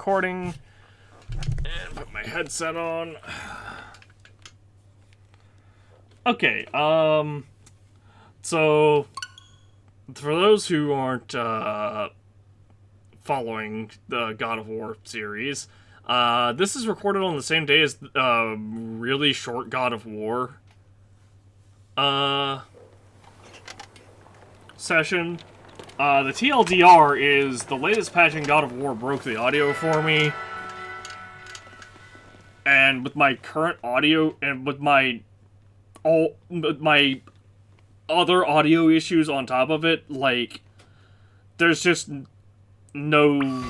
recording. And put my headset on. Okay, so, for those who aren't, following the God of War series, this is recorded on the same day as, really short God of War, session. The TLDR is the latest patch in God of War broke the audio for me. And with my current audio, and with my other audio issues on top of it, like, there's just nothing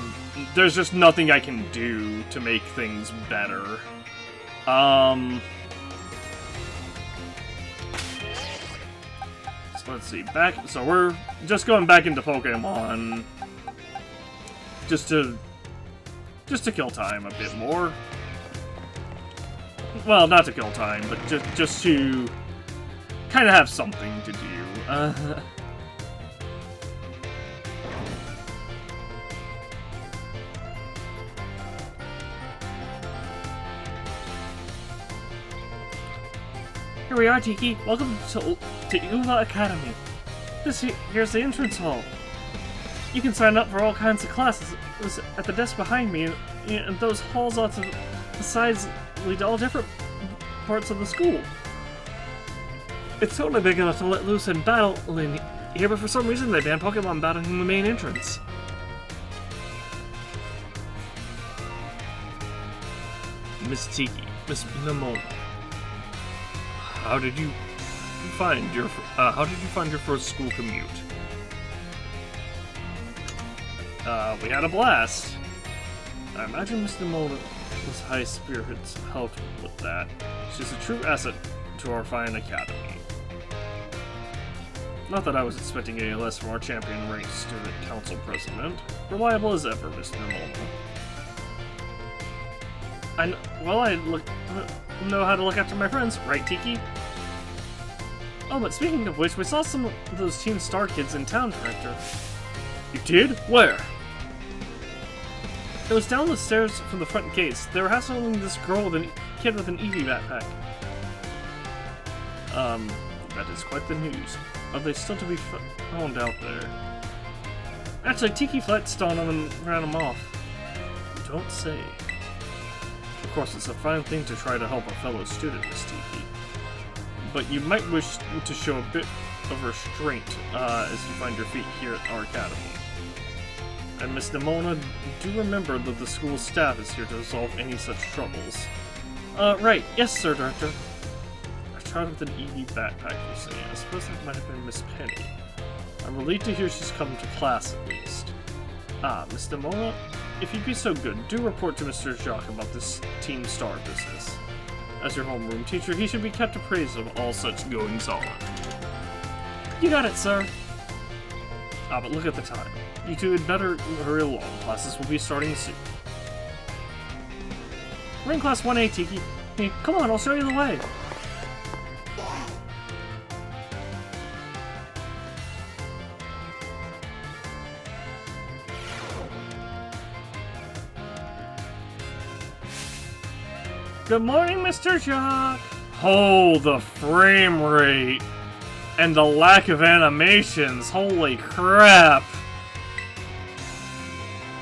I can do to make things better. So let's see, so we're just going back into Pokémon, just to kill time a bit more. Well, not to kill time, but just to kind of have something to do. Here we are, Tiki. Welcome to Ula Academy. Here's the entrance hall. You can sign up for all kinds of classes at the desk behind me, and those halls off to the sides lead to all different parts of the school. It's totally big enough to let loose and battle in here, but for some reason they banned Pokemon battling in the main entrance. Miss Tiki, Miss Namona, how did you find your first school commute? We had a blast. I imagine Miss Namona his high spirits helped with that. She's a true asset to our fine academy. Not that I was expecting any less from our champion-ranked student council president. Reliable as ever, Mr. Momo. I know how to look after my friends, right, Tiki? Oh, but speaking of which, we saw some of those Team Star kids in town, Director. You did? Where? It was down the stairs from the front gates. They were hassling this girl with kid with an Eevee backpack. That is quite the news. Are they still to be found out there? Actually, Tiki flexed on them and ran them off. You don't say. Of course, it's a fine thing to try to help a fellow student, Miss Tiki. But you might wish to show a bit of restraint as you find your feet here at our academy. And Miss Namona, do remember that the school staff is here to resolve any such troubles. Right. Yes, sir, Director. A child with an Eevee backpack, you say. I suppose that might have been Miss Penny. I'm relieved to hear she's come to class, at least. Miss Namona, if you'd be so good, do report to Mr. Jacques about this Team Star business. As your homeroom teacher, he should be kept appraised of all such goings-on. You got it, sir. But look at the time. You two had better hurry along. Classes will be starting soon. We're in class 1A, Tiki. Hey, come on, I'll show you the way. Good morning, Mr. Jacques. Oh, the frame rate. And the lack of animations. Holy crap.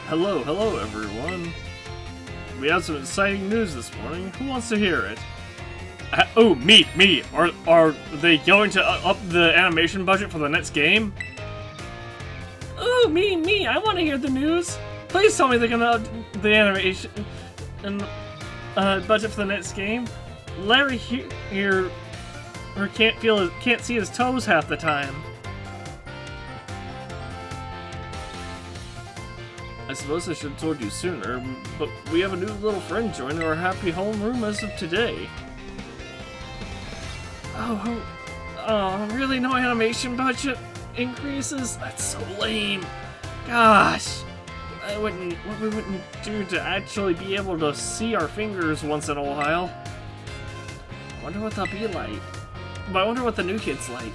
Hello everyone. We have some exciting news this morning. Who wants to hear it? Oh, me. Are they going to up the animation budget for the next game? Oh, me. I want to hear the news. Please tell me they're gonna up the animation and budget for the next game. Larry here can't see his toes half the time. I suppose I should have told you sooner, but we have a new little friend joining our happy homeroom as of today. Oh, really? No animation budget increases? That's so lame. Gosh, what we wouldn't do to actually be able to see our fingers once in a while. I wonder what they'll be like. But I wonder what the new kid's like.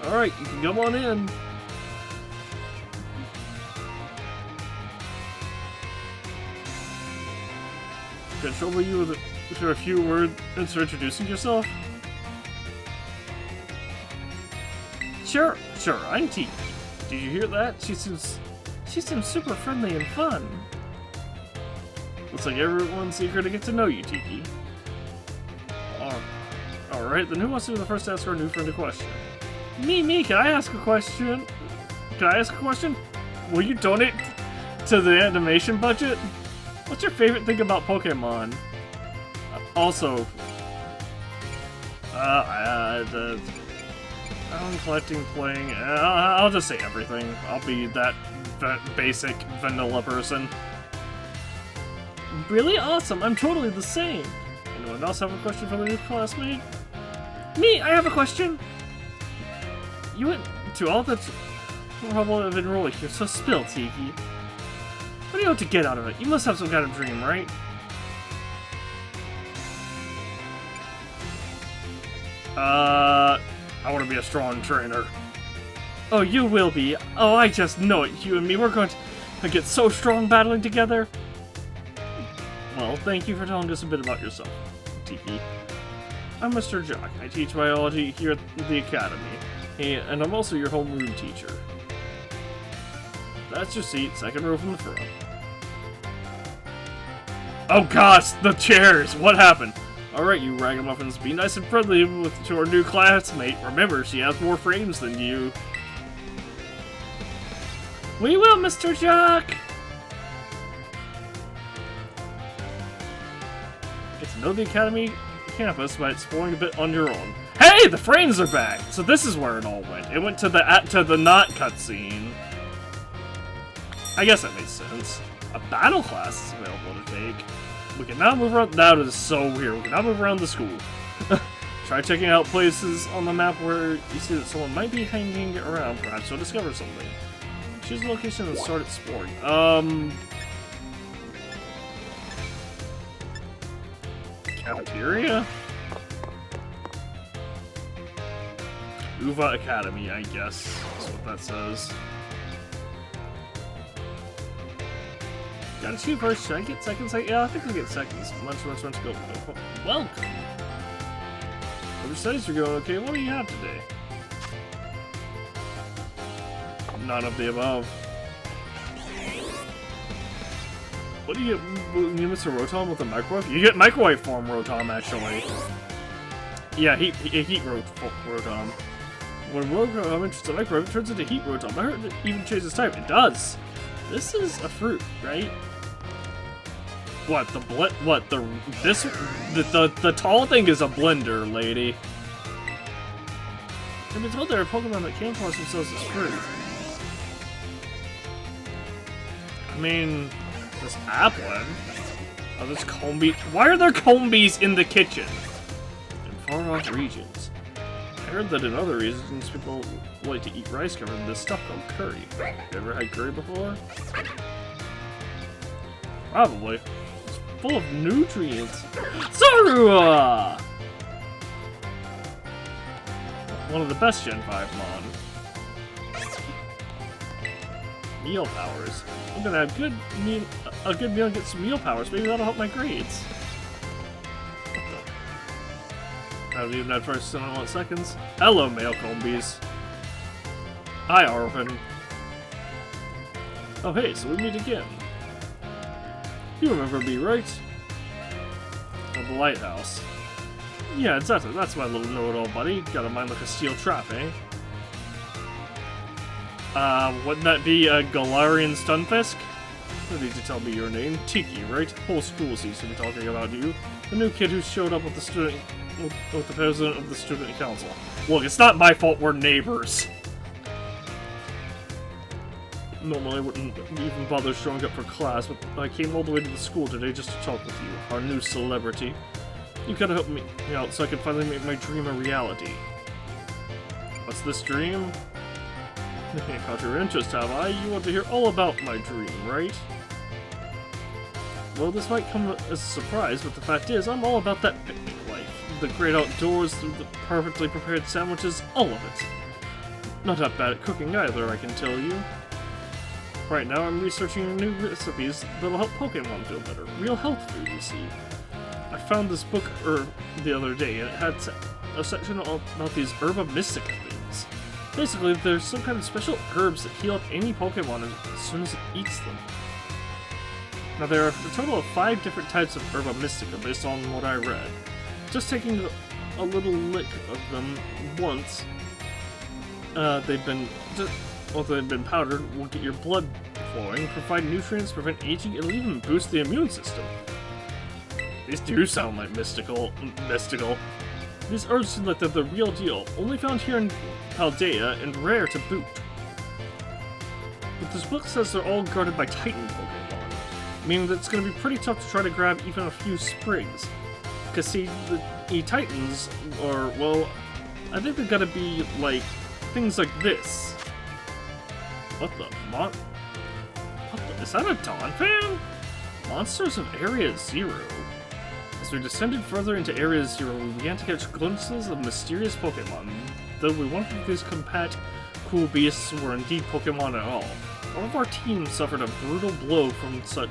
Alright, you can come on in. Can I trouble you with a few words for introducing yourself? Sure, I'm Tiki. Did you hear that? She seems super friendly and fun. Looks like everyone's eager to get to know you, Tiki. Alright, then who wants to be the first to ask our new friend a question? Me, can I ask a question? Will you donate to the animation budget? What's your favorite thing about Pokemon? Also, I'm collecting, playing, I'll just say everything. I'll be that basic vanilla person. Really awesome, I'm totally the same. Anyone else have a question for the new classmate? Me, I have a question. You went to all the trouble of enrolling here, so spill, Tiki. What do you hope to get out of it? You must have some kind of dream, right? I want to be a strong trainer. Oh, you will be. Oh, I just know it. You and me, we're going to get so strong battling together. Well, thank you for telling us a bit about yourself, Tiki. I'm Mr. Jock. I teach biology here at the academy, and I'm also your homeroom teacher. That's your seat, second row from the front. Oh gosh, the chairs! What happened? Alright, you ragamuffins, be nice and friendly to our new classmate. Remember, she has more frames than you. We will, Mr. Jock! Get to know the academy campus by exploring a bit on your own. Hey, the frames are back! So this is where it all went. It went to the not cutscene. I guess that makes sense. A battle class is available to take. We can now move around. That is so weird. We can now move around the school. Try checking out places on the map where you see that someone might be hanging around. Perhaps you'll discover something. Choose a location and start exploring. Cafeteria? Uva Academy, I guess. That's what that says. Got a two first. Should I get seconds? Yeah, I think we get seconds. Lunch, go. Welcome! Other studies are going okay. What do you have today? None of the above. What do you get? You Mr. Rotom with a microwave? You get microwave form Rotom, actually. Yeah, heat Rotom. When Rotom enters the microwave, it turns into heat Rotom. I heard it even changes type. It does! This is a fruit, right? What, the tall thing is a blender, lady. I've been told there are Pokemon that camouflage themselves as fruit. I mean, this Applin. Oh, there's Combee. Why are there Combees in the kitchen? In far-off regions. I heard that in other regions, people like to eat rice covered in this stuff called curry. You ever had curry before? Probably. It's full of nutrients. Zorua! One of the best Gen 5 mon. Meal powers. I'm gonna have a good meal and get some meal powers. Maybe that'll help my grades. I haven't even had first in 1 seconds. Hello, male Combees. Hi, Arvin. Oh, hey, so we meet again. You remember me, right? From the lighthouse. Yeah, exactly. That's my little know-it-all buddy. Got a mind like a steel trap, eh? Wouldn't that be a Galarian Stunfisk? No need to tell me your name. Tiki, right? Whole school seems to be talking about you. The new kid who showed up with the student... with the president of the student council. Look, it's not my fault we're neighbors. Normally I wouldn't even bother showing up for class, but I came all the way to the school today just to talk with you, our new celebrity. You gotta help me out so I can finally make my dream a reality. What's this dream? I caught your interest, have I? You want to hear all about my dream, right? Well, this might come as a surprise, but the fact is, I'm all about that picnic life. The great outdoors, the perfectly prepared sandwiches, all of it. Not that bad at cooking either, I can tell you. Right now, I'm researching new recipes that'll help Pokemon feel better. Real health food, you see. I found this book the other day, and it had a section all about these Herba Mystica things. Basically, there's some kind of special herbs that heal up any Pokemon as soon as it eats them. Now, there are a total of 5 different types of Herba Mystica based on what I read. Just taking a little lick of them once, they've been powdered, will get your blood flowing, provide nutrients, prevent aging, it'll even boost the immune system. These do sound like mystical. These herbs seem like they're the real deal, only found here in Paldea and rare to boot. But this book says they're all guarded by Titan Pokemon, meaning that it's going to be pretty tough to try to grab even a few sprigs. Because see, the Titans, or, well, I think they've got to be, like, things like this. What the? Is that a Dawn fan? Monsters of Area Zero. As we descended further into Area Zero, we began to catch glimpses of mysterious Pokemon. Though we wondered if these compact, cool beasts were indeed Pokemon at all. One of our team suffered a brutal blow from such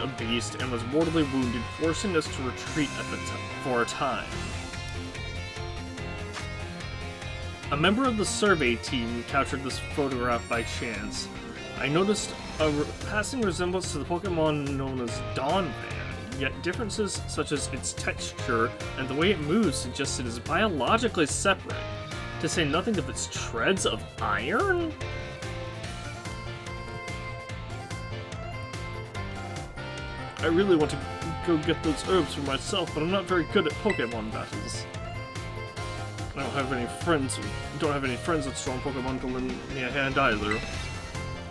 a beast and was mortally wounded, forcing us to retreat for a time. A member of the survey team captured this photograph by chance. I noticed a passing resemblance to the Pokemon known as Dawn Fan, yet differences such as its texture and the way it moves suggest it is biologically separate, to say nothing of its treads of iron? I really want to go get those herbs for myself, but I'm not very good at Pokemon battles. I don't have any friends with strong Pokemon to lend me a hand either.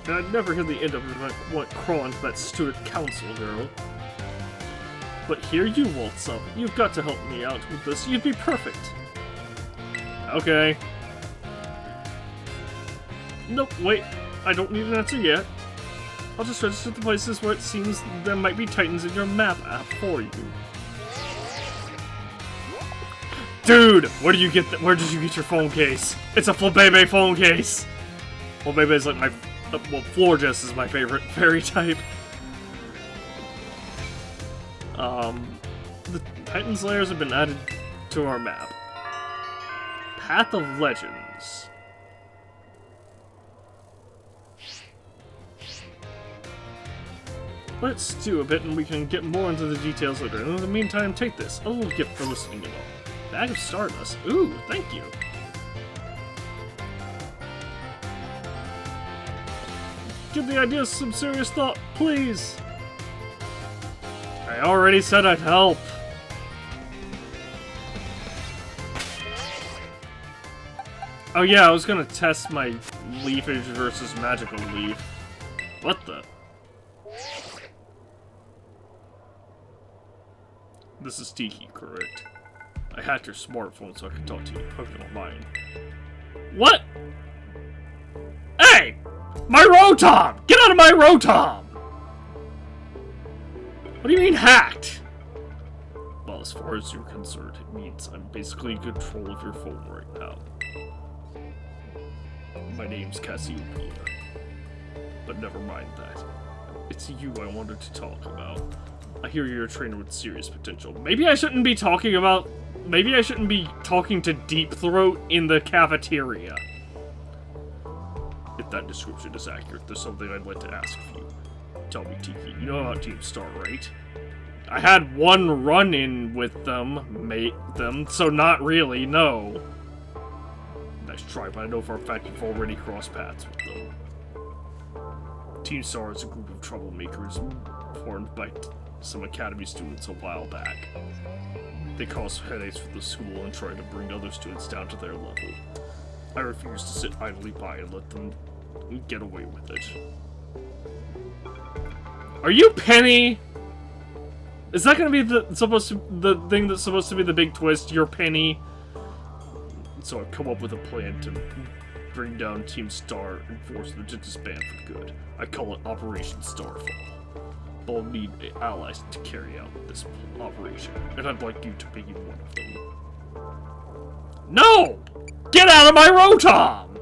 And I'd never hear the end of it if I went crawling to that student council girl. But here you waltz up. You've got to help me out with this. You'd be perfect. Okay. Nope, wait. I don't need an answer yet. I'll just register the places where it seems there might be Titans in your map app for you. Dude, where did you get your phone case? It's a Flabebe phone case. Flabebe is like my, well, Florges is my favorite fairy type. The Titan's layers have been added to our map. Path of Legends. Let's do a bit and we can get more into the details later. And in the meantime, take this. A little gift for listening and all. Bag of Stardust. Ooh, thank you. Give the idea some serious thought, please. I already said I'd help. Oh yeah, I was gonna test my leafage versus magical leaf. What the? This is Tiki, correct? I hacked your smartphone so I could talk to you. Hook it on mine. What? Hey! My Rotom! Get out of my Rotom! What do you mean hacked? Well, as far as you're concerned, it means I'm basically in control of your phone right now. My name's Cassiopeia. But never mind that. It's you I wanted to talk about. I hear you're a trainer with serious potential. Maybe I shouldn't be talking to Deep Throat in the cafeteria. If that description is accurate, there's something I'd like to ask of you. Tell me, Tiki, you know about Team Star, right? I had one run-in with them, so not really, no. Nice try, but I know for a fact you've already crossed paths with them. Team Star is a group of troublemakers formed by some academy students a while back. They cause headaches for the school and try to bring other students down to their level. I refuse to sit idly by and let them get away with it. Are you Penny? Is that gonna be the thing that's supposed to be the big twist? You're Penny? So I've come up with a plan to bring down Team Star and force them to disband for good. I call it Operation Starfall. But I'll need allies to carry out this operation, and I'd like you to be one of them. No! Get out of my Rotom!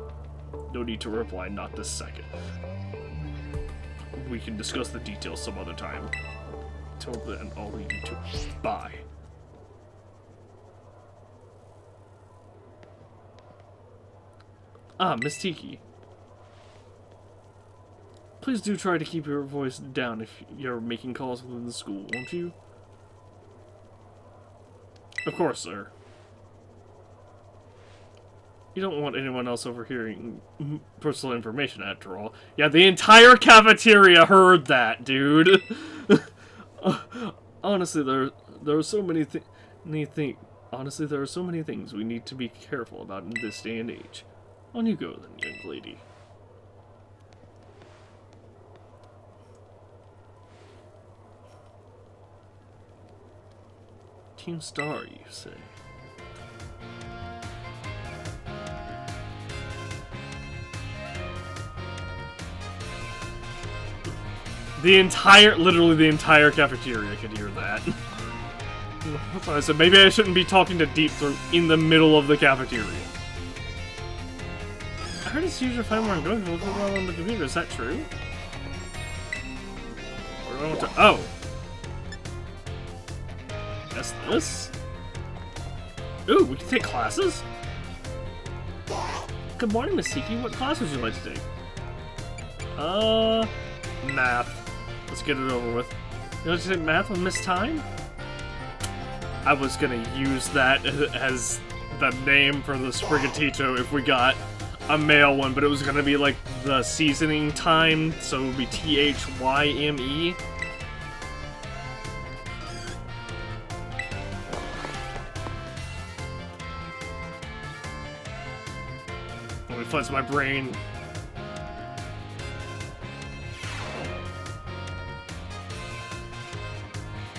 No need to reply, not this second. we can discuss the details some other time. Till then, I'll leave you to it. Bye. Ah, Miss Tiki. Please do try to keep your voice down if you're making calls within the school, won't you? Of course, sir. You don't want anyone else overhearing personal information, after all. Yeah, the entire cafeteria heard that, dude. Honestly, there are so many honestly, there are so many things we need to be careful about in this day and age. On you go, then, young lady. Team Star, you say? Literally the entire cafeteria could hear that. I said, maybe I shouldn't be talking to Deep Throat in the middle of the cafeteria. I heard it's usually fine where I'm going to look around on the computer. Is that true? Where do I want to? Oh! Guess this? Ooh, we can take classes? Good morning, Miss Tiki. What class would you like to take? Math. Let's get it over with. You like to take math with Miss Time? I was gonna use that as the name for the Sprigatito if we got a male one, but it was gonna be like the seasoning time, so it would be T-H-Y-M-E. Let me fuzz my brain.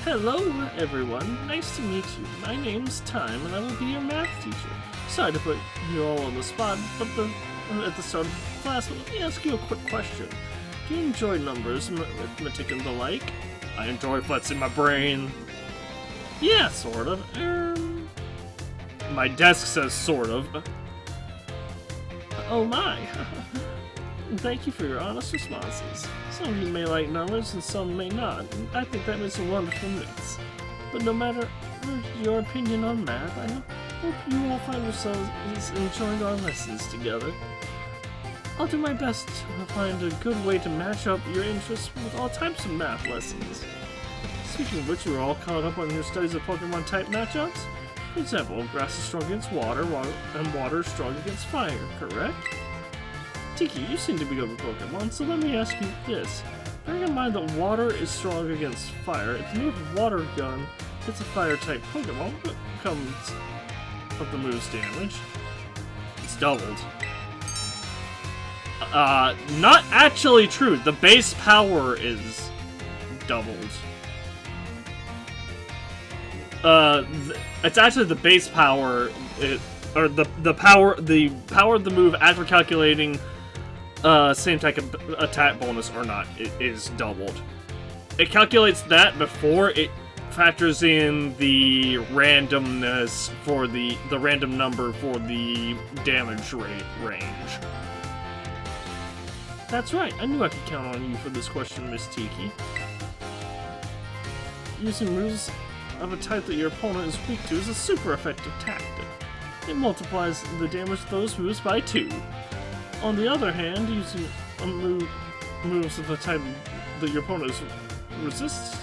Hello, everyone. Nice to meet you. My name's Time, and I will be your math teacher. Sorry to put you all on the spot, but at the start of the class, let me ask you a quick question. Do you enjoy numbers, arithmetic, and the like? I enjoy futzing my brain. Yeah, sort of. My desk says sort of. Oh my. Thank you for your honest responses. Some of you may like numbers and some may not. I think that makes a wonderful mix. But no matter your opinion on math, I hope you all find yourselves enjoying our lessons together. I'll do my best to find a good way to match up your interests with all types of math lessons. Speaking of which, you're all caught up on your studies of Pokemon type matchups? For example, grass is strong against water, and water is strong against fire, correct? Tiki, you seem to be good with Pokemon, so let me ask you this. Bearing in mind that water is strong against fire, if the move Water Gun hits a fire-type Pokemon, what comes of the move's damage? It's doubled. Not actually true. The base power is doubled. It's actually the base power, or the power of the move after calculating same type of attack bonus or not, it is doubled. It calculates that before it factors in the randomness for the random number for the damage range. That's right, I knew I could count on you for this question, Miss Tiki. Using moves of a type that your opponent is weak to is a super effective tactic. It multiplies the damage of those moves by 2. On the other hand, using moves of a type that your opponent is resists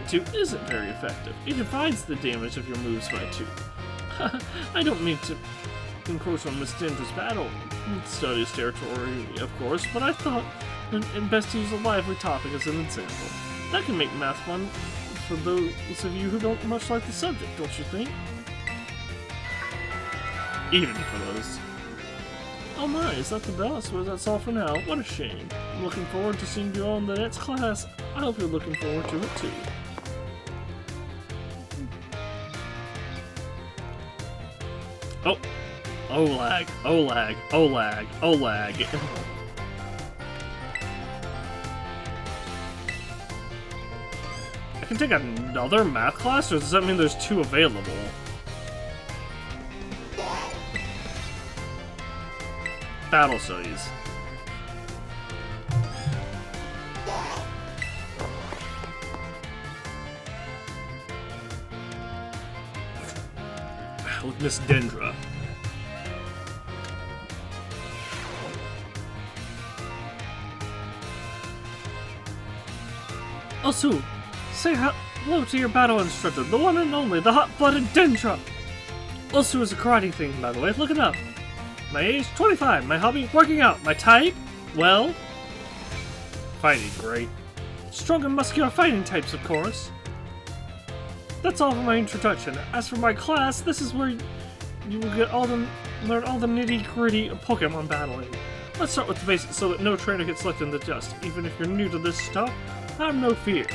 to isn't very effective. It divides the damage of your moves by 2. I don't mean to encroach on Miss Dindra's battle studies territory, of course, but I thought it best to use a lively topic as an example. That can make math fun for those of you who don't much like the subject, don't you think? Even for those. Oh my, is that the best? Well, that's all for now. What a shame. I'm looking forward to seeing you all in the next class. I hope you're looking forward to it too. Oh. Oh lag. Oh lag. Oh lag. Oh lag. I can take another math class, or does that mean there's 2 available? Battle studies. with Miss Dendra. Also, say hello to your battle instructor, the one and only, the hot-blooded Dendra! Also is a karate thing, by the way, look it up. My age, 25. My hobby, working out. My type, well, fighting, great. Strong and muscular fighting types, of course. That's all for my introduction. As for my class, this is where you will learn all the nitty-gritty of Pokemon battling. Let's start with the basics so that no trainer gets left in the dust. Even if you're new to this stuff, have no fear.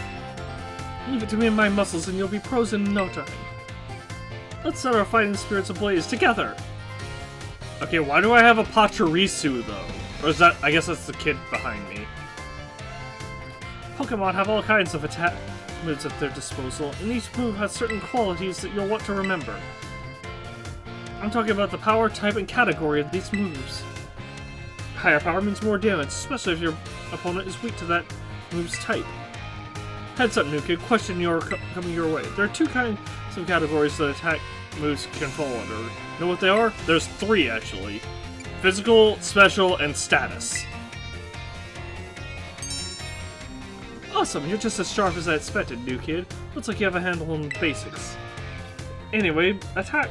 Leave it to me and my muscles and you'll be pros in no time. Let's set our fighting spirits ablaze together! Okay, why do I have a Pachirisu, though? Or is that... I guess that's the kid behind me. Pokemon have all kinds of attack moves at their disposal, and each move has certain qualities that you'll want to remember. I'm talking about the power, type, and category of these moves. Higher power means more damage, especially if your opponent is weak to that move's type. Heads up, new kid, question coming your way. There are two kinds of categories that attack moves can fall under. Know what they are? There's three, actually. Physical, special, and status. Awesome, you're just as sharp as I expected, new kid. Looks like you have a handle on the basics. Anyway, attack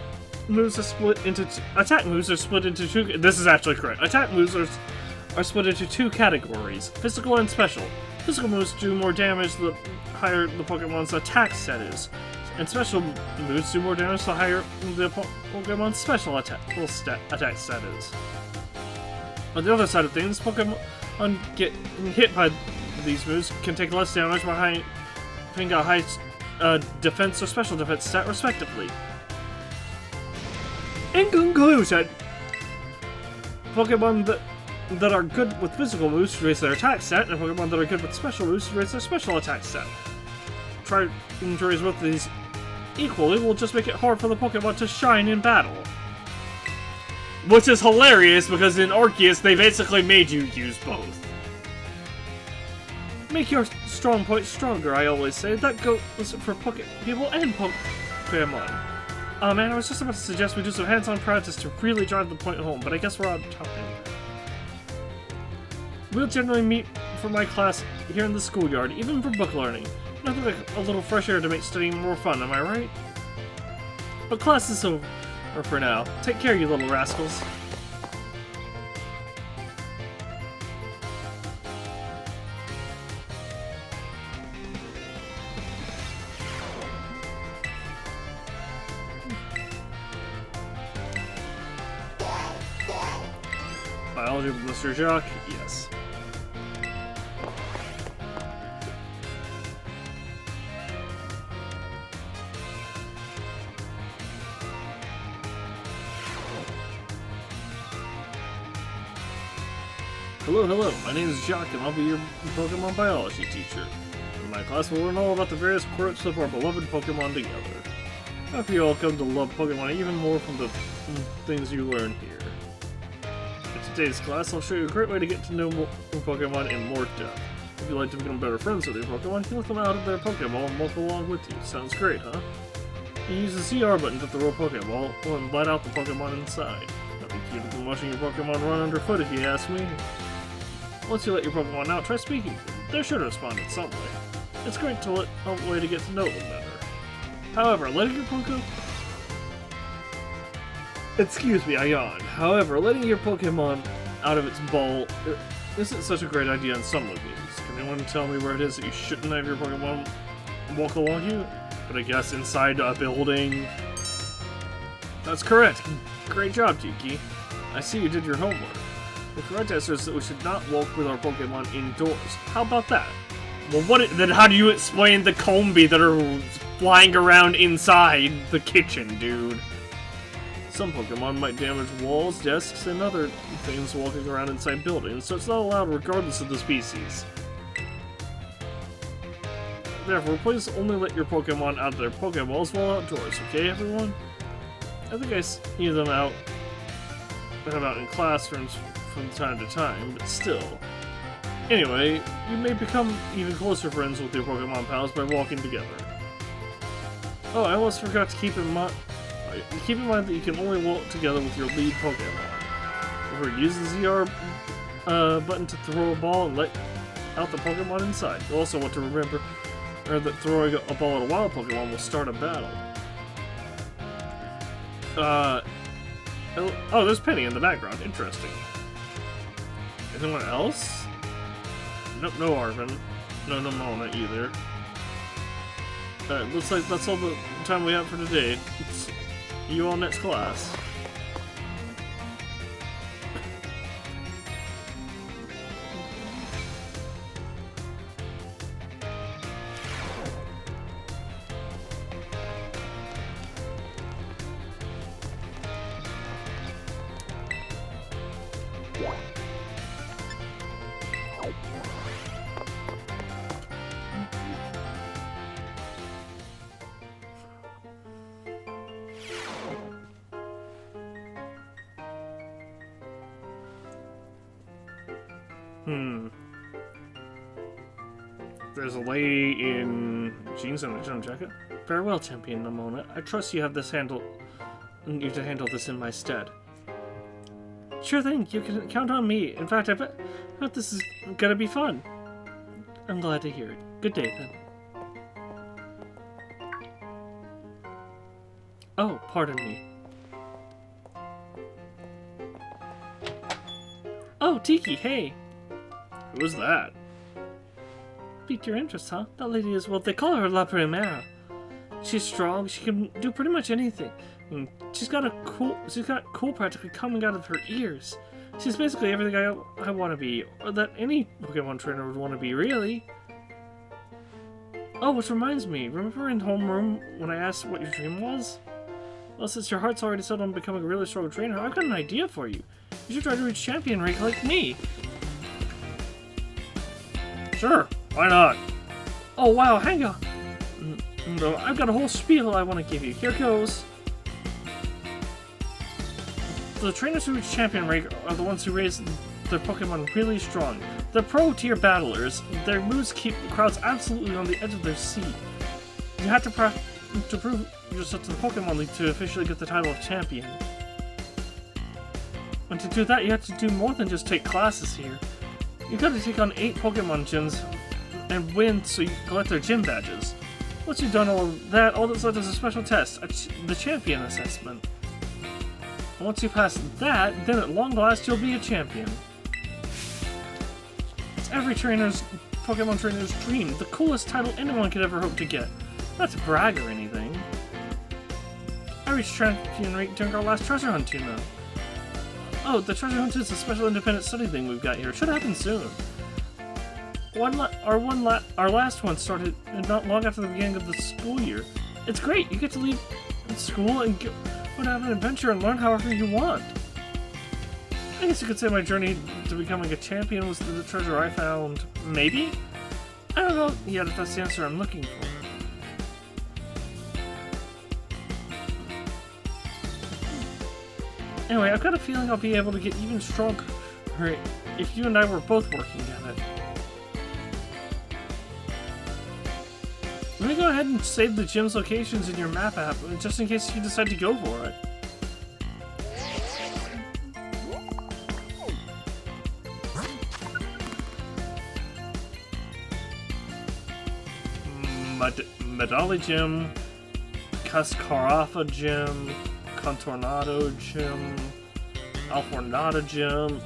moves are split into two. This is actually correct. Attack moves are split into two categories: physical and special. Physical moves do more damage the higher the Pokemon's attack stat is, and special moves do more damage the higher the Pokemon's special attack stat is. On the other side of things, Pokemon getting hit by these moves can take less damage by having a high defense or special defense stat, respectively. In conclusion, Pokemon that are good with physical moves should raise their attack stat, and Pokemon that are good with special moves should raise their special attack stat. Try and raise both of these equally will just make it hard for the Pokemon to shine in battle. Which is hilarious, because in Arceus they basically made you use both. Make your strong point stronger, I always say. That goes for people and Pokemon. Oh man, I was just about to suggest we do some hands-on practice to really drive the point home, but I guess we're out of time. We'll generally meet for my class here in the schoolyard, even for book learning. Nothing like a little fresh air to make studying more fun, am I right? But class is over for now. Take care, you little rascals. Biology with Mr. Jacques? Yes. Hello, my name is Jacques and I'll be your Pokemon biology teacher. In my class we'll learn all about the various quirks of our beloved Pokemon together. I hope you all come to love Pokemon even more from the things you learn here. In today's class I'll show you a great way to get to know Pokemon in more depth. If you'd like to become better friends with your Pokemon, you can let them out of their Pokeball and walk along with you. Sounds great, huh? You use the CR button to throw a Pokeball and let out the Pokemon inside. Nothing cuter than watching your Pokemon run underfoot if you ask me. Once you let your Pokemon out, try speaking to them. They're sure to respond in some way. It's great to let a way to get to know them better. However, letting your Pokemon... Excuse me, I yawned. However, letting your Pokemon out of its ball isn't such a great idea in some locations. Can anyone tell me where it is that you shouldn't have your Pokemon walk along you? But I guess inside a building... That's correct. Great job, Tiki. I see you did your homework. The correct answer is that we should not walk with our Pokemon indoors. How about that? Well, then how do you explain the Combi that are flying around inside the kitchen, dude? Some Pokemon might damage walls, desks, and other things walking around inside buildings, so it's not allowed regardless of the species. Therefore, please only let your Pokemon out of their Pokeballs while outdoors, okay, everyone? I think I see them out in classrooms from time to time, but still. Anyway, you may become even closer friends with your Pokemon pals by walking together. Oh, I almost forgot to keep in mind keep in mind that you can only walk together with your lead Pokemon. Remember, use the ZR button to throw a ball and let out the Pokemon inside. You also want to remember that throwing a ball at a wild Pokemon will start a battle. Oh, there's Penny in the background. Interesting. Anyone else? Nope, no Arvin. No Mona either. Alright, looks like that's all the time we have for today. It's you all next class. There's a lady in jeans and a denim jacket. Farewell, Champion Nimona. I trust you have this you to handle this in my stead. Sure thing, you can count on me. In fact, I bet this is gonna be fun. I'm glad to hear it. Good day, then. Oh, pardon me. Oh, Tiki, hey! Who was that? Piqued your interest, huh? That lady is, well, they call her La Primera. She's strong, she can do pretty much anything. And she's got cool practically coming out of her ears. She's basically everything I want to be, or that any Pokemon trainer would want to be, really. Oh, which reminds me, remember in homeroom when I asked what your dream was? Well, since your heart's already set on becoming a really strong trainer, I've got an idea for you. You should try to reach champion rank like me. Sure, why not? Oh wow, hang on. No, I've got a whole spiel I want to give you. Here goes. The trainers who reach champion rank are the ones who raise their Pokemon really strong. They're pro-tier battlers. Their moves keep the crowds absolutely on the edge of their seat. You have to prove yourself to the Pokemon League to officially get the title of champion. And to do that, you have to do more than just take classes here. You got to take on 8 Pokemon gyms and win so you can collect their gym badges. Once you've done all of that, all that's left is a special test, the champion assessment. And once you pass that, then at long last you'll be a champion. It's every Pokemon trainer's dream, the coolest title anyone could ever hope to get. Not to brag or anything. I reached champion rank during our last treasure hunt, you know. Oh, the treasure hunt is a special independent study thing we've got here. It should happen soon. Our last one started not long after the beginning of the school year. It's great. You get to leave school and go and have an adventure and learn however you want. I guess you could say my journey to becoming a champion was the treasure I found. Maybe? I don't know yet if that's the answer I'm looking for. Anyway, I've got a feeling I'll be able to get even stronger if you and I were both working at it. Let me go ahead and save the gym's locations in your map app, just in case you decide to go for it. Medali Gym, Cascarafa Gym, Contornado Gym, Alfornada Gym,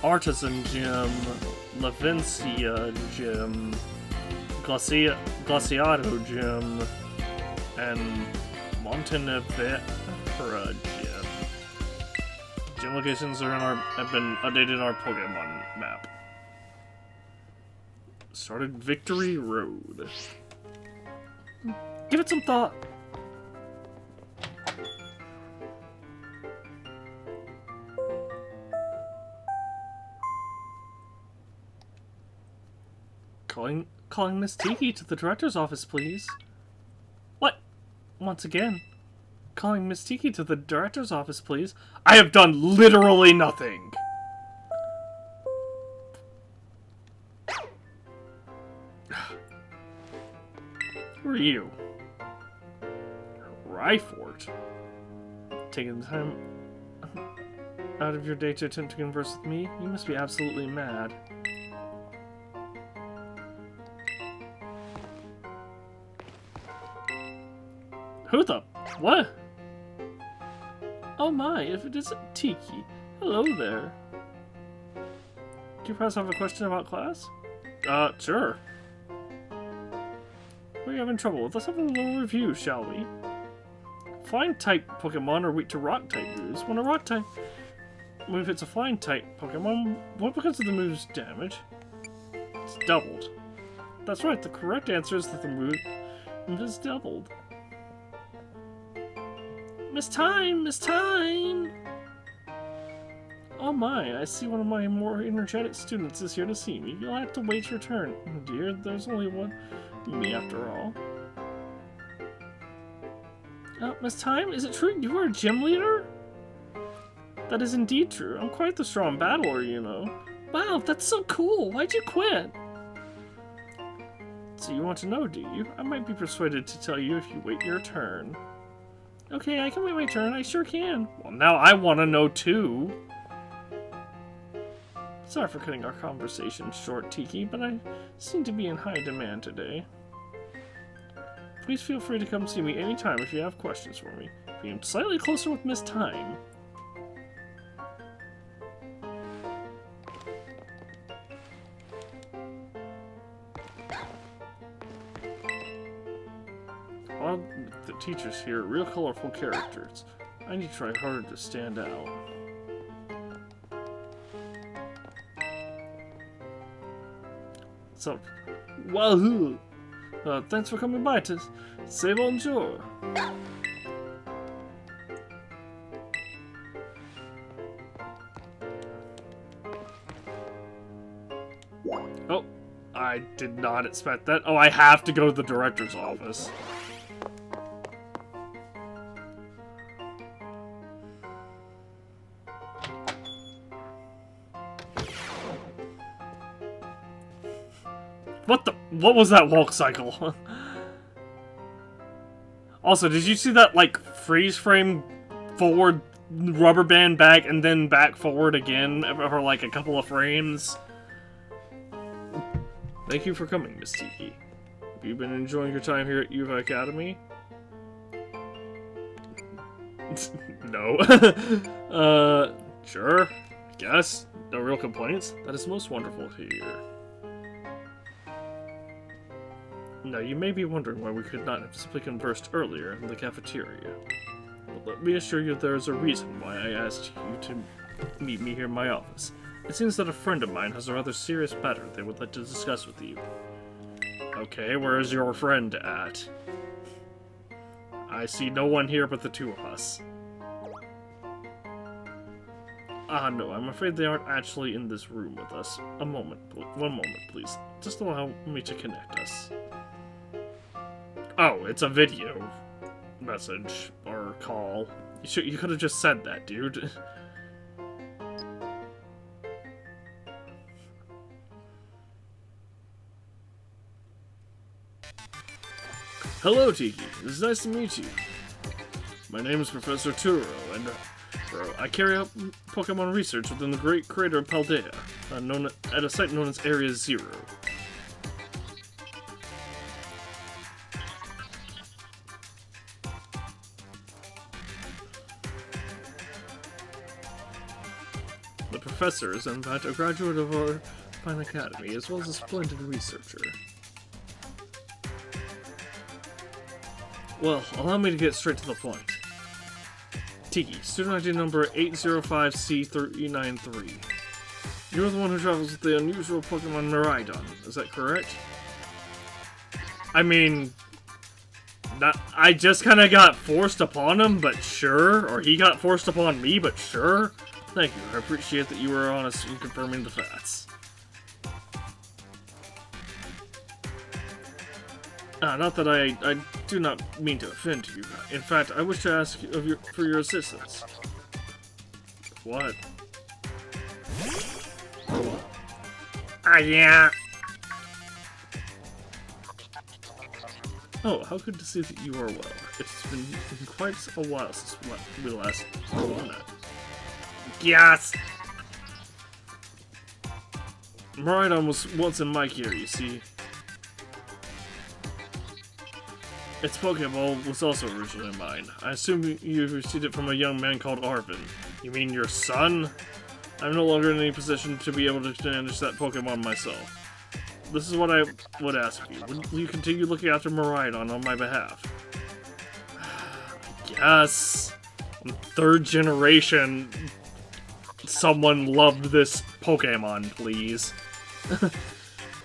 Artisan Gym, Lavencia Gym, Glaciado Gym, and Montenevera Gym. Gym locations have been updated in our Pokemon map. Started Victory Road. Give it some thought. Calling Miss Tiki to the director's office, please. What? Once again. Calling Miss Tiki to the director's office, please. I have done literally nothing. Who are you? Cry Fort? Taking the time out of your day to attempt to converse with me? You must be absolutely mad. Who the... What? Oh my, if it isn't Tiki. Hello there. Do you perhaps have a question about class? Sure. We're having trouble. Let's have a little review, shall we? Flying type Pokemon are weak to rock type moves. When a rock type move hits a flying type Pokemon, what becomes of the move's damage? It's doubled. That's right, the correct answer is that the move is doubled. Miss Time! Miss Time! Oh my, I see one of my more energetic students is here to see me. You'll have to wait your turn. Dear, there's only one me after all. Miss Time, is it true you are a gym leader? That is indeed true. I'm quite the strong battler, you know. Wow, that's so cool. Why'd you quit? So you want to know, do you? I might be persuaded to tell you if you wait your turn. Okay, I can wait my turn. I sure can. Well, now I want to know, too. Sorry for cutting our conversation short, Tiki, but I seem to be in high demand today. Please feel free to come see me anytime if you have questions for me. Being slightly closer with Miss Time. Well, the teachers here are real colorful characters. I need to try harder to stand out. So, wahoo! Thanks for coming by to say bonjour. Oh, I did not expect that. Oh, I have to go to the director's office. What was that walk cycle? Also, did you see that, like, freeze frame forward, rubber band back, and then back forward again for, like, a couple of frames? Thank you for coming, Miss Tiki. Have you been enjoying your time here at UVA Academy? No. Sure. I guess. No real complaints? That is most wonderful to hear. Now, you may be wondering why we could not have simply conversed earlier in the cafeteria. But let me assure you there is a reason why I asked you to meet me here in my office. It seems that a friend of mine has a rather serious matter they would like to discuss with you. Okay, where is your friend at? I see no one here but the two of us. No, I'm afraid they aren't actually in this room with us. One moment, please. Just allow me to connect us. Oh, it's a video message or call. You could have just said that, dude. Hello, Tiki. It's nice to meet you. My name is Professor Turo, and I carry out Pokemon research within the great crater of Paldean, at a site known as Area 0. The professor is, in fact, a graduate of our fine academy, as well as a splendid researcher. Well, allow me to get straight to the point. Tiki, student ID number 805C393. You're the one who travels with the unusual Pokemon Miraidon, is that correct? I mean, I just kind of got forced upon him, but sure. Or he got forced upon me, but sure. Thank you, I appreciate that you were honest in confirming the facts. Not that I do not mean to offend you. In fact, I wish to ask for your assistance. What? Yeah. Oh, how good to see that you are well. It's been quite a while since we last met. Yes! Miraidon was once in my care, you see. Its Pokeball was also originally mine. I assume you received it from a young man called Arvin. You mean your son? I'm no longer in any position to be able to manage that Pokemon myself. This is what I would ask you. Will you continue looking after Miraidon on my behalf? Yes! Third generation. Someone loved this Pokemon, please.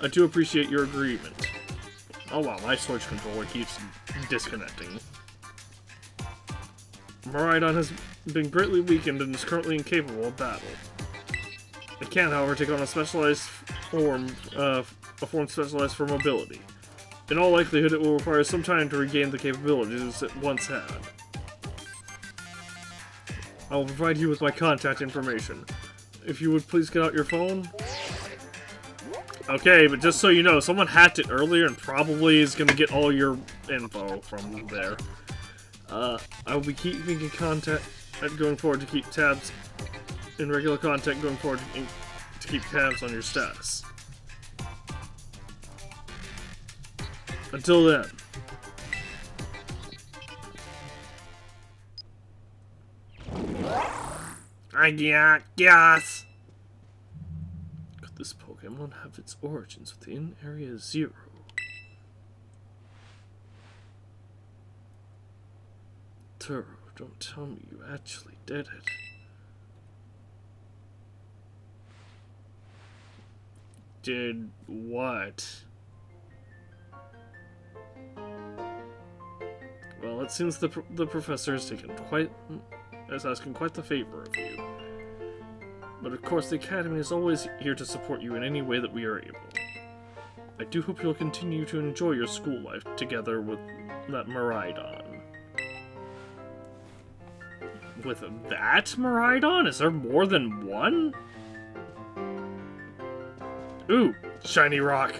I do appreciate your agreement. Oh wow, my Switch controller keeps disconnecting. Miraidon has been greatly weakened and is currently incapable of battle. It can, however, take on a specialized form, a form specialized for mobility. In all likelihood, it will require some time to regain the capabilities it once had. I will provide you with my contact information. If you would please get out your phone. Okay, but just so you know, someone hacked it earlier and probably is going to get all your info from there. I will be keeping in contact going forward to keep tabs in regular contact going forward to keep tabs on your status. Until then. Yes! Could this Pokemon have its origins within Area 0? Turo, don't tell me you actually did it. Did what? Well, it seems the professor is asking quite the favor of you. But of course, the Academy is always here to support you in any way that we are able. I do hope you'll continue to enjoy your school life together with that Miraidon. With that Miraidon? Is there more than one? Ooh, shiny rock.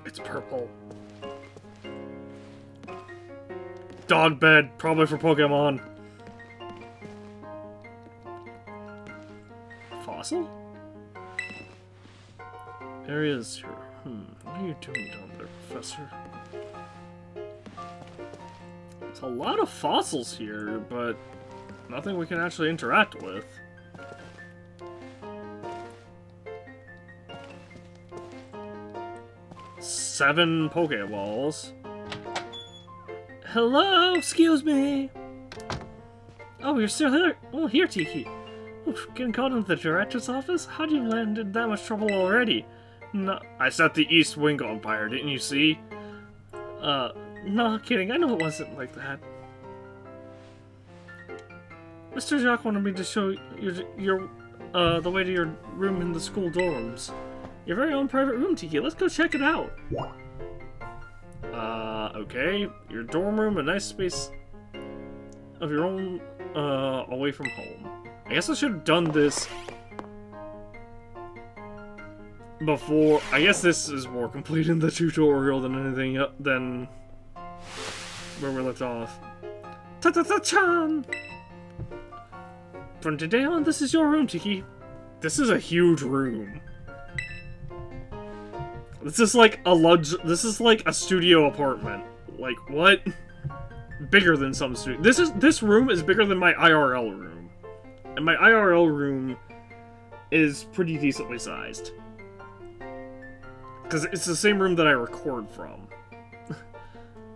It's purple. Dog bed, probably for Pokemon. Fossil? Area 0. What are you doing down there, Professor? There's a lot of fossils here, but nothing we can actually interact with. Seven Pokeballs. Hello, excuse me. Oh, you're still here. Oh, here, Tiki. Oof, getting called into the director's office? How'd you land in that much trouble already? No, I set the East Wing on fire, didn't you see? No, kidding. I know it wasn't like that. Mr. Jacques wanted me to show your the way to your room in the school dorms. Your very own private room, Tiki. Let's go check it out. Okay. Your dorm room, a nice space of your own, away from home. I guess I should have done this before. I guess this is more complete in the tutorial than anything than where we left off. Ta-ta-ta-chan! From today on, this is your room, Tiki. This is a huge room. This is like a studio apartment. Like, what? Bigger than some studio. This room is bigger than my IRL room. And my IRL room is pretty decently sized. Because it's the same room that I record from.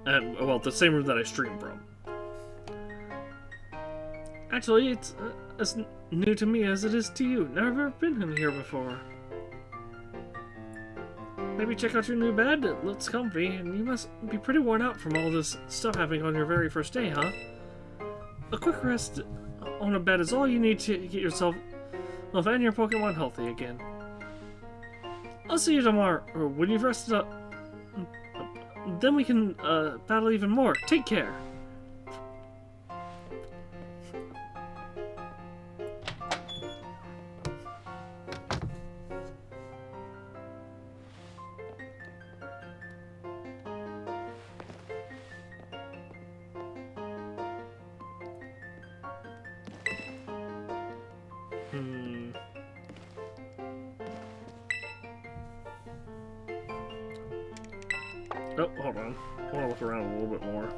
And, well, the same room that I stream from. Actually, it's as new to me as it is to you. Never been in here before. Maybe check out your new bed. It looks comfy, and you must be pretty worn out from all this stuff happening on your very first day, huh? A quick rest on a bed is all you need to get yourself and your Pokemon healthy again. I'll see you tomorrow, or when you've rested up. Then we can battle even more. Take care. Oh, hold on. I want to look around a little bit more.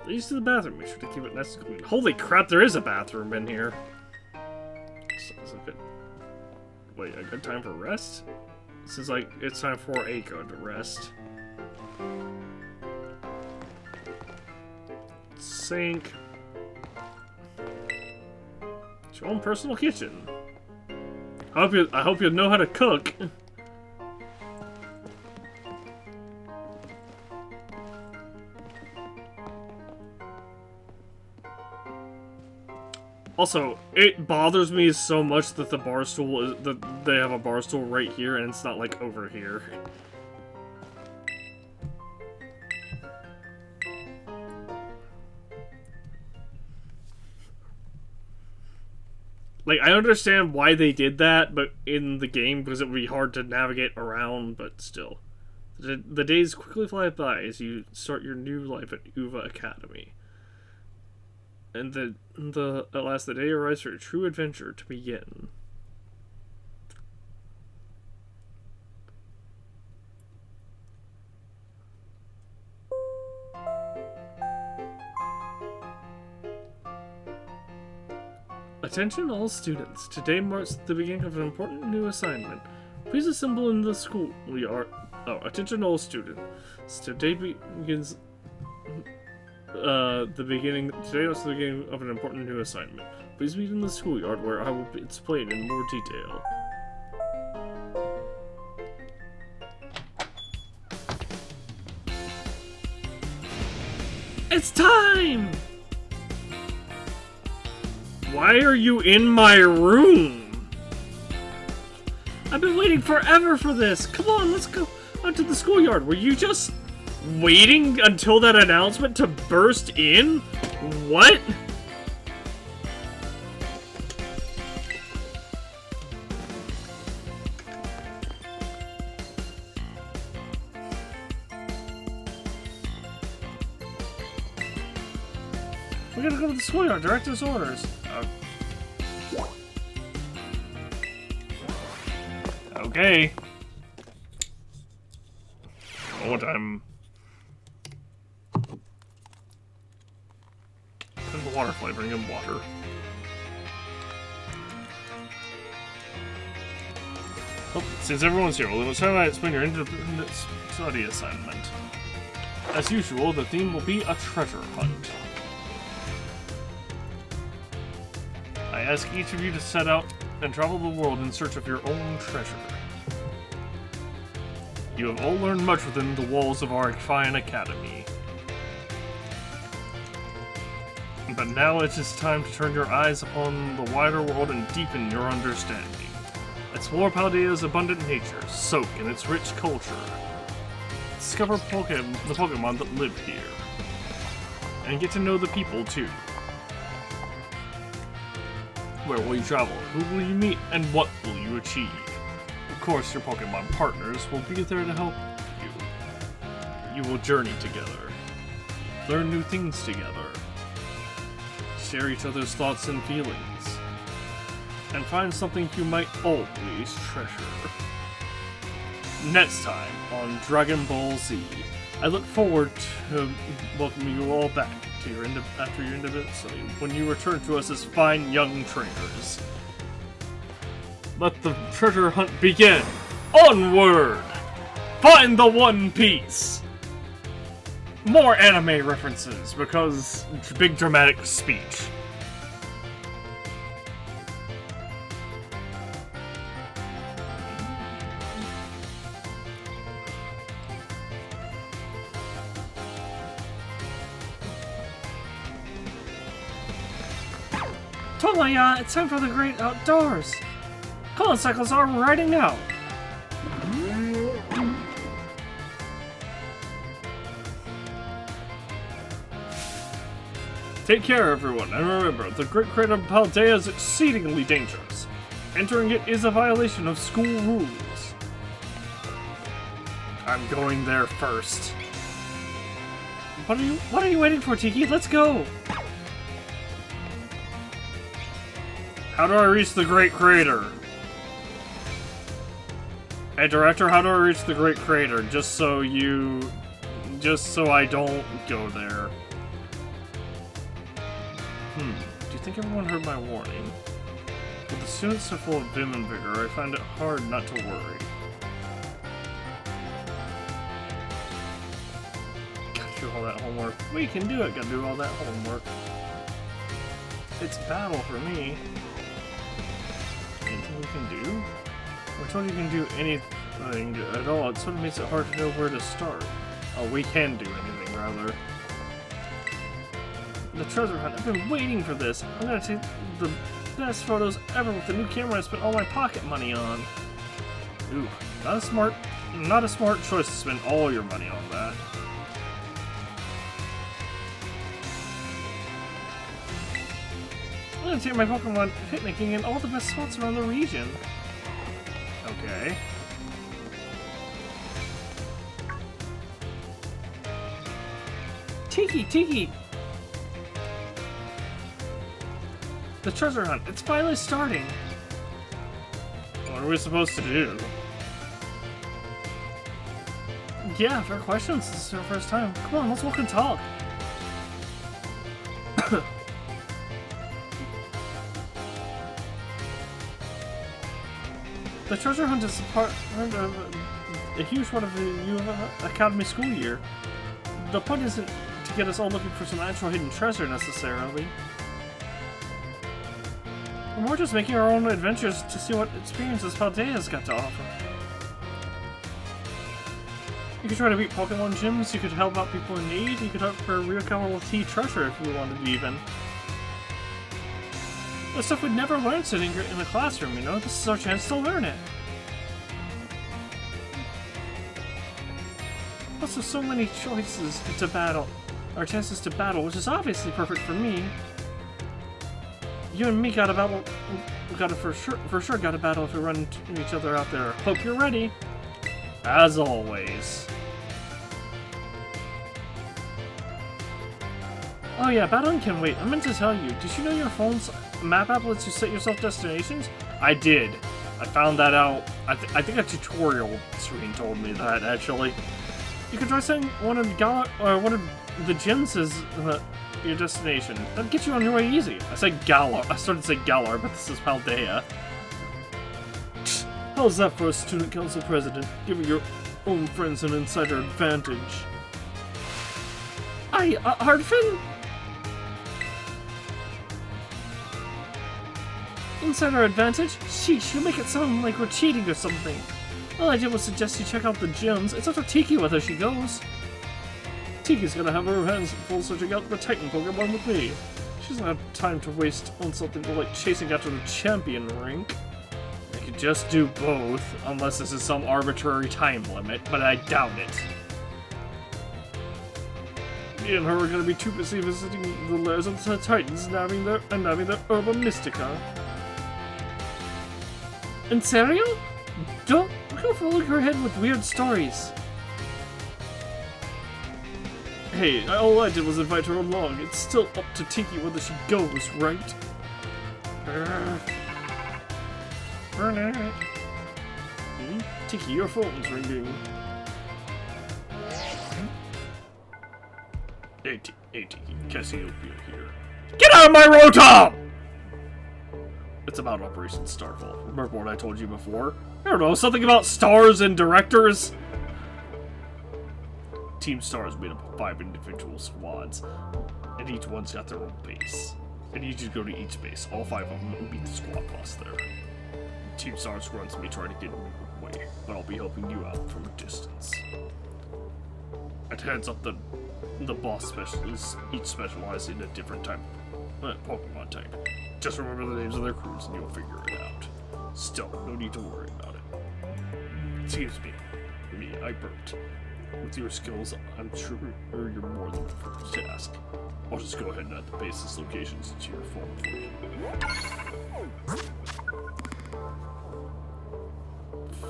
Leads to the bathroom. Make sure to keep it nice and clean. Holy crap, there is a bathroom in here. Is it good? Wait, a good time for rest? This is like, it's time for a good rest. Sink. It's your own personal kitchen. I hope you know how to cook. Also, it bothers me so much that the bar stool is that they have a bar stool right here and it's not like over here. Like, I understand why they did that, but in the game, because it would be hard to navigate around, but still. The days quickly fly by as you start your new life at Uva Academy. And at last the day arrives for a true adventure to begin. Attention all students. Today marks the beginning of an important new assignment. Please assemble in the school yard. Oh, attention all students. Today begins Today marks the beginning of an important new assignment. Please meet in the schoolyard where I will explain in more detail. It's time! Why are you in my room? I've been waiting forever for this. Come on, let's go out to the schoolyard. Were you just waiting until that announcement to burst in? What? We gotta go to the schoolyard. Director's orders. Okay. One time. Put the water flavoring in water. Oh, since everyone's here, well, it's time I explain your independent study assignment. As usual, the theme will be a treasure hunt. I ask each of you to set out and travel the world in search of your own treasure. You have all learned much within the walls of our fine academy. But now it is time to turn your eyes upon the wider world and deepen your understanding. Explore Paldea's abundant nature, soak in its rich culture. Discover the Pokémon that live here. And get to know the people too. Where will you travel? Who will you meet? And what will you achieve? Of course, your Pokémon partners will be there to help you. You will journey together. Learn new things together. Share each other's thoughts and feelings. And find something you might always treasure. Next time on Dragon Ball Z. I look forward to welcoming you all back to after your independent study when you return to us as fine young trainers. Let the treasure hunt begin! Onward! Find the One Piece! More anime references, because big dramatic speech. Totally, it's time for the great outdoors. Colin cycles are riding out. Take care, everyone, and remember, the Great Crate of Paldea is exceedingly dangerous. Entering it is a violation of school rules. I'm going there first. What are you waiting for, Tiki? Let's go! How do I reach the Great Crater? Hey, Director, how do I reach the Great Crater? Just so I don't go there. Do you think everyone heard my warning? With the students so full of vim and vigor, I find it hard not to worry. Gotta do all that homework. We can do it, gotta do all that homework. It's battle for me. Anything we can do? We're told you can do anything at all. It sort of makes it hard to know where to start. Oh, we can do anything, rather. The treasure hunt. I've been waiting for this. I'm gonna take the best photos ever with the new camera I spent all my pocket money on. Ooh, not a smart choice to spend all your money on that. I'm gonna take my Pokemon picnicking in all the best spots around the region. Okay. Tiki! The treasure hunt, it's finally starting! What are we supposed to do? Yeah, fair questions. This is our first time. Come on, let's walk and talk. The treasure hunt is part of a huge part of the new Academy school year. The point isn't to get us all looking for some actual hidden treasure necessarily. We're more just making our own adventures to see what experiences Paldea's got to offer. You could try to beat Pokemon gyms, you could help out people in need, you could hunt for a real Capital T treasure if you wanted even. The stuff we'd never learned sitting in the classroom, you know? This is our chance to learn it. Also, so many choices to battle. Our chances to battle, which is obviously perfect for me. You and me got a battle. We got to for sure got a battle if we run into each other out there. Hope you're ready. As always. Oh yeah, battling can wait. I meant to tell you. Did you know your phone's map app lets you set yourself destinations? I did. I found that out. I think a tutorial screen told me that actually. You can try setting one of the gyms as your destination. That'll get you on your way easy. I said Galar. I started to say Galar, but this is Paldea. How's that for a student council president? Giving your own friends an insider advantage. Hardfin? Insider advantage? Sheesh, you make it sound like we're cheating or something. All I did was suggest you check out the gyms. It's up to Tiki whether she goes. Tiki's gonna have her hands full searching out the Titan Pokemon with me. She doesn't have time to waste on something like chasing after the champion rank. I could just do both, unless this is some arbitrary time limit, but I doubt it. Me and her are gonna be too busy visiting the lairs of the Titans and having their Herba Mystica. In serio? Don't go fooling her head with weird stories. Hey, all I did was invite her along. It's still up to Tiki whether she goes, right? Tiki, your phone's ringing. Hey, Tiki, Cassiopeia here. Get out of my Rotom! It's about Operation Starfall. Remember what I told you before? I don't know, something about stars and directors? Team Star is made up of 5 individual squads, and each one's got their own base. And you just go to each base, all 5 of them, and beat the squad boss there. Team Star's runs me trying to get away, but I'll be helping you out from a distance. And heads up, the boss specialists each specialize in a different type Pokemon type. Just remember the names of their crews and you'll figure it out. Still, no need to worry about it. Excuse me, I burped. With your skills, I'm sure you're more than the first to ask. I'll just go ahead and add the base's locations to your phone for you.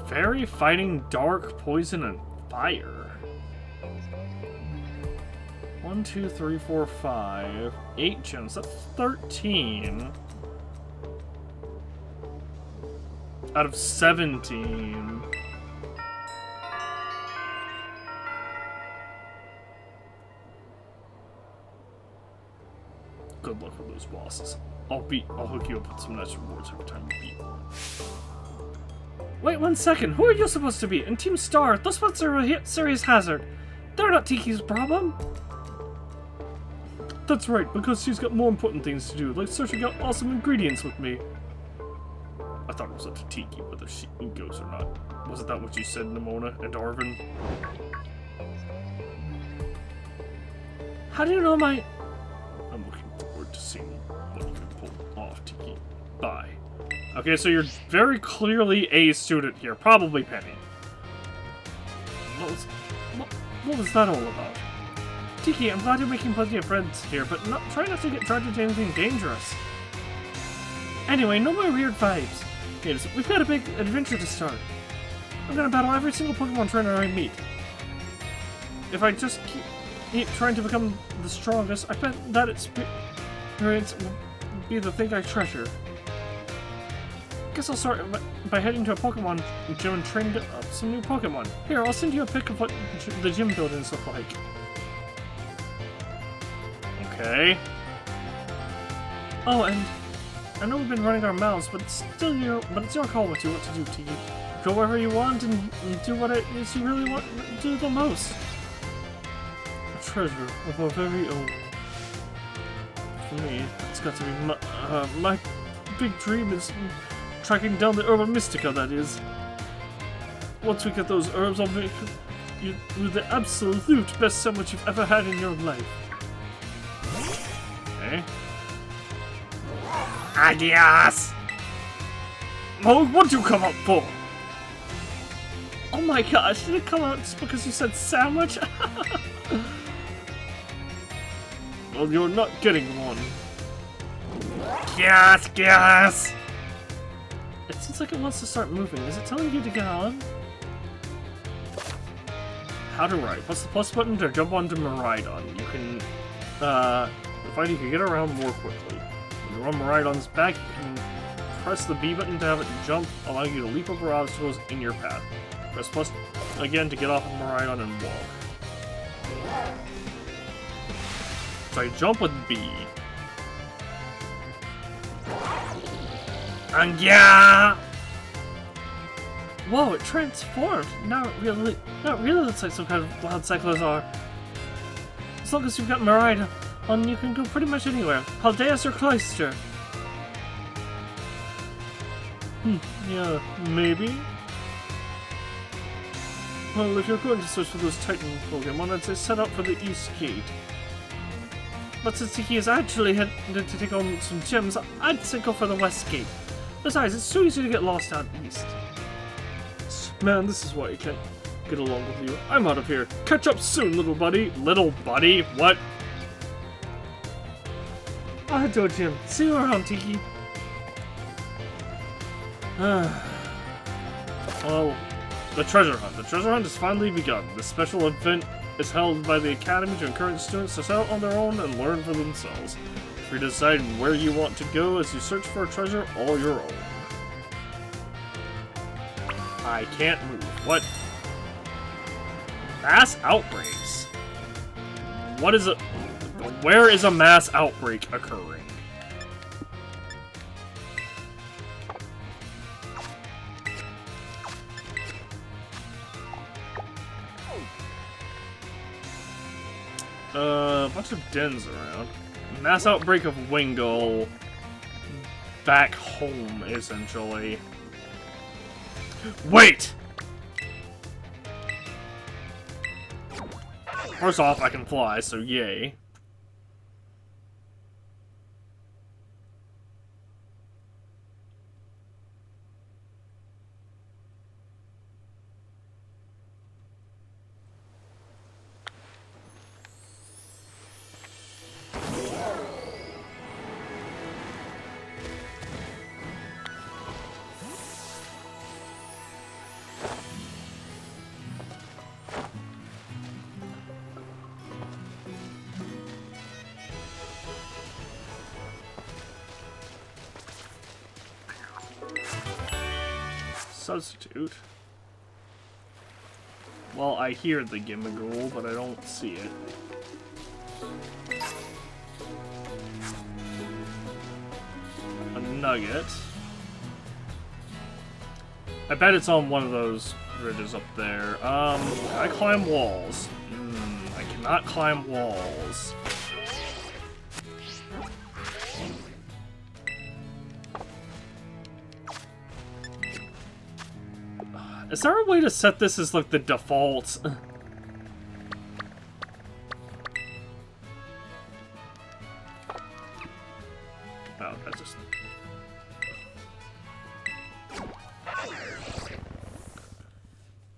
Fairy fighting dark, poison, and fire. 1, 2, 3, 4, 5, 8 gems. That's 13. Out of 17. Good luck with those bosses. I'll hook you up with some nice rewards every time you beat one. Wait 1 second, who are you supposed to be? In Team Star, those spots are a serious hazard. They're not Tiki's problem. That's right, because she's got more important things to do, like searching out awesome ingredients with me. I thought it was up to Tiki whether she goes or not. Wasn't that what you said, Nimona and Arvin? How do you know my... I'm looking forward to seeing what you can pull off, Tiki. Bye. Okay, so you're very clearly a student here. Probably Penny. What was that all about? Tiki, I'm glad you're making plenty of friends here, but try not to get dragged into anything dangerous. Anyway, no more weird vibes. We've got a big adventure to start. I'm gonna battle every single Pokemon trainer I meet. If I just keep trying to become the strongest, I bet that experience will be the thing I treasure. Guess I'll start by heading to a Pokemon gym and training up some new Pokemon. Here, I'll send you a pic of what the gym buildings look like. Okay. Oh, and I know we've been running our mouths, but it's your call what you want to do, Tiki. Go wherever you want and do what it is you really want to do the most. A treasure of our very own. For me, it's got to be my big dream is tracking down the Herbal Mystica, that is. Once we get those herbs, I'll make you the absolute best sandwich you've ever had in your life. Okay. Adios! Oh, what'd you come up for? Oh my gosh, did it come out just because you said sandwich? Well, you're not getting one. Gas! It seems like it wants to start moving. Is it telling you to get on? How to ride. Press the plus button to jump onto Miraidon. You can, find you can get around more quickly. When you're on Miraidon's back, you can press the B button to have it jump, allowing you to leap over obstacles in your path. Press plus again to get off of Miraidon and walk. So I jump with B. And yeah! Whoa, it transformed! Now it really looks like some kind of wild Cyclozar. As long as you've got Miraidon on, you can go pretty much anywhere. Paldean or Cloister? Yeah, maybe? Well, if you're going to search for those Titan Pokemon, I'd say set out for the East Gate. But since Tiki is actually headed to take on some gems, I'd say go for the West Gate. Besides, it's so easy to get lost out east. Man, this is why I can't get along with you. I'm out of here. Catch up soon, little buddy. Little buddy? What? I'll head to a gym. See you around, Tiki. Well, the treasure hunt. The treasure hunt has finally begun. This special event is held by the Academy to encourage students to set out on their own and learn for themselves. Free to decide where you want to go as you search for a treasure all your own. I can't move. What? Mass outbreaks? What is it? Where is a mass outbreak occurring? A bunch of dens around. Mass outbreak of Wingull. Back home, essentially. Wait! First off, I can fly, so yay. substitute. Well, I hear the Gimmighoul, but I don't see it. A nugget. I bet it's on one of those ridges up there. Can I climb walls? I cannot climb walls. Is there a way to set this as, like, the default? Oh, that just...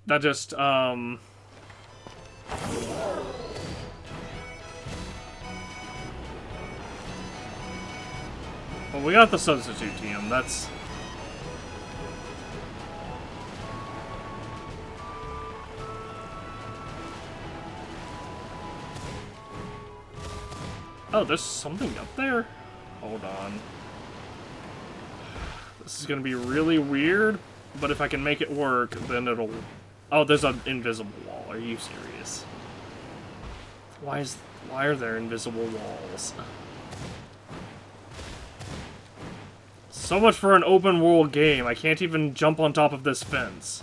That just, Well, we got the substitute team, that's... Oh, there's something up there? Hold on. This is gonna be really weird, but if I can make it work, then it'll... Oh, there's an invisible wall. Are you serious? Why are there invisible walls? So much for an open world game. I can't even jump on top of this fence.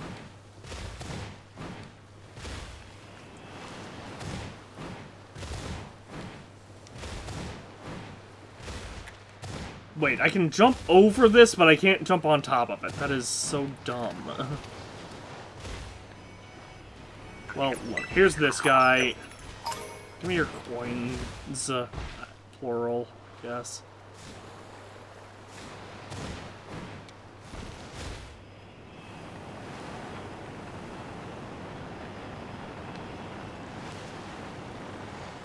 Wait, I can jump over this, but I can't jump on top of it. That is so dumb. Well, look, here's this guy. Give me your coins. Plural, yes.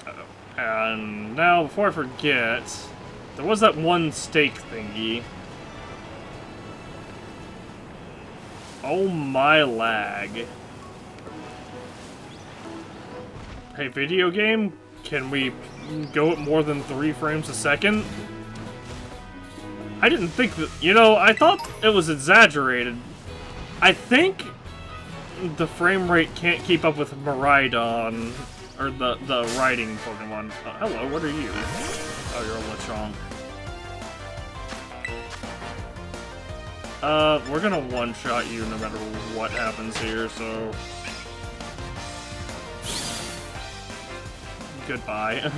Uh-oh. And now, before I forget... There was that one stake thingy. Oh my lag. Hey, video game? Can we go at more than 3 frames a second? I didn't think that... You know, I thought it was exaggerated. I think the frame rate can't keep up with Miraidon, or the riding Pokemon. Hello, what are you? Oh, you're a Lechonk. We're gonna one-shot you no matter what happens here, so... Goodbye.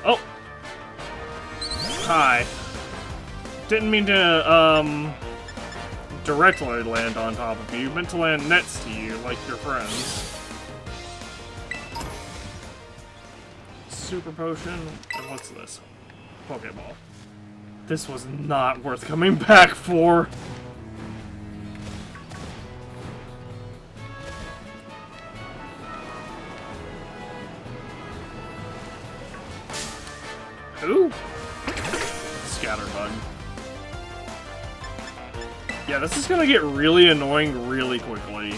Oh! Hi. Didn't mean to, directly land on top of you. Meant to land next to you, like your friends. Super Potion? And what's this? Pokeball. This was not worth coming back for. Who? Scatterbug. Yeah, this is gonna get really annoying really quickly.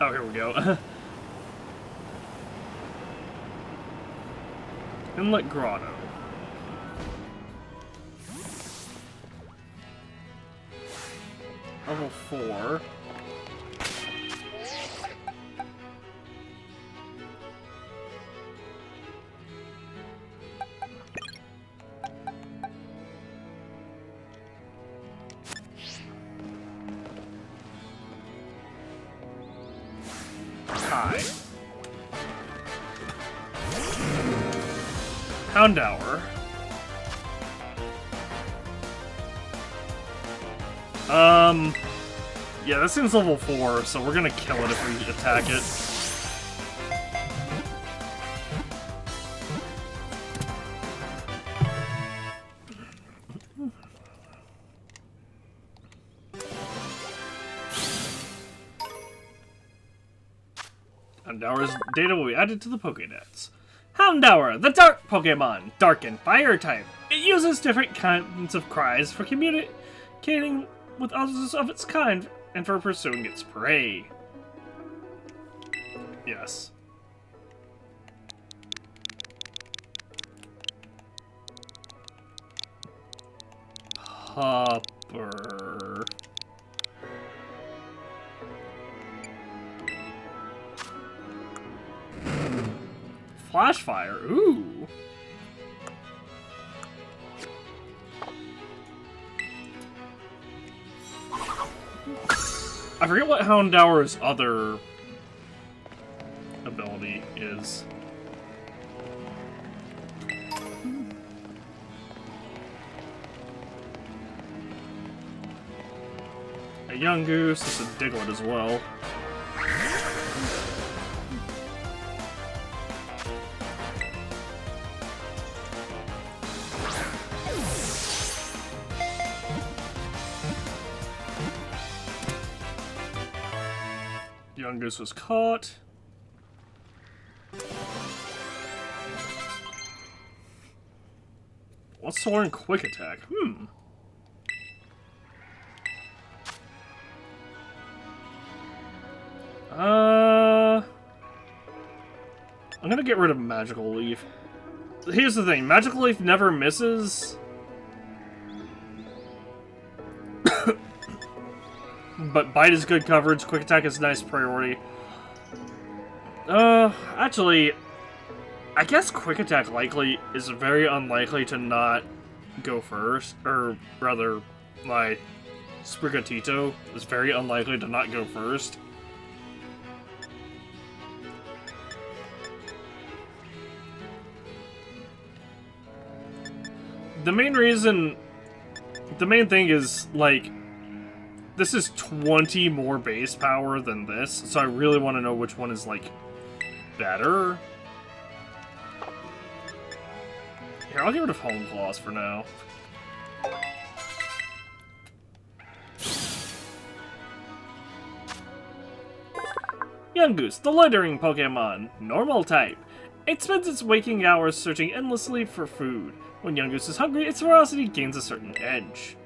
Oh, here we go. Inlet Grotto. Level 4. Houndour. Yeah, this thing's level 4, so we're gonna kill it if we attack it. Houndour's data will be added to the Pokédex. Houndour, the dark Pokemon, dark and fire type. It uses different kinds of cries for communicating with others of its kind and for pursuing its prey. Yes. Hopper. Flashfire, ooh. I forget what Houndour's other ability is. A young goose, this is a Diglett as well. Young goose was caught. What's to learn quick attack? I'm gonna get rid of Magical Leaf. Here's the thing, Magical Leaf never misses. But Bite is good coverage, Quick Attack is nice priority. Actually, I guess Quick Attack likely is very unlikely to not go first. Or rather, my Sprigatito is very unlikely to not go first. The main thing is, like, this is 20 more base power than this, so I really want to know which one is, like, better. Here, I'll get rid of Home Claws for now. Young Goose, the littering Pokemon, normal type. It spends its waking hours searching endlessly for food. When Young Goose is hungry, its ferocity gains a certain edge.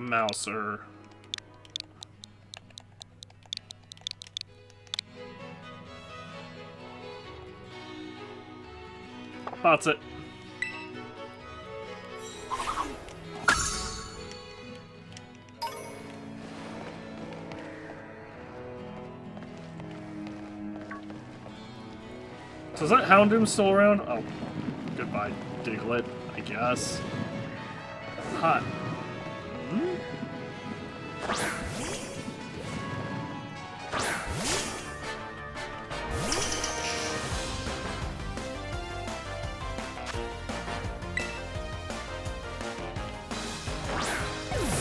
Mouser. That's it. So is that Houndoom still around? Oh, goodbye, Diglett, I guess. Hot.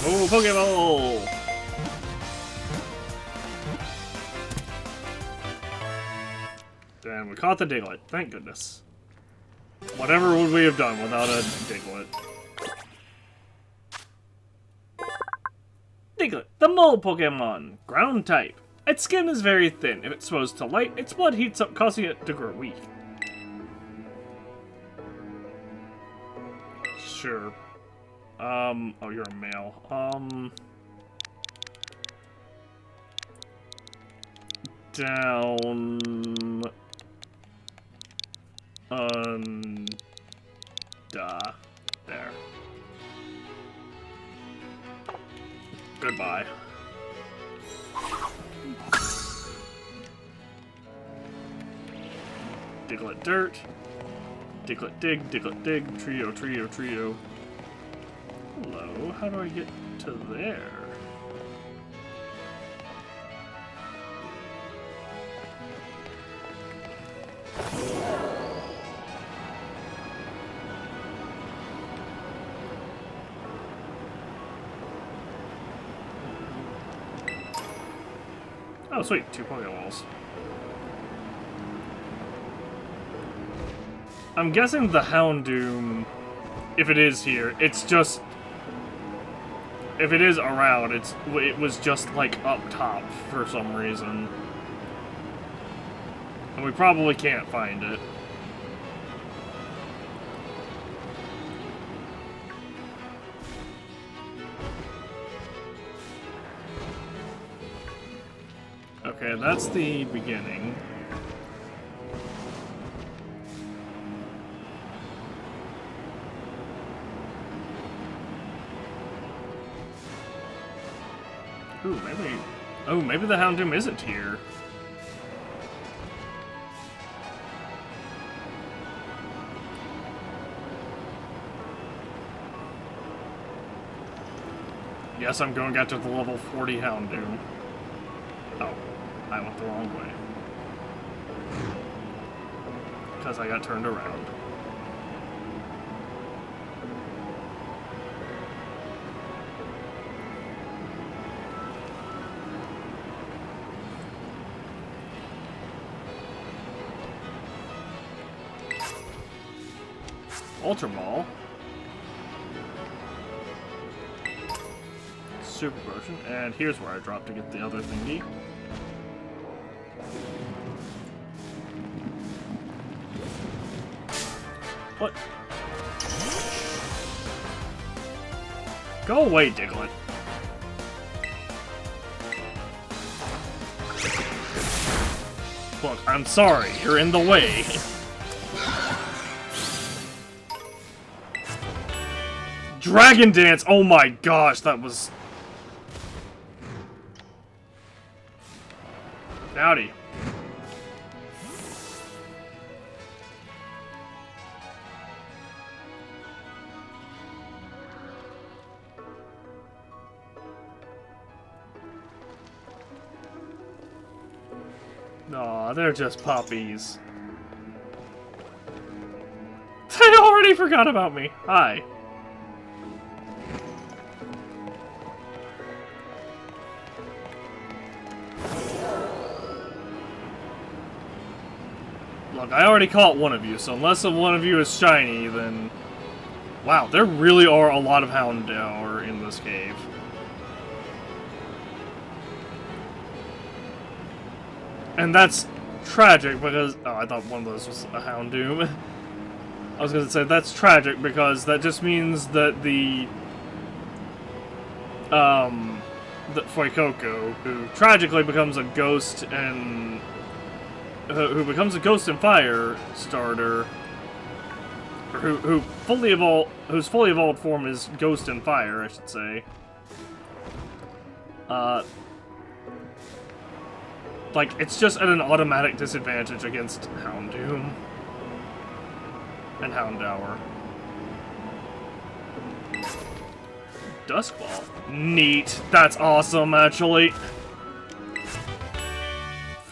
Oh, Pokeball! And we caught the Diglett, thank goodness. Whatever would we have done without a Diglett? Diglett, the mole Pokemon, ground type. Its skin is very thin. If it's exposed to light, its blood heats up, causing it to grow weak. Sure. Oh, you're a male. Down. There. Goodbye. Diglett dirt. Diglett dig. Trio. Hello, how do I get to there? Oh, sweet, 2 Pokeballs. I'm guessing the Houndoom if it is here. It's just... If it is around, it was just, like, up top for some reason. And we probably can't find it. Okay, that's the beginning. Ooh, maybe... Oh, maybe the Houndoom isn't here. Yes, I'm going after the level 40 Houndoom. Oh, I went the wrong way. Because I got turned around. Ultra Ball. Super Potion. And here's where I dropped to get the other thingy. What? Go away, Diglett. Look, I'm sorry. You're in the way. Dragon Dance! Oh my gosh, that was... Howdy. Aw, they're just puppies. They already forgot about me. Hi. Look, I already caught one of you, so unless one of you is shiny, then... Wow, there really are a lot of Houndour in this cave. And that's tragic because... Oh, I thought one of those was a Houndoom. I was going to say, that's tragic because that just means that the Fuecoco, who tragically becomes a ghost and... who becomes a Ghost and Fire starter, or whose fully evolved form is Ghost and Fire, I should say. Like, it's just at an automatic disadvantage against Houndoom and Houndour. Duskball. Neat. That's awesome, actually.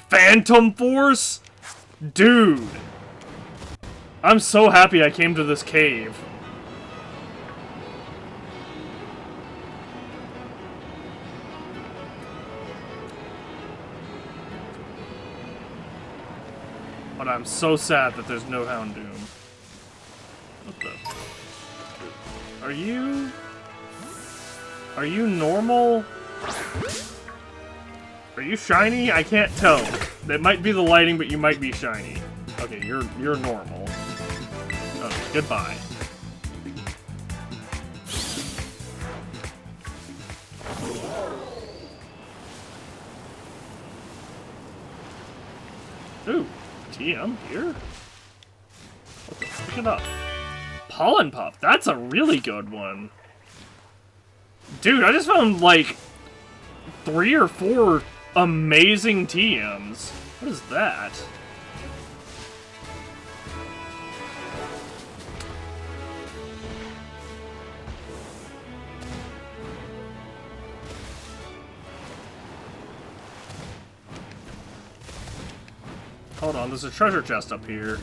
Phantom Force? Dude. I'm so happy I came to this cave. But I'm so sad that there's no Houndoom. What the? Are you... Are you normal? Are you shiny? I can't tell. It might be the lighting, but you might be shiny. Okay, you're normal. Okay, goodbye. Ooh, TM here? Okay, pick it up. Pollen Puff, that's a really good one. Dude, I just found like 3 or 4 amazing TMs. What is that? Hold on, there's a treasure chest up here.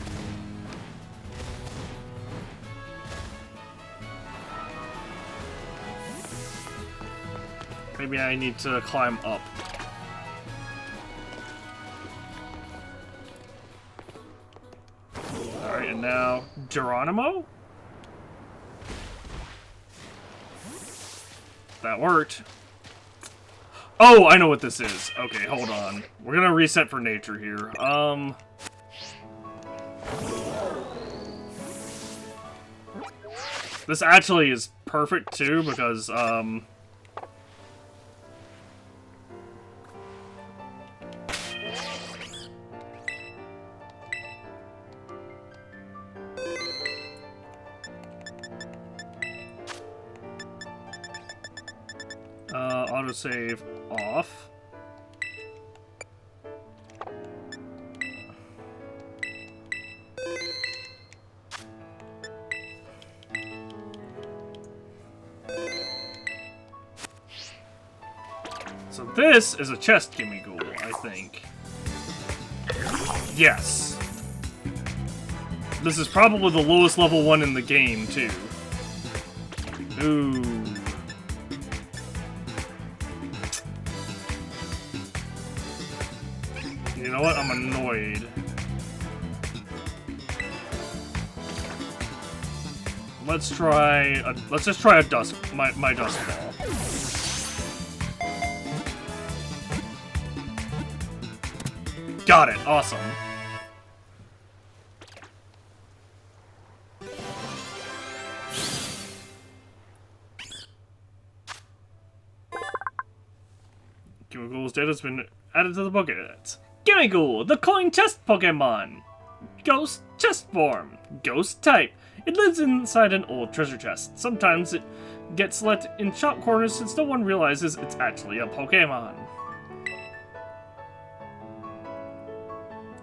Maybe I need to climb up. Alright, and now... Geronimo? that worked. Oh, I know what this is. Okay, hold on. We're gonna reset for nature here. This actually is perfect too because autosave off. So this is a chest gimme ghoul, I think. Yes. This is probably the lowest level one in the game, too. Ooh. You know what? I'm annoyed. Let's just try a my dust ball. Got it. Awesome. Gimmighoul's data has been added to the Pokédex. Gimmighoul, the coin chest Pokemon. Ghost chest form. Ghost type. It lives inside an old treasure chest. Sometimes it gets let in shop corners since no one realizes it's actually a Pokemon.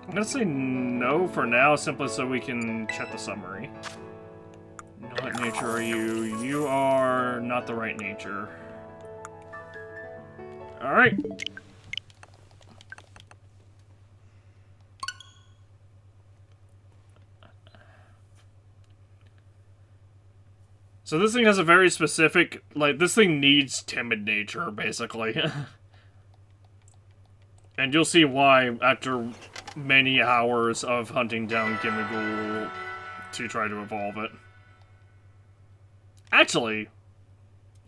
I'm gonna say no for now, simply so we can check the summary. What nature are you? You are not the right nature. Alright. So this thing has a very specific, like, this thing needs timid nature, basically. And you'll see why after many hours of hunting down Gimmighoul to try to evolve it. Actually,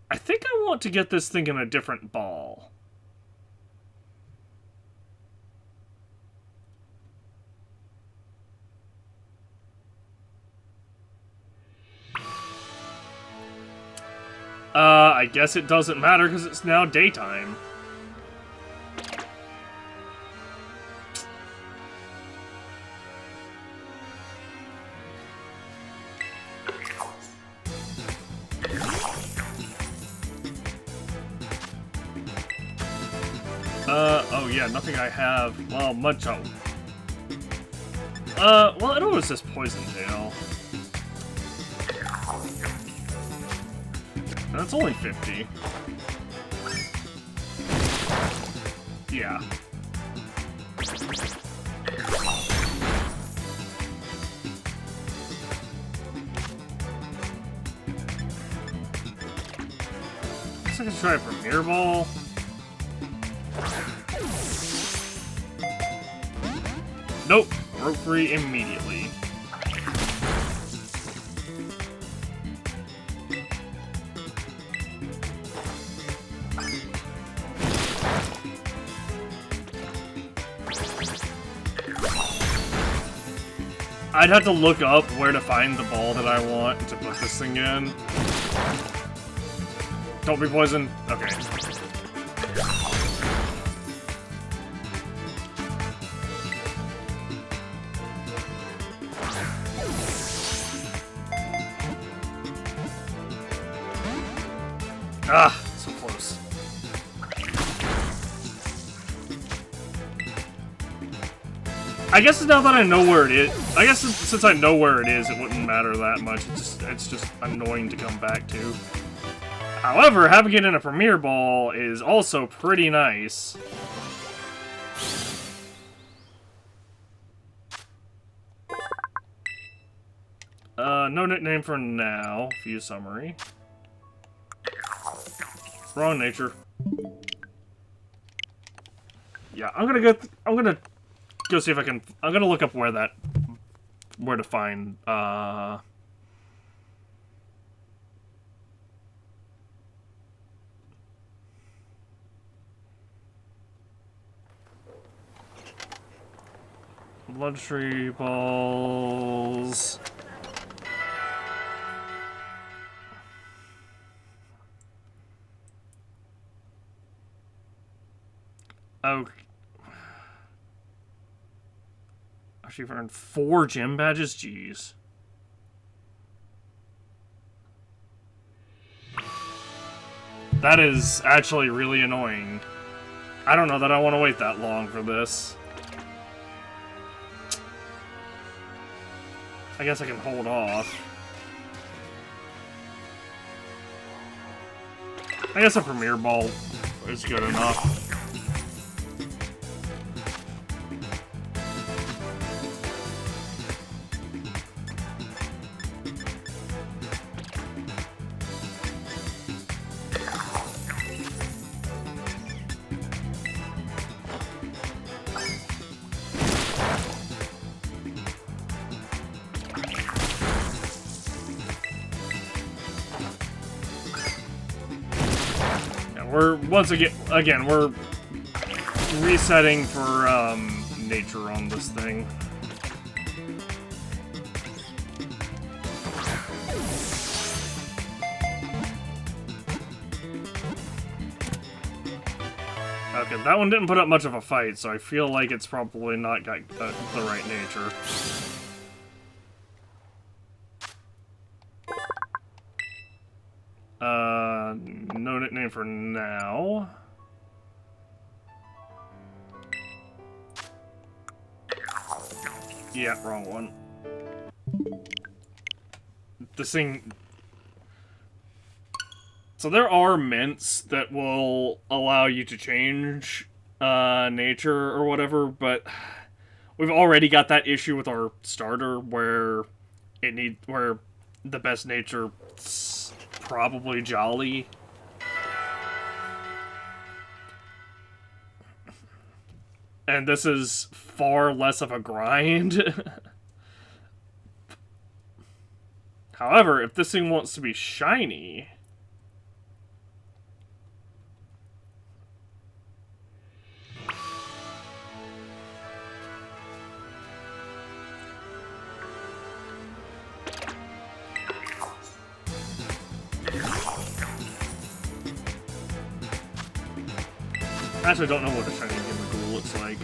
I think I want to get this thing in a different ball. I guess it doesn't matter because it's now daytime. Oh yeah, nothing I have. Well, Mudchoke. Well, it always says Poison Tail. And that's only 50. Yeah. Looks like I should try a Premier Ball. Nope. Broke free immediately. I'd have to look up where to find the ball that I want to put this thing in. Don't be poisoned. Okay. Ah, so close. I guess now that I know where it is, I guess since I know where it is, it wouldn't matter that much. It's just annoying to come back to. However, having it in a Premier Ball is also pretty nice. No nickname for now. View summary. Wrong nature. Yeah, I'm gonna go see if I can. I'm gonna look up where to find. Bloodtree balls. Oh. Actually earned 4 gym badges? Jeez. That is actually really annoying. I don't know that I want to wait that long for this. I guess I can hold off. I guess a Premier Ball is good enough. We're, once again, we're resetting for, nature on this thing. Okay, that one didn't put up much of a fight, so I feel like it's probably not got the right nature. No nickname for now. Yeah, wrong one. This thing... So there are mints that will allow you to change nature or whatever, but we've already got that issue with our starter where where the best nature probably Jolly. And this is far less of a grind. However, if this thing wants to be shiny... I actually don't know what a shiny Gimaghoul looks like.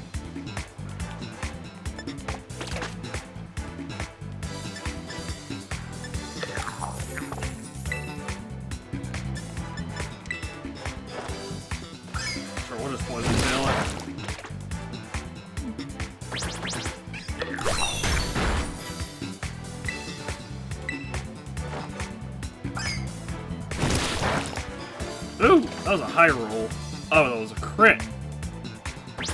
Sure, what is Poison Tail? Ooh, that was a high roll. Oh, that was a crit. There's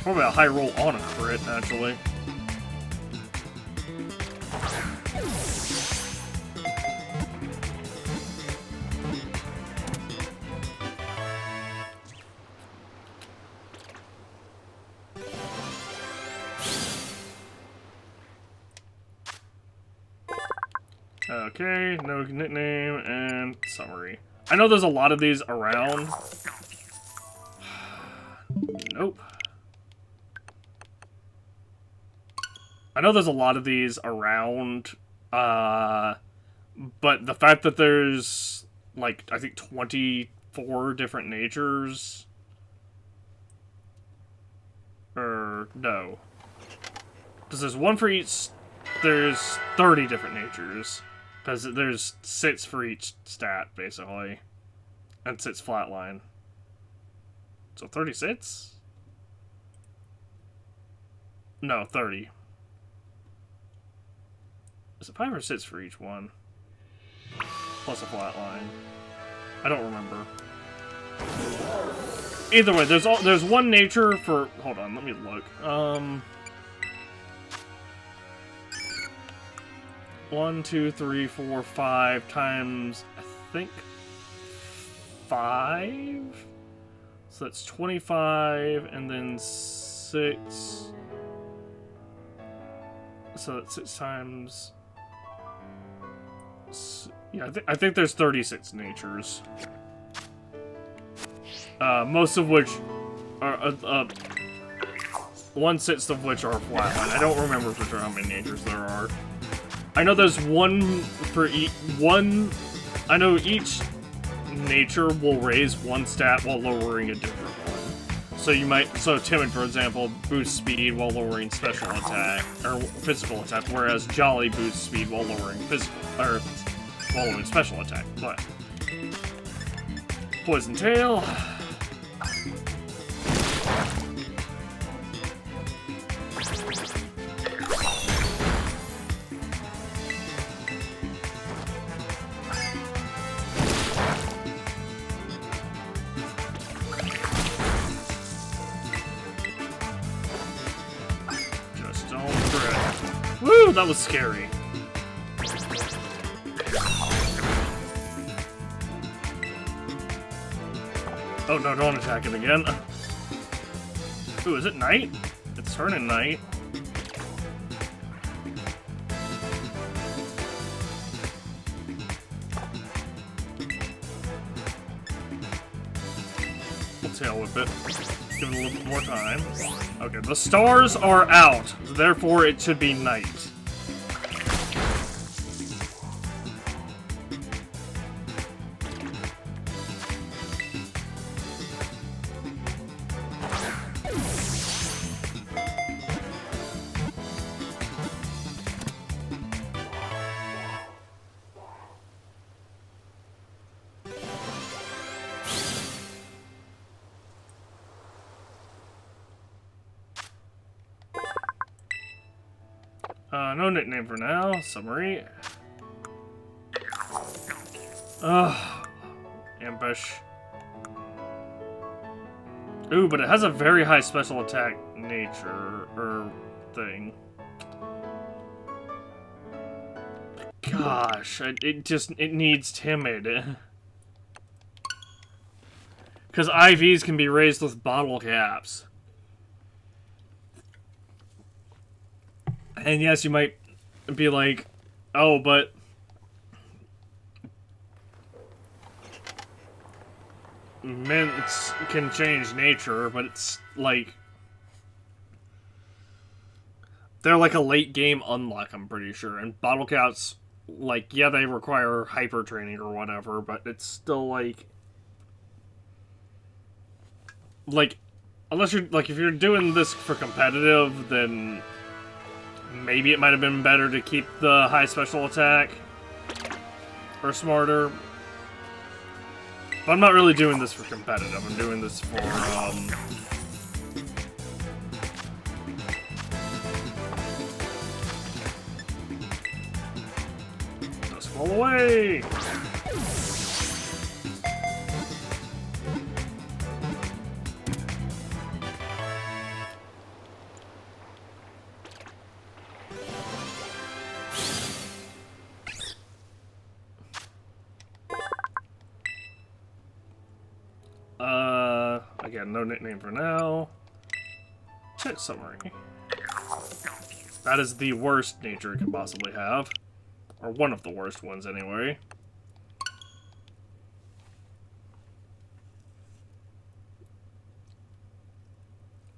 probably a high roll on a crit, actually. Okay, no nickname and summary. I know there's a lot of these around. Nope. I know there's a lot of these around, but the fact that there's, like, I think 24 different natures... Or, no. Because there's one for each... There's 30 different natures. Because there's 6 for each stat, basically. And 6 flatline. So 36? No, 30. Is it 5 or 6 for each one? Plus a flatline. I don't remember. Either way, there's one nature for... Hold on, let me look. 1, 2, 3, 4, 5 times, I think, 5? So that's 25, and then 6. So that's 6 times... Yeah, I think there's 36 natures. Most of which are... 1/6 of which are flatline. I don't remember for sure how many natures there are. I know there's one for each one. I know each nature will raise one stat while lowering a different one. So you might, so Timid, for example, boosts speed while lowering special attack or physical attack, whereas Jolly boosts speed while lowering physical or while lowering special attack. But Poison Tail. Woo, that was scary. Oh no, don't attack it again. Ooh, is it night? It's turning night. We'll tail whip it. Give it a little bit more time. Okay, the stars are out, therefore it should be night. No nickname for now. Summary. Ambush. Ooh, but it has a very high special attack nature, or thing. Gosh, it needs Timid. Because IVs can be raised with bottle caps. And yes, you might be like, oh, but mints can change nature, but it's like they're like a late game unlock, I'm pretty sure. And bottle caps, like, yeah, they require hyper training or whatever, but it's still like unless you're like, if you're doing this for competitive, then maybe it might have been better to keep the high special attack, or smarter. But I'm not really doing this for competitive, I'm doing this for, just fall away! Again, no nickname for now. Check summary. That is the worst nature it could possibly have. Or one of the worst ones, anyway.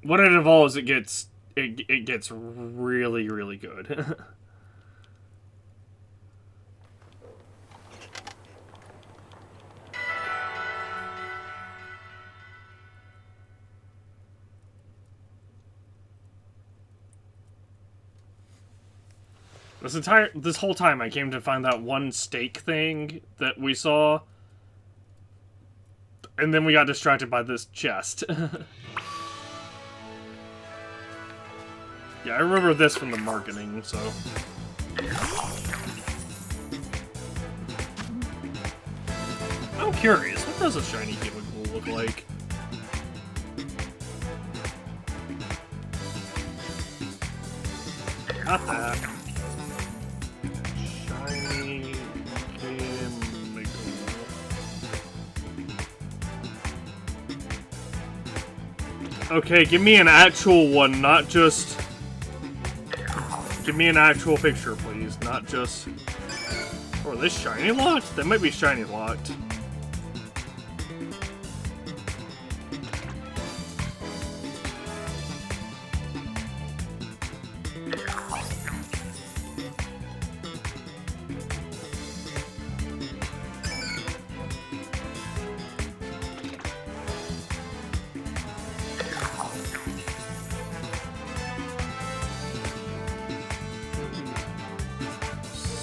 When it evolves, it gets really, really good. This whole time I came to find that one stake thing that we saw, and then we got distracted by this chest. Yeah, I remember this from the marketing, so. I'm curious, what does a shiny Gimmighoul look like? Not that. Shiny Gimmighoul. Okay, give me an actual one, not just... Give me an actual picture, please, not just... Oh, are they shiny locked? They might be shiny locked.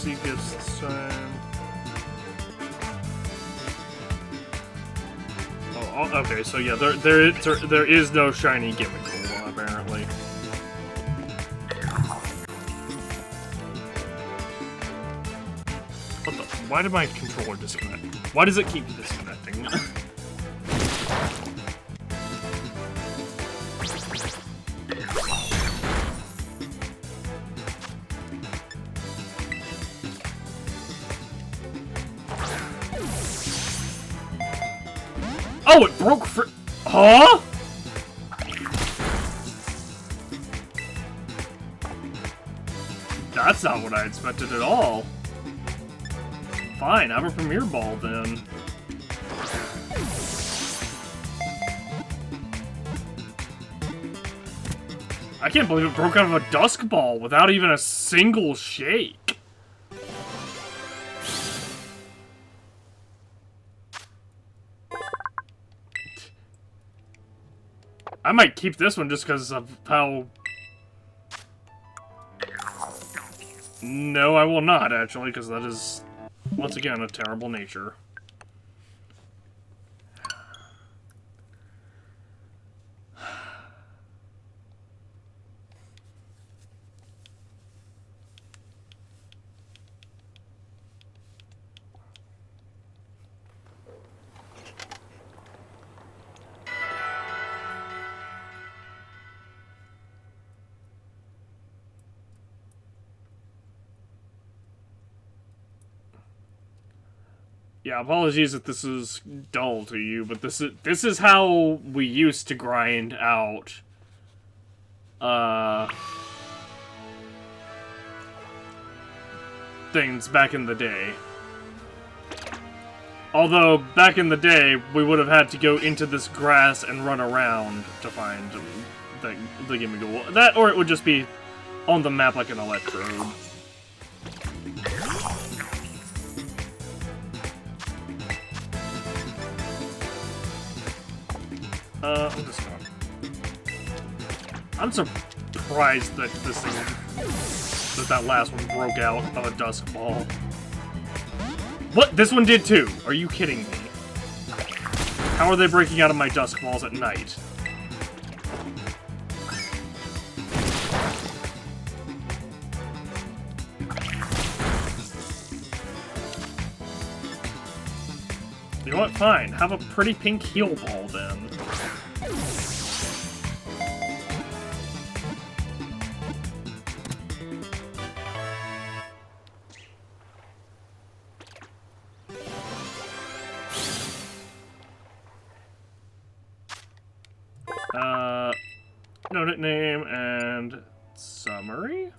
receive gifts this time. Oh, okay, so yeah, there is no shiny Gimmickle, apparently. What the? Why did my controller disconnect? Why does it keep disconnecting? Oh, it broke for. Huh? That's not what I expected at all. Fine, have a Premier Ball then. I can't believe it broke out of a Dusk Ball without even a single shake. I might keep this one just because of how... No, I will not, actually, because that is, once again, a terrible nature. Yeah, apologies if this is dull to you, but this is how we used to grind out things back in the day. Although back in the day we would have had to go into this grass and run around to find the Gimmickle. That, or it would just be on the map like an electrode. I'm just gonna... I'm surprised that this thing... that last one broke out of a Dusk Ball. What? This one did too? Are you kidding me? How are they breaking out of my Dusk Balls at night? You know what? Fine. Have a pretty pink Heal Ball then. No nickname and summary?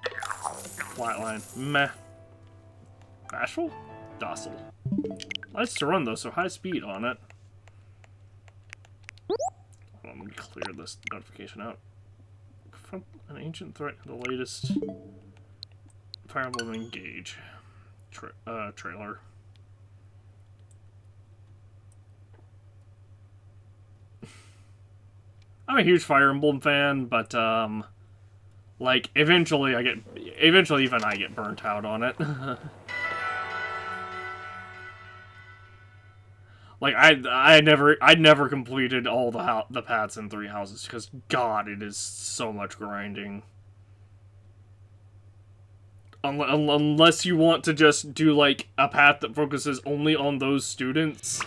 Flatline. Meh. Bashful? Docile. Nice to run though, so high speed on it. Hold on, let me clear this notification out. Confront an ancient threat in the latest Fire Emblem Engage trailer. I'm a huge Fire Emblem fan, but like eventually even I get burnt out on it. Like I never completed all the paths in 3 houses because God, it is so much grinding. Unless you want to just do like a path that focuses only on those students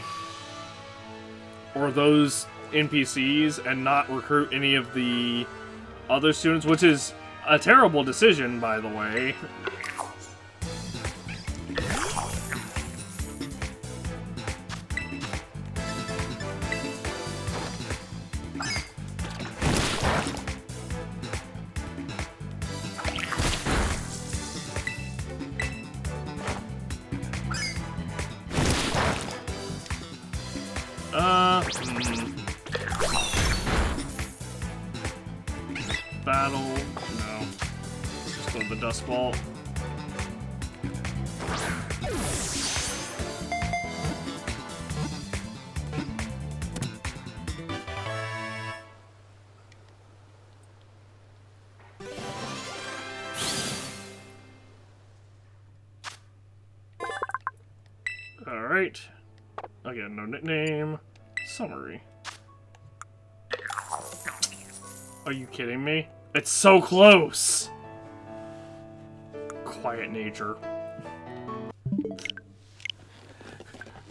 or those NPCs and not recruit any of the other students, which is a terrible decision, by the way. Battle, no. Just go to the Dust Ball. Alright. Again, no nickname. Summary. Are you kidding me? It's so close! Quiet nature.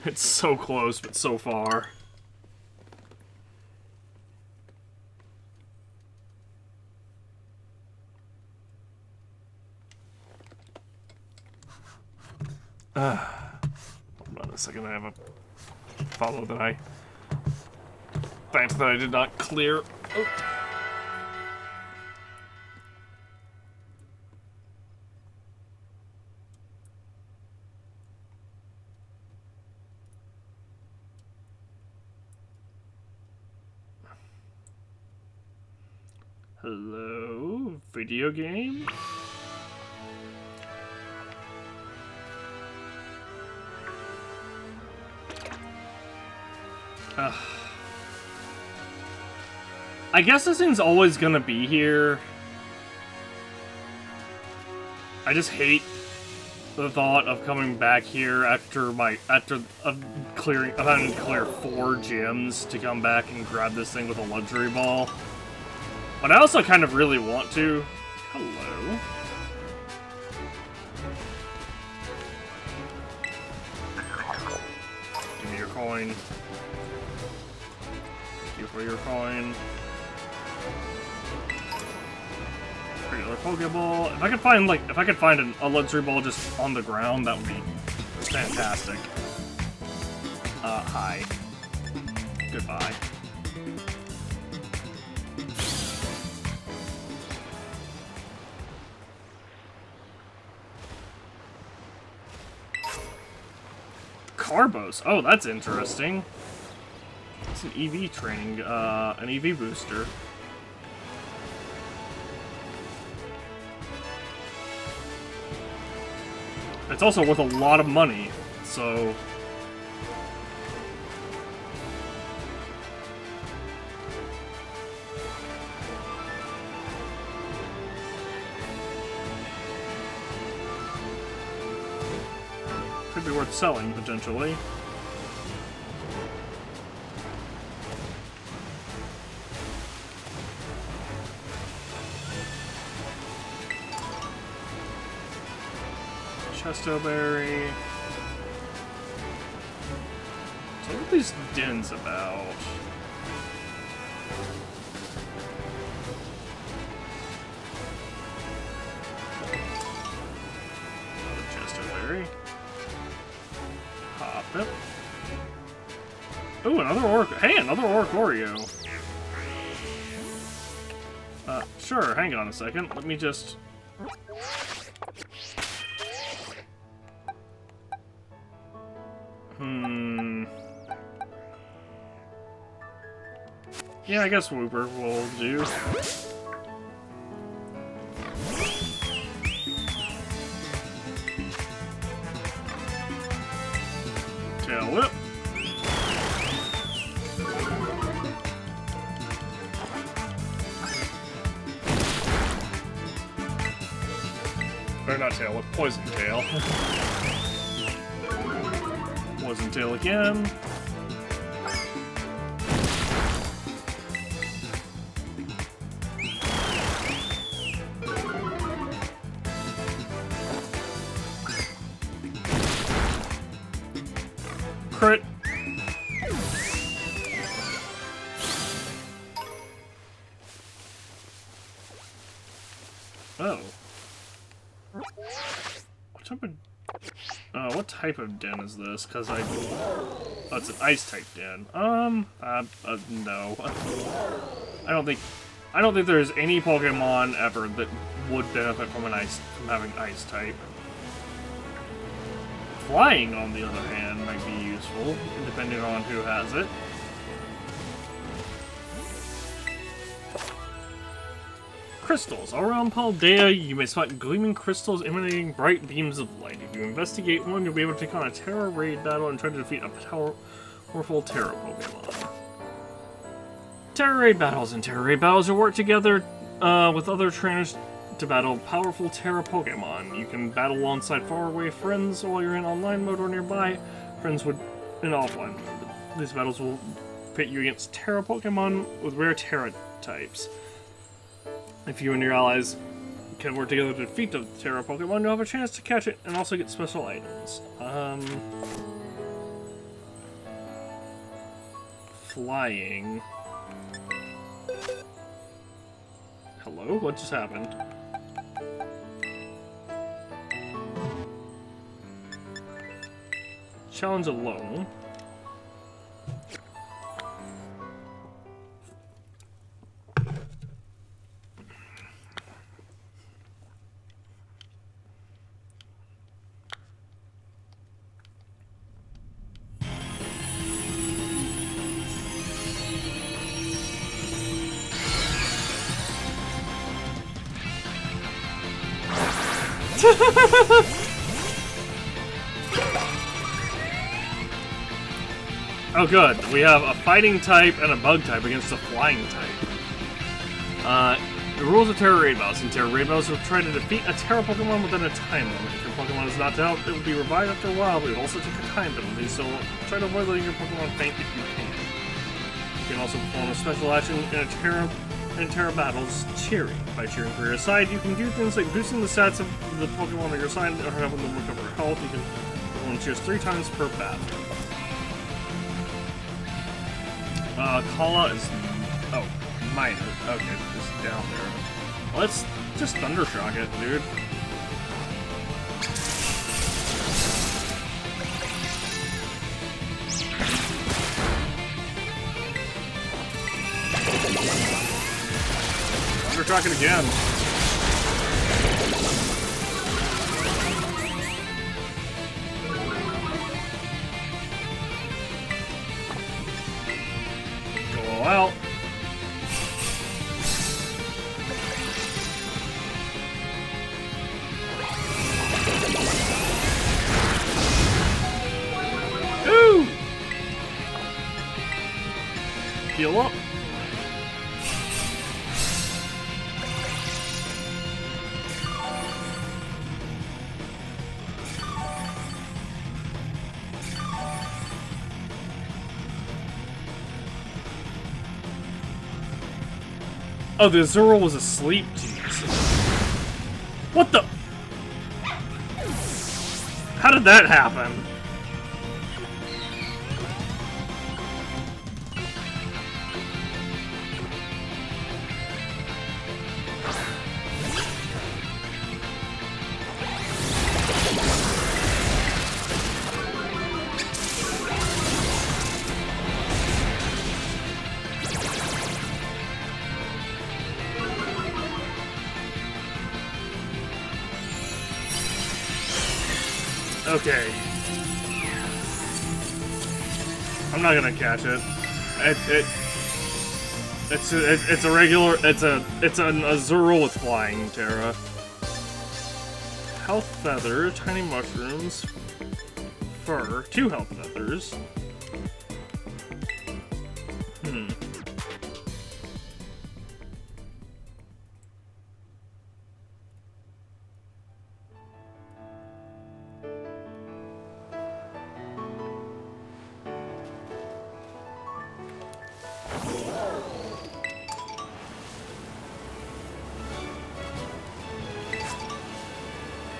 It's so close, but so far. Hold on a second, I have a follow that I... Thanks that I did not clear. Oh. Hello, video game? I guess this thing's always gonna be here. I just hate the thought of coming back here after having to clear 4 gyms to come back and grab this thing with a luxury ball. But I also kind of really want to. Hello. Give me your coin. Thank you for your coin. Regular Pokeball. If I could find a luxury ball just on the ground, that would be fantastic. Hi. Goodbye. Carbos. Oh, that's interesting. It's an EV training, an EV booster. It's also worth a lot of money, so... Could be worth selling, potentially. Chesto Berry. So what are these dens about? Another Chesto Berry. Hop it. Ooh, another another Oreo. Sure, hang on a second. Let me just... Yeah, I guess Wooper will do. Tail Whip. Or not Tail Whip, Poison Tail. Poison Tail again. Crit. Oh. What type of den is this? Because oh, it's an ice type den. No. I don't think there's any Pokemon ever that would benefit from having ice type. Flying, on the other hand, might be useful, depending on who has it. Crystals. Around Paldean, you may spot gleaming crystals emanating bright beams of light. If you investigate one, you'll be able to take on a Terra raid battle and try to defeat a powerful Terra Pokemon. Terra raid battles and Terra raid battles will work together with other trainers to battle powerful Terra Pokemon. You can battle alongside faraway friends while you're in online mode or nearby friends would in offline mode. These battles will pit you against Terra Pokemon with rare Terra types. If you and your allies can work together to defeat the Terra Pokemon, you'll have a chance to catch it and also get special items. Flying. Hello? What just happened? Challenge alone. Oh good, we have a fighting type and a bug type against a flying type. The rules of Terra Raid Battles. In Terra Raid Battles, you'll try to defeat a Terra Pokemon within a time limit. If your Pokemon is knocked out, it will be revived after a while, but it will also take a time penalty, so try to avoid letting your Pokemon faint if you can. You can also perform a special action in Terra Battles, cheering. By cheering for your side, you can do things like boosting the stats of the Pokemon on your side or helping them recover health. You can perform cheers 3 times per battle. Call-out is... oh, minor. Okay, just down there. Let's just Thundershock it, dude. Thundershock it again. Out. Ooh! Heal up. Oh, the Azurill was asleep? Jesus. What the? How did that happen? Okay. I'm not gonna catch it. It's a regular. It's an Azurill with flying Terra. Health feather, tiny mushrooms, fur, 2 health feathers.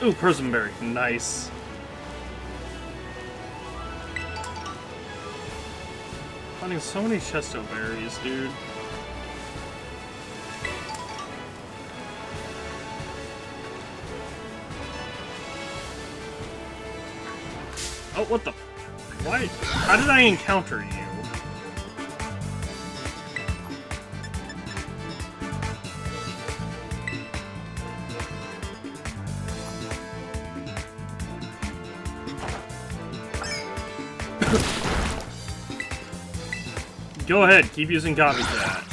Ooh, Prismberry. Nice. Finding so many Chesto berries, dude. Oh, what the? Why? How did I encounter you? Go ahead, keep using Copycat.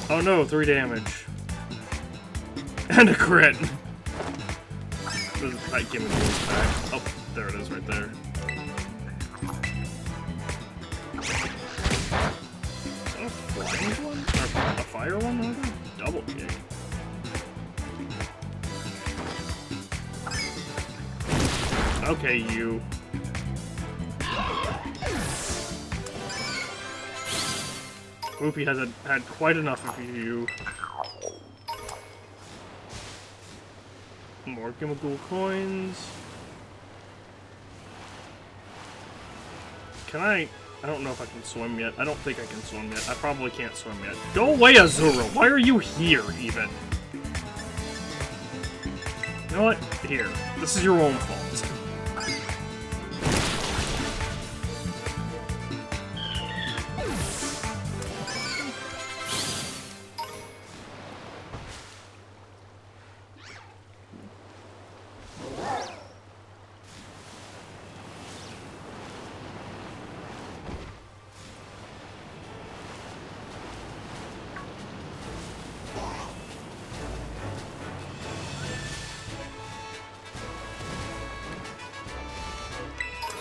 Oh no, 3 damage. And a crit. That gave me the wolf back. Oh, there it is right there. Is that a flying one? Or a fire one? Okay. Double kick. Okay, you. Whoopi has had quite enough of you. More Gimmighoul coins. Can I don't know if I can swim yet. I don't think I can swim yet. I probably can't swim yet. Go away, Azura! Why are you here, even? You know what? Here. This is your own fault.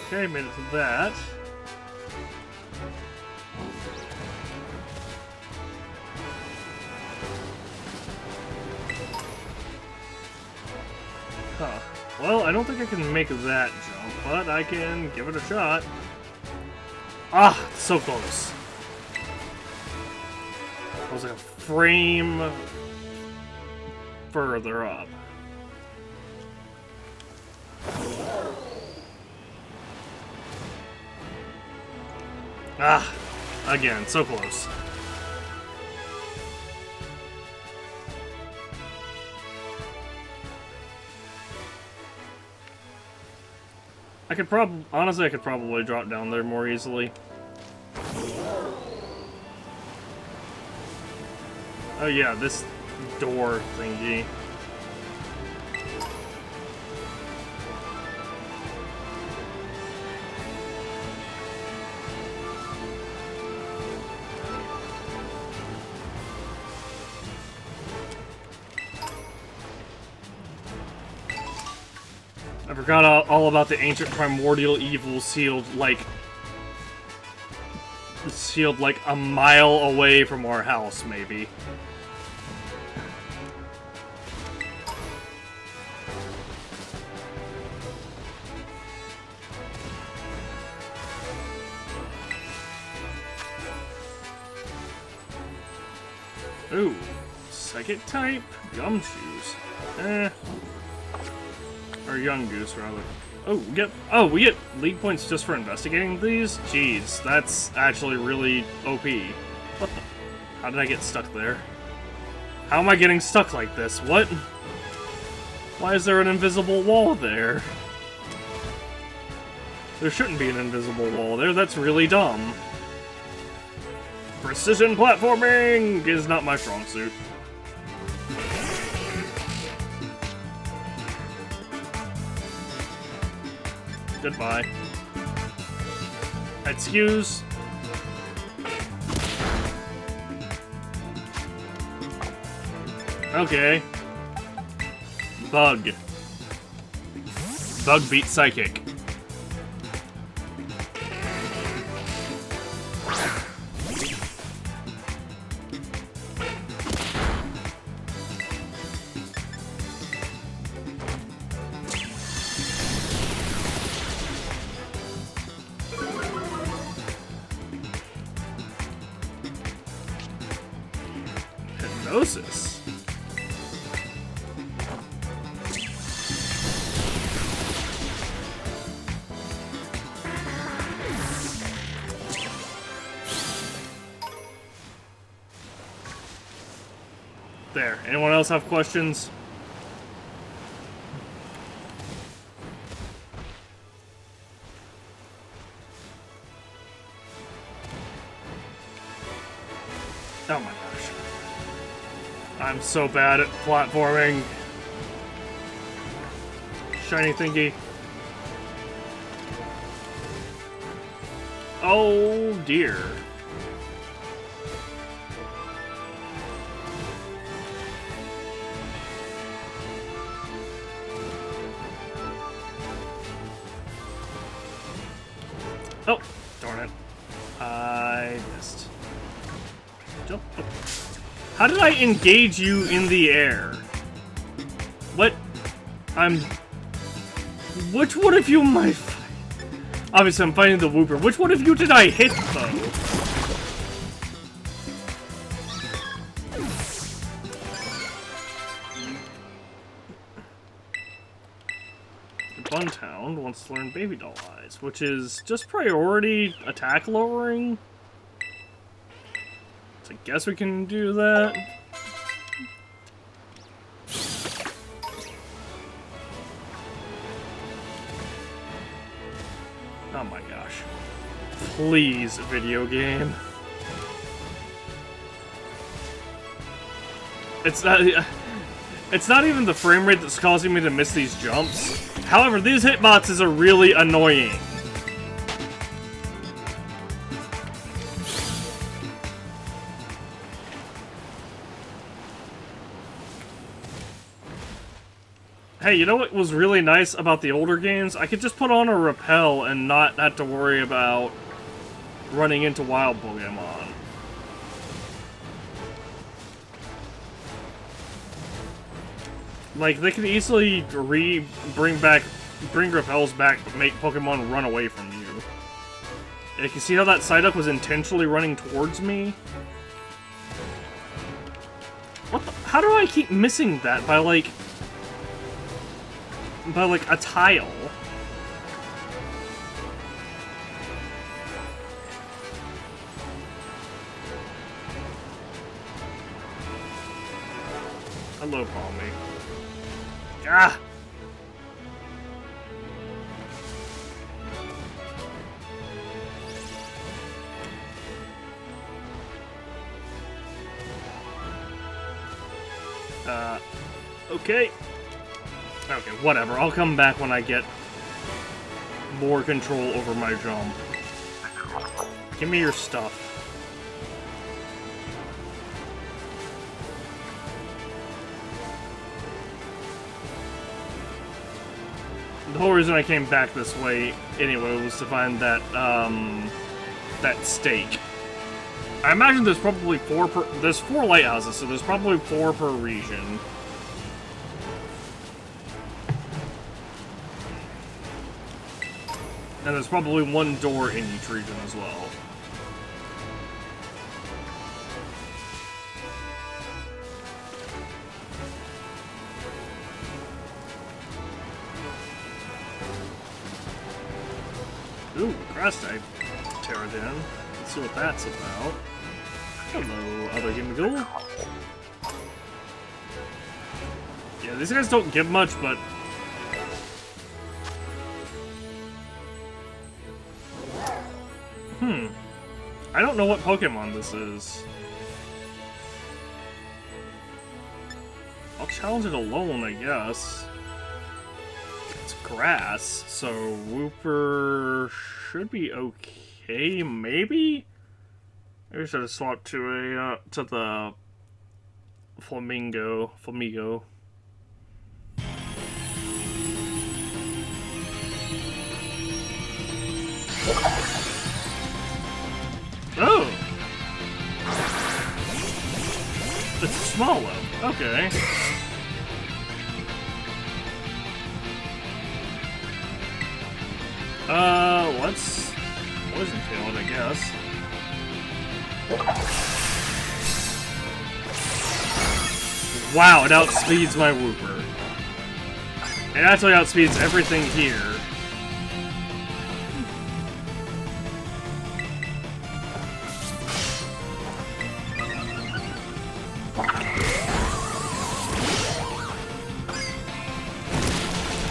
Okay, made it to that. Huh. Well, I don't think I can make that jump, but I can give it a shot. Ah, so close. I was like a frame further up. Ah, again, so close. Honestly, I could probably drop down there more easily. Oh yeah, this door thingy. I forgot all about the ancient primordial evil sealed like a mile away from our house, maybe. Ooh, psychic type, gumshoes. Or young goose, rather. Oh, we get league points just for investigating these? Jeez, that's actually really OP. What the? How did I get stuck there? How am I getting stuck like this? What? Why is there an invisible wall there? There shouldn't be an invisible wall there, that's really dumb. Precision platforming is not my strong suit. Goodbye. Excuse. Okay. Bug. Bug beat Psychic. Hypnosis. There. Anyone else have questions? Oh my gosh. I'm so bad at platforming. Shiny thingy. Oh dear. Oh, darn it. I missed. Jump. Oh. How did I engage you in the air? What? Which one of you am I fighting? Obviously, I'm fighting the Wooper. Which one of you did I hit, though? Buntown wants to learn Baby Doll Eyes, which is just priority attack lowering. So I guess we can do that. Oh my gosh. Please, video game. It's not even the frame rate that's causing me to miss these jumps. However, these hitboxes are really annoying. Hey, you know what was really nice about the older games? I could just put on a rappel and not have to worry about running into wild Pokémon. Like, they could easily bring rappels back to make Pokemon run away from you. Like, you see how that Psyduck was intentionally running towards me? What the? How do I keep missing that by, like, a tile? Hello, Palmy. Ah! Okay. Okay, whatever. I'll come back when I get more control over my jump. Give me your stuff. The whole reason I came back this way, anyway, was to find that, that stake. I imagine there's probably there's 4 lighthouses, so there's probably 4 per region. And there's probably 1 door in each region as well. Ooh, grass type Pterodon. Let's see what that's about. Hello, other Gimmighoul. Yeah, these guys don't give much, but... I don't know what Pokemon this is. I'll challenge it alone, I guess. It's grass, so Wooper should be okay, maybe? Maybe I should have swapped to the Flamingo. Oh! It's a small one. Okay. Let's poison tail it, I guess. Wow, it outspeeds my Wooper. It actually outspeeds everything here.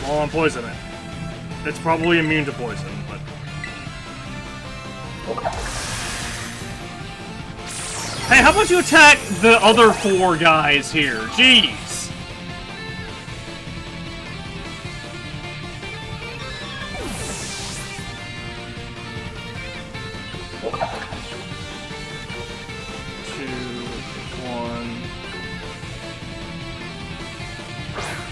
Well, I'm poisoning it. It's probably immune to poison, but... Hey, how about you attack the other 4 guys here? Jeez!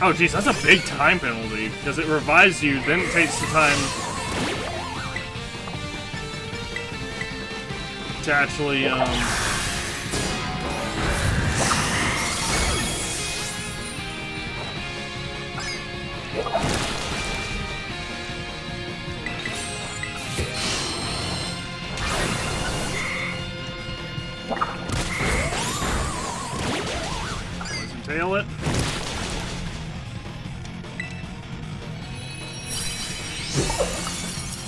Oh, geez, that's a big time penalty, because it revives you, then it takes the time to actually,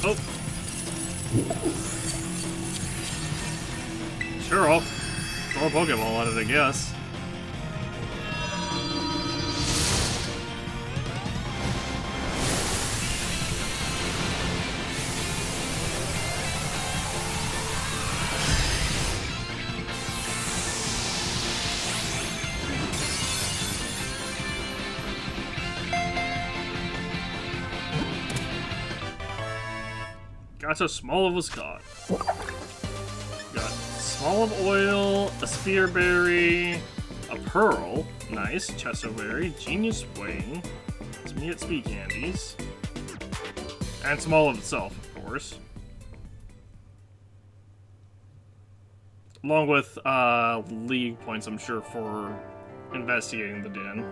Oh. Sure, I'll throw a Pokeball at it, I guess. Gotcha, small of was caught. Got small of oil, a spear berry, a pearl, nice, chesto berry, genius wing, some me at speed candies, and small of itself, of course. Along with league points, I'm sure, for investigating the den.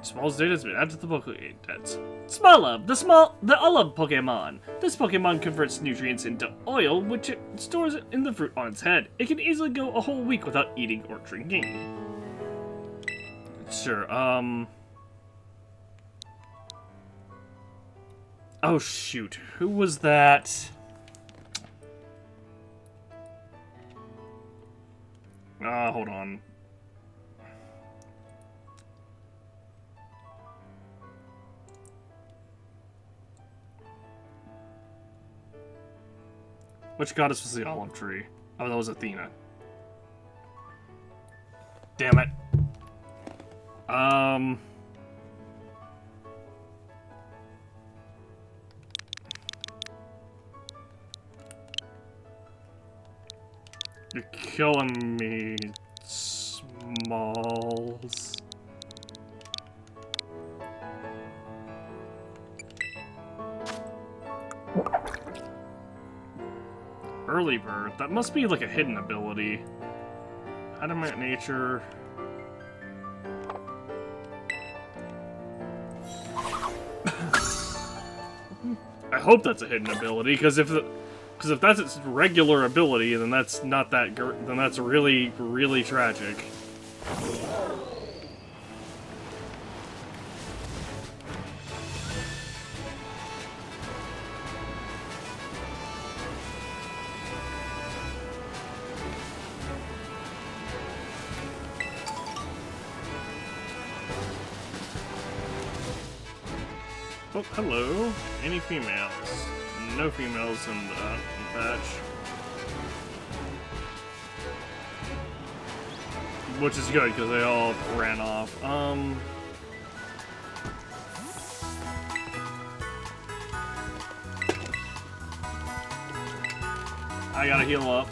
Small's data has been added to the Poké Dex. Smallov, the olive Pokemon. This Pokemon converts nutrients into oil, which it stores in the fruit on its head. It can easily go a whole week without eating or drinking. Sure, oh shoot, who was that? Hold on. Which goddess was the olive tree? Oh, that was Athena. Damn it. You're killing me, Smalls. Early bird. That must be like a hidden ability. Adamant nature. I hope that's a hidden ability, because if that's its regular ability, then that's not that. Then that's really, really tragic. Oh, hello. Any females? No females in the batch. Which is good, because they all ran off. I gotta heal up.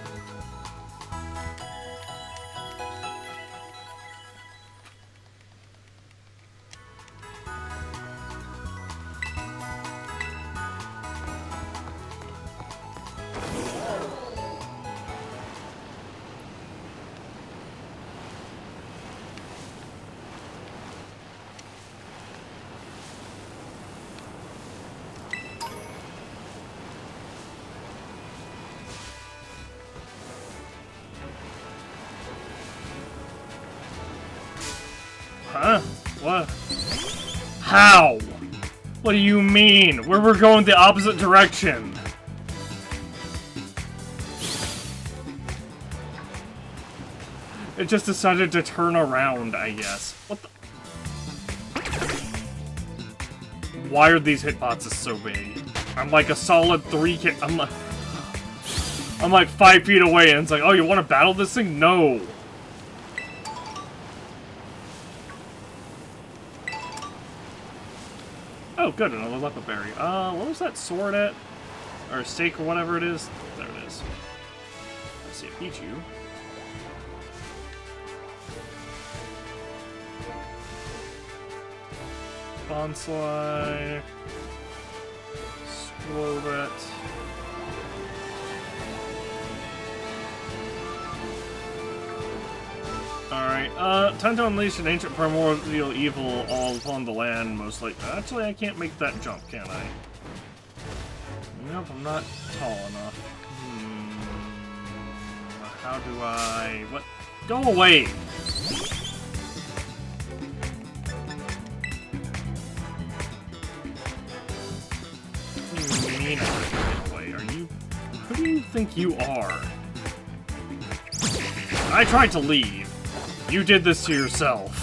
Huh? What? How? What do you mean? We're going the opposite direction. It just decided to turn around, I guess. What the? Why are these hitboxes so big? I'm like a solid 3K. I'm like 5 feet away, and it's like, oh, you want to battle this thing? No. Oh, good, another leopard berry. What was that sword at? Or stake or whatever it is? There it is. Let's see a Pichu. Bonsai. Swobet. Alright, time to unleash an ancient primordial evil all upon the land, most likely. Actually, I can't make that jump, can I? Nope, I'm not tall enough. How do I... What? Go away! mean I couldn't get away? Are you... Who do you think you are? I tried to leave. You did this to yourself.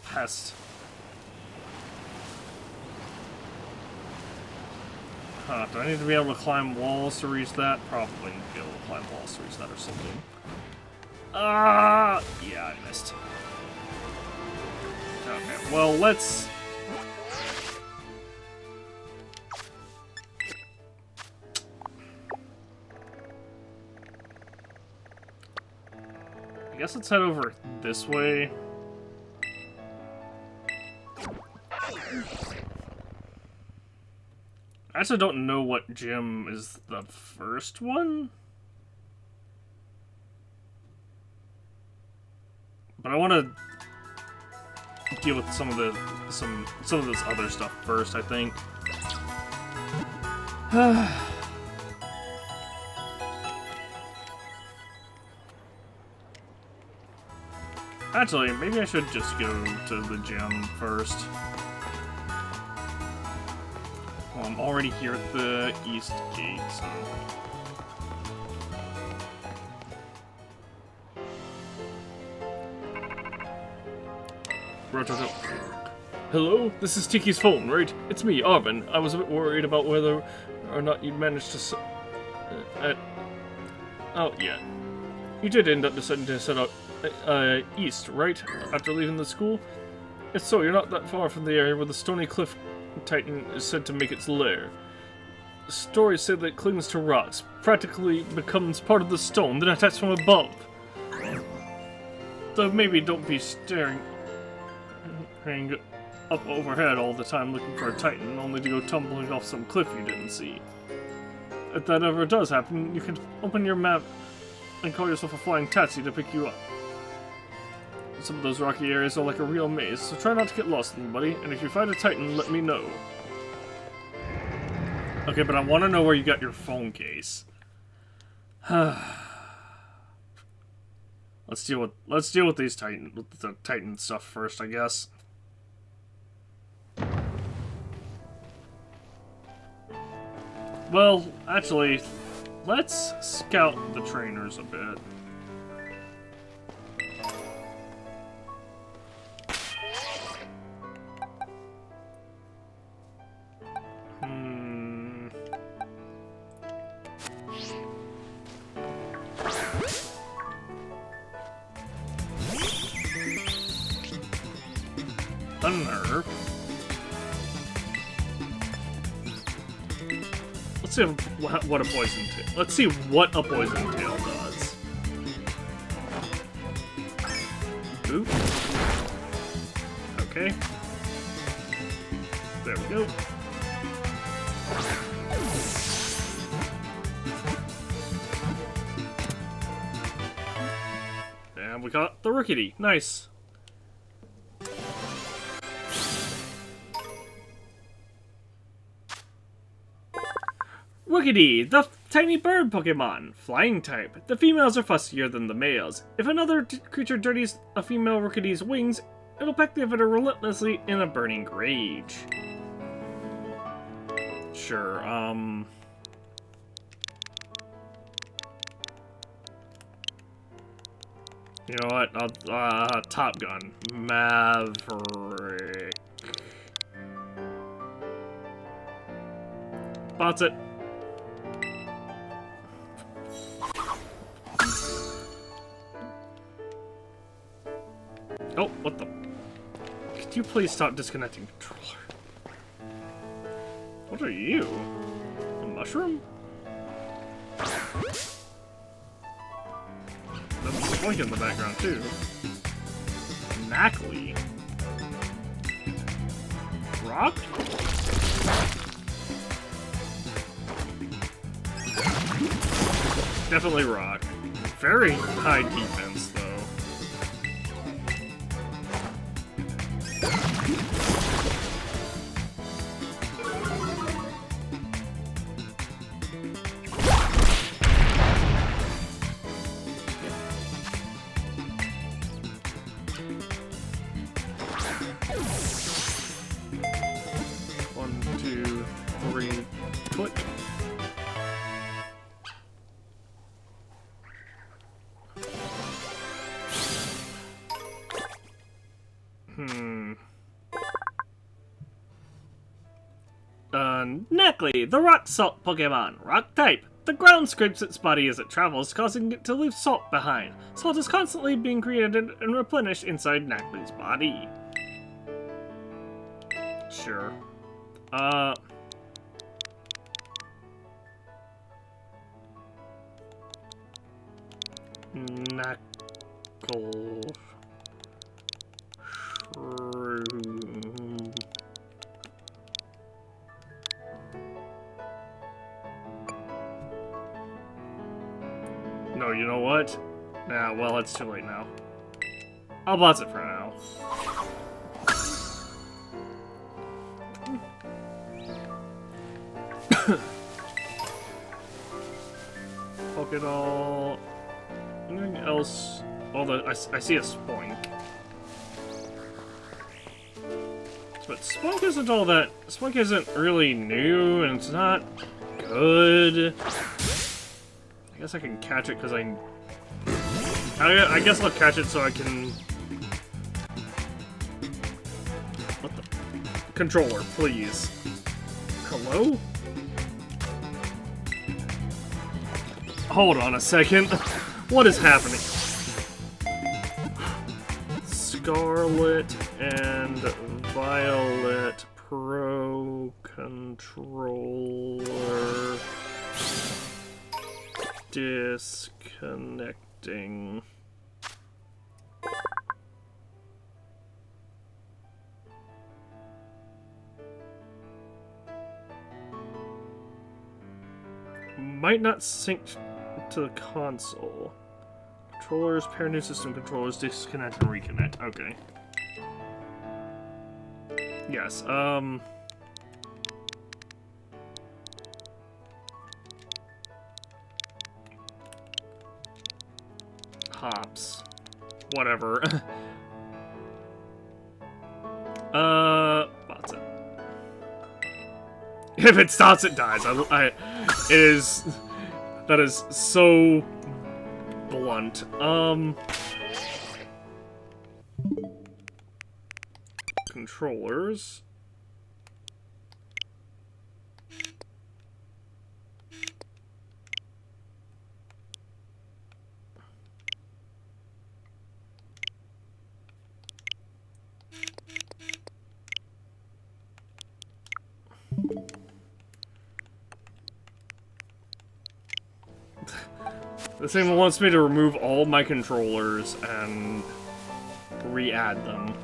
Pest. Do I need to be able to climb walls to reach that? Probably need to be able to climb walls to reach that or something. Yeah, I missed. Okay, well, let's... I guess let's head over this way. I actually don't know what gym is the first one. But I want to deal with some of this other stuff first, I think. Actually, maybe I should just go to the gym first. Well, I'm already here at the east gate, so... Hello? This is Tiki's phone, right? It's me, Arvin. I was a bit worried about whether or not you'd managed to oh, yeah. You did end up deciding to set out east, right? After leaving the school? If so, you're not that far from the area where the Stony Cliff Titan is said to make its lair. The stories say that it clings to rocks, practically becomes part of the stone, then attacks from above. Though maybe don't be staring up overhead all the time looking for a Titan, only to go tumbling off some cliff you didn't see. If that ever does happen, you can open your map and call yourself a flying taxi to pick you up. Some of those rocky areas are like a real maze, so try not to get lost in them, buddy, and if you find a Titan, let me know. Okay, but I want to know where you got your phone case. Let's deal with these the Titan stuff first, I guess. Well, actually, let's scout the trainers a bit. Unnerve. Let's see what a poison tail. Let's see what a poison tail does. Oop. Okay. There we go. And we got the Rickety. Nice. Rickety, the tiny bird Pokemon. Flying type. The females are fussier than the males. If another creature dirties a female Rickety's wings, it'll peck the offender relentlessly in a burning rage. Sure, you know what? Top Gun. Maverick. Bots it. Oh, what the? Could you please stop disconnecting controller? What are you? A mushroom? There's a blink in the background, too. Knackley. Rock? Definitely rock. very high defense, though. Neckley, the rock salt Pokemon. Rock type. The ground scrapes its body as it travels, causing it to leave salt behind. Salt is constantly being created and replenished inside Neckley's body. Sure. Knuckle. Shroom. No, you know what? Nah, well, it's too late now. I'll boss it for now. Pokédoll. Anything else? Although I see a Spoink. But Spoink isn't all that. Spoink isn't really new, and it's not good. I guess I can catch it because I guess I'll catch it so I can. What the? Controller, please. Hello? Hold on a second. What is happening? Scarlet and Violet Pro Controller disconnecting. Might not sync to the console. Controllers, pair new system controllers, disconnect and reconnect. Okay. Yes, hops. Whatever. Bots it. If it stops, it dies. It is... That is so... blunt. Controllers. This thing wants me to remove all my controllers and re-add them.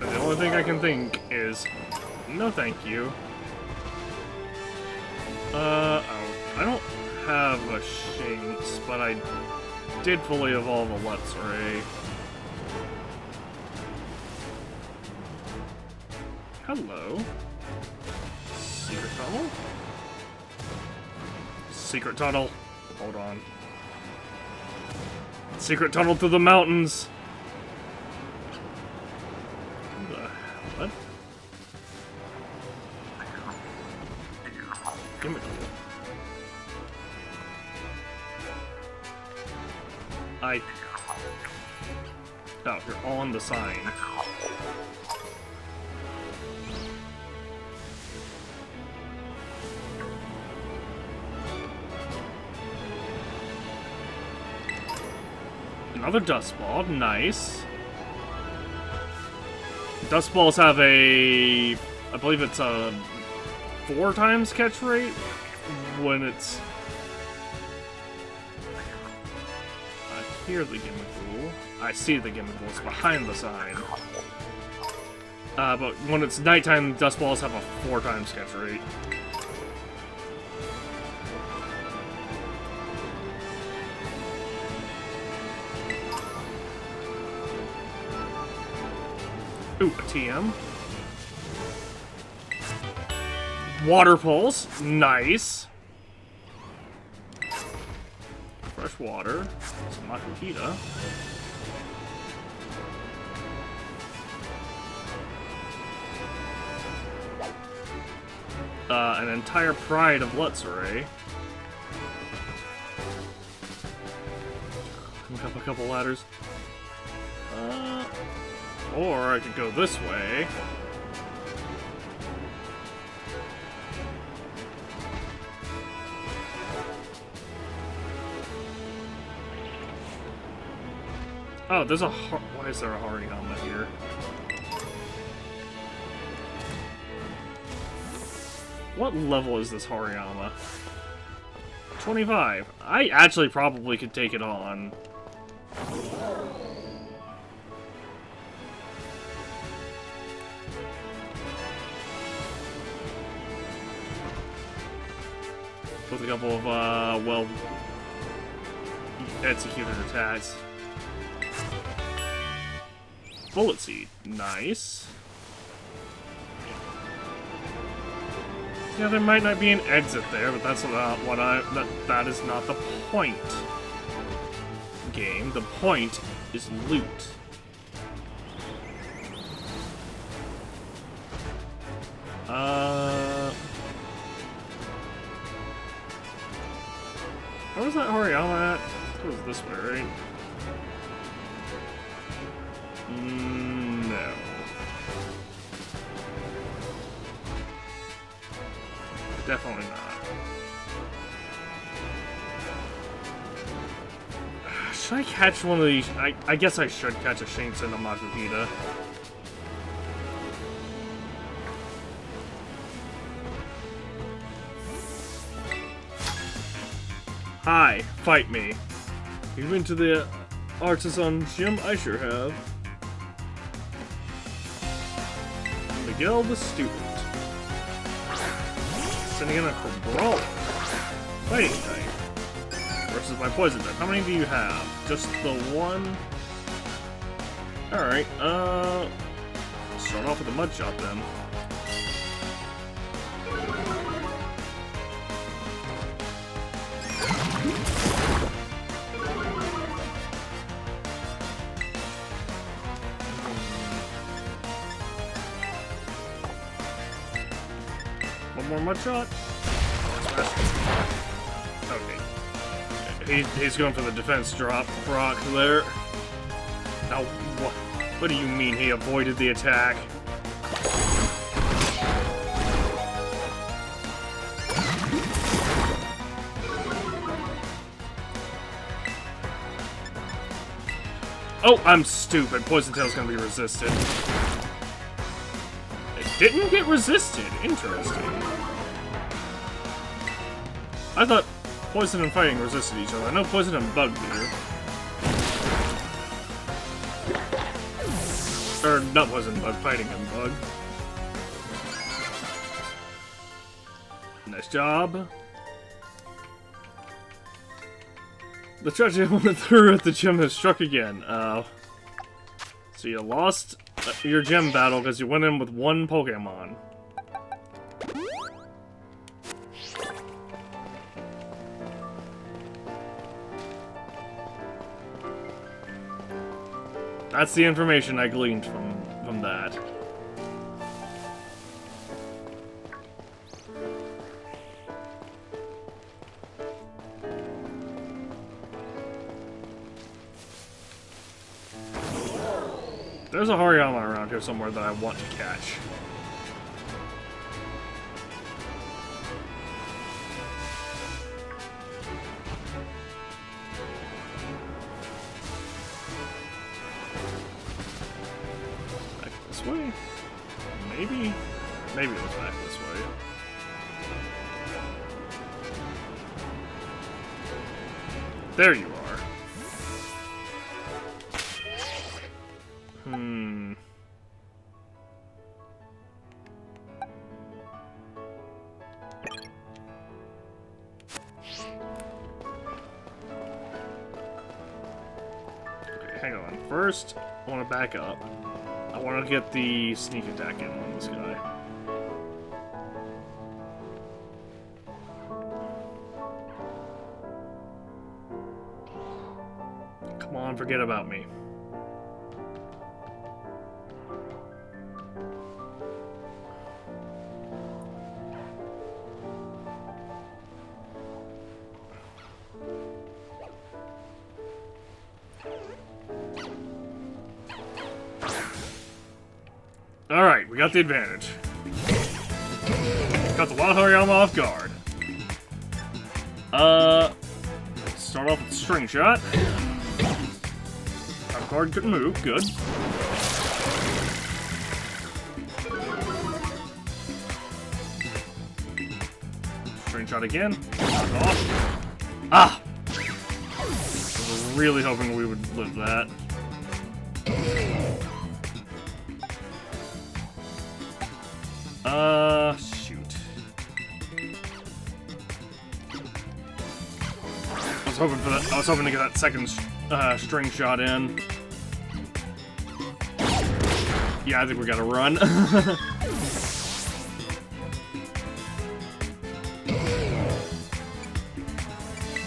And the only thing I can think is, no thank you. Oh, I don't have a Shinx, but I did fully evolve a Luxray. Hello. Secret tunnel? Secret tunnel. Hold on. Secret tunnel through the mountains. What? Give me Oh, you're on the sign. Another Dust Ball, nice. Dust Balls have a... I believe it's a 4 times catch rate when it's... I hear the Gimmickle. I see the Gimmickle. It's behind the sign. But when it's nighttime, Dust Balls have a 4 times catch rate. Ooh, a TM. Water pulse. Nice. Fresh water. Some Makuhita. An entire pride of Luxray. Look up a couple ladders. Or I could go this way. Oh, there's a why is there a Hariyama here? What level is this Hariyama? 25. I actually probably could take it on. With a couple of, well, executed attacks. Bullet Seed. Nice. Yeah, there might not be an exit there, but that's not what that is not the point. Game. The point is loot. Where was that Hariyama at? It was this way, right? No. Definitely not. Should I catch one of these? I guess I should catch a Shinx and a Makuhita. Hi, fight me. You've been to the Artisan Gym? I sure have. Miguel the Student. Sending in a Brawl. Fighting type. Versus my poison type. How many do you have? Just the one? Alright, start off with a Mud Shot then. One more Mud Shot. Okay. He's going for the defense drop rock there. Now, what do you mean he avoided the attack? Oh, I'm stupid. Poison Tail's gonna be resisted. It didn't get resisted. Interesting. I thought Poison and Fighting resisted each other. I know Poison and Bug do. Or, not Poison and Bug, Fighting and Bug. Nice job. The tragedy went through at the gym has struck again. So you lost your gym battle because you went in with one Pokemon. That's the information I gleaned from that. There's a Hariyama around here somewhere that I want to catch. Back this way? Maybe? Maybe it was back this way. There you are. Okay, hang on. First, I want to back up. I want to get the sneak attack in on this guy. Come on, forget about me. Alright, we got the advantage. Got the Wild Hariyama off guard. Start off with String Shot. Off guard couldn't move, good. String Shot again. Knock off. Ah! I was really hoping we would live that. Shoot. I was hoping to get that second string shot in. Yeah, I think we gotta run.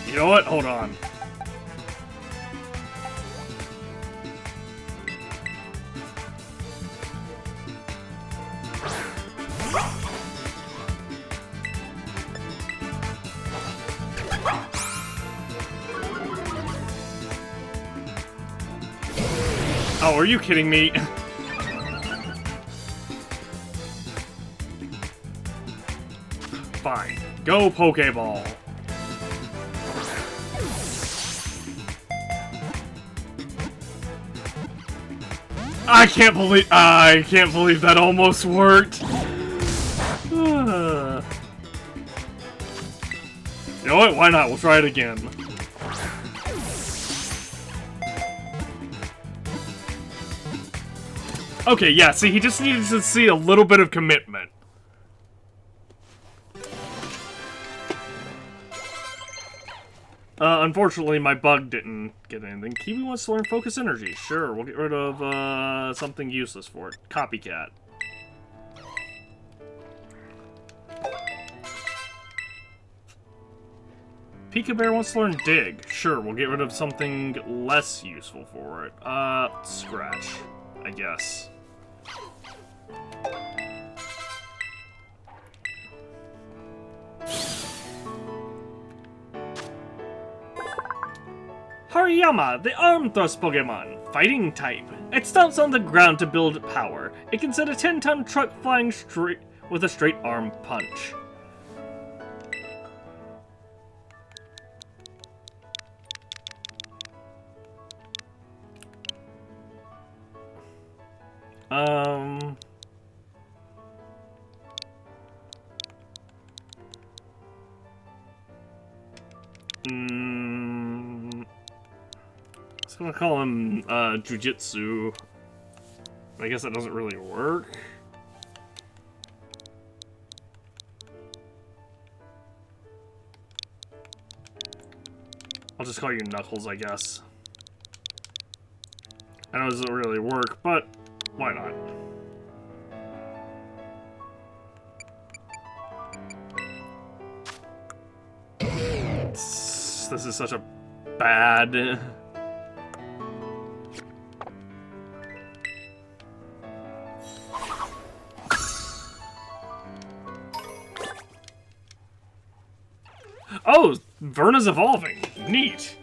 You know what? Hold on. Oh, are you kidding me? Fine. Go Pokeball. I can't believe that almost worked. You know what? Why not? We'll try it again. Okay, yeah, see, he just needed to see a little bit of commitment. Unfortunately, my bug didn't get anything. Kiwi wants to learn Focus Energy. Sure, we'll get rid of, something useless for it. Copycat. Pika Bear wants to learn Dig. Sure, we'll get rid of something less useful for it. Scratch, I guess. Hariyama, the Arm Thrust Pokemon. Fighting type. It stomps on the ground to build power. It can send a 10-ton truck flying straight with a straight arm punch. I'm gonna call him, Jujitsu. I guess that doesn't really work. I'll just call you Knuckles, I guess. I know it doesn't really work, but why not? This is such a bad... Oh, Verna's evolving. Neat.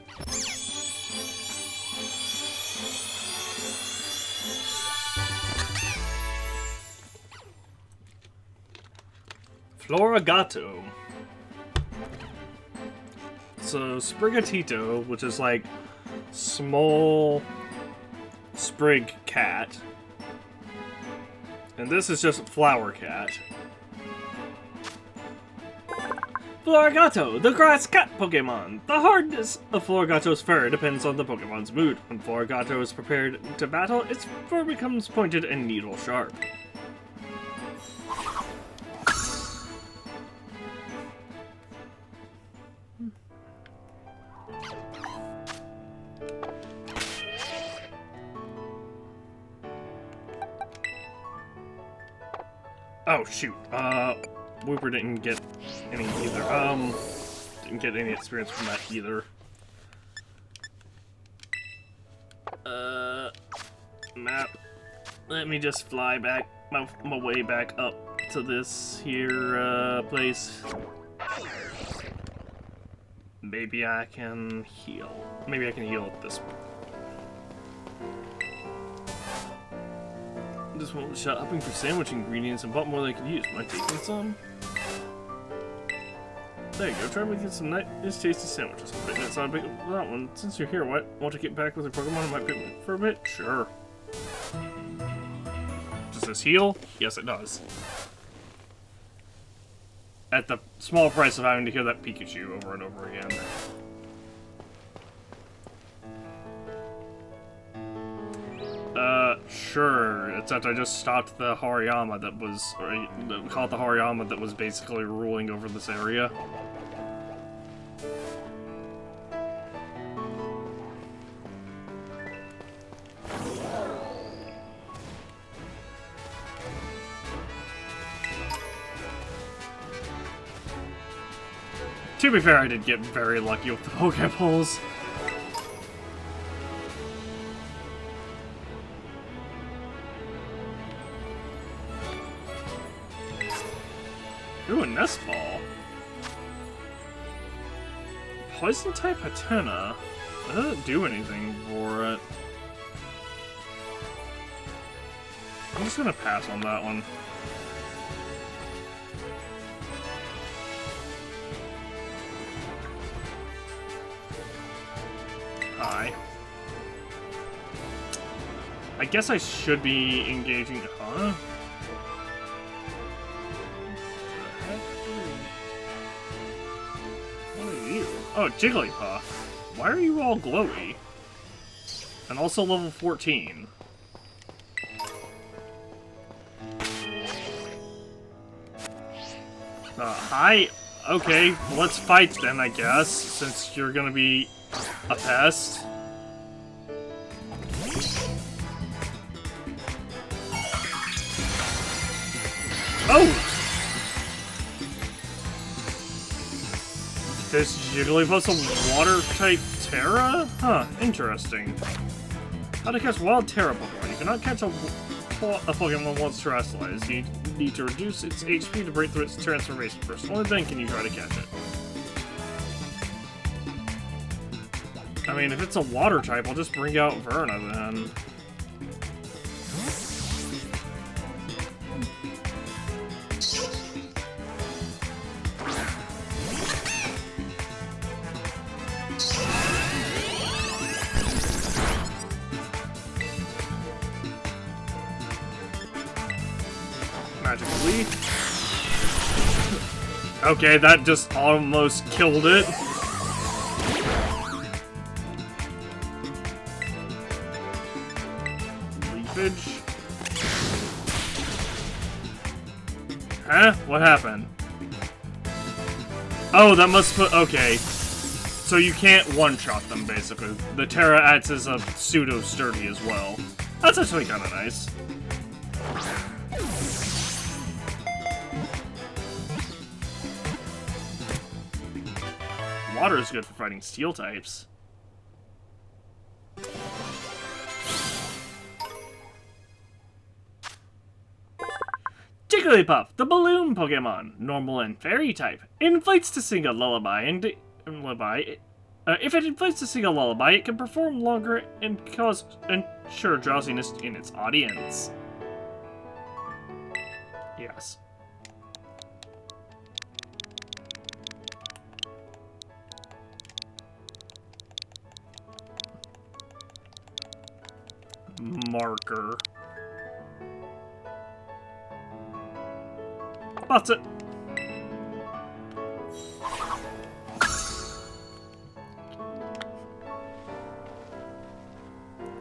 Floragato. So, Sprigatito, which is like small sprig cat. And this is just flower cat. Floragato, the grass cat Pokemon. The hardness of Floragato's fur depends on the Pokemon's mood. When Floragato is prepared to battle, its fur becomes pointed and needle sharp. Oh, shoot. Wooper didn't get any either. Didn't get any experience from that either. Map. Let me just fly back, my way back up to this here, place. Maybe I can heal. Maybe I can heal at this one. This one was shopping for sandwich ingredients and bought more than I could use. Am I taking some? There you go. Try making some nice, tasty sandwiches. But that's not a big that one. Since you're here, why won't you get back with your Pokemon? I might pick for a bit. Sure. Does this heal? Yes, it does. At the small price of having to hear that Pikachu over and over again. Sure. Except I just stopped the Hariyama that was, or caught the Hariyama that was basically ruling over this area. To be fair, I did get very lucky with the Pokeballs. Ooh, a Nest Ball. Poison type Hatena. It doesn't do anything for it. I'm just gonna pass on that one. Hi. I guess I should be engaging. Huh? Oh, Jigglypuff. Why are you all glowy? And also level 14. Hi. Okay, let's fight then, I guess, since you're gonna be a pest. Oh! This Jigglypuff's a water-type Terra? Huh, interesting. How to catch wild Terra Pokemon. You cannot catch a Pokemon once terrestrialized. You need to reduce its HP to break through its transformation first. Only then can you try to catch it. I mean, if it's a water type, I'll just bring out Verna then. Magic Leaf. Okay, that just almost killed it. Leafage. Huh? What happened? Oh, that must put... Okay. So you can't one-shot them, basically. The Terra acts as a pseudo-sturdy as well. That's actually kind of nice. Water is good for fighting steel types. Jigglypuff, the balloon Pokemon, normal and fairy type, inflates to sing a lullaby if it inflates to sing a lullaby, it can perform longer and ensure drowsiness in its audience. Yes. Marker. That's it.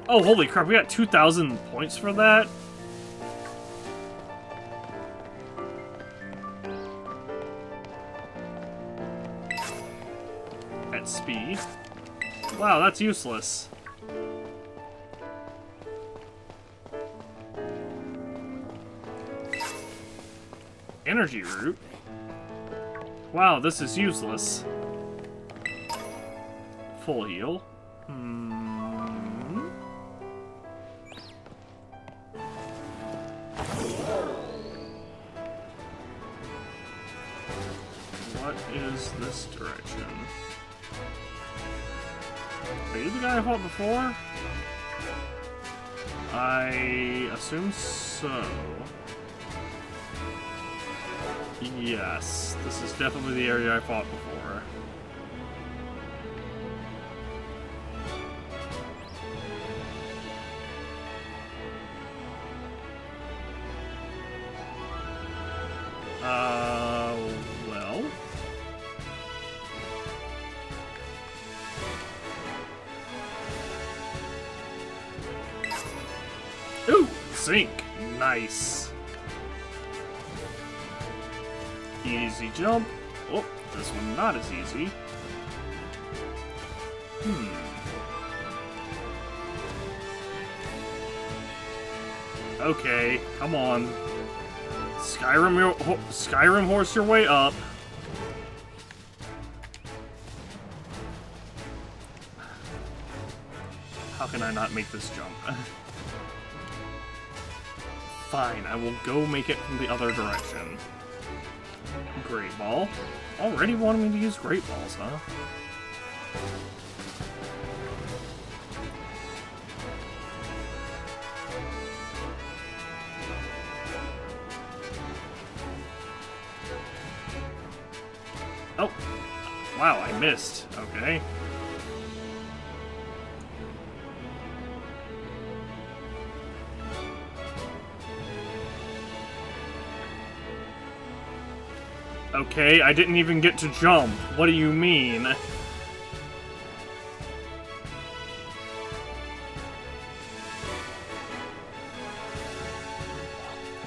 Oh, holy crap, we got 2,000 points for that? At speed? Wow, that's useless. Energy root? Wow, this is useless. Full heal. What is this direction? Are you the guy I fought before? I assume so. Yes, this is definitely the area I fought before. Well. Ooh, sink. Nice. Easy jump. Oh, this one not as easy. Okay, come on. Skyrim horse your way up. How can I not make this jump? Fine, I will go make it from the other direction. Great Ball. Already wanted me to use Great Balls, huh? Oh! Wow, I missed. Okay. Okay, I didn't even get to jump. What do you mean?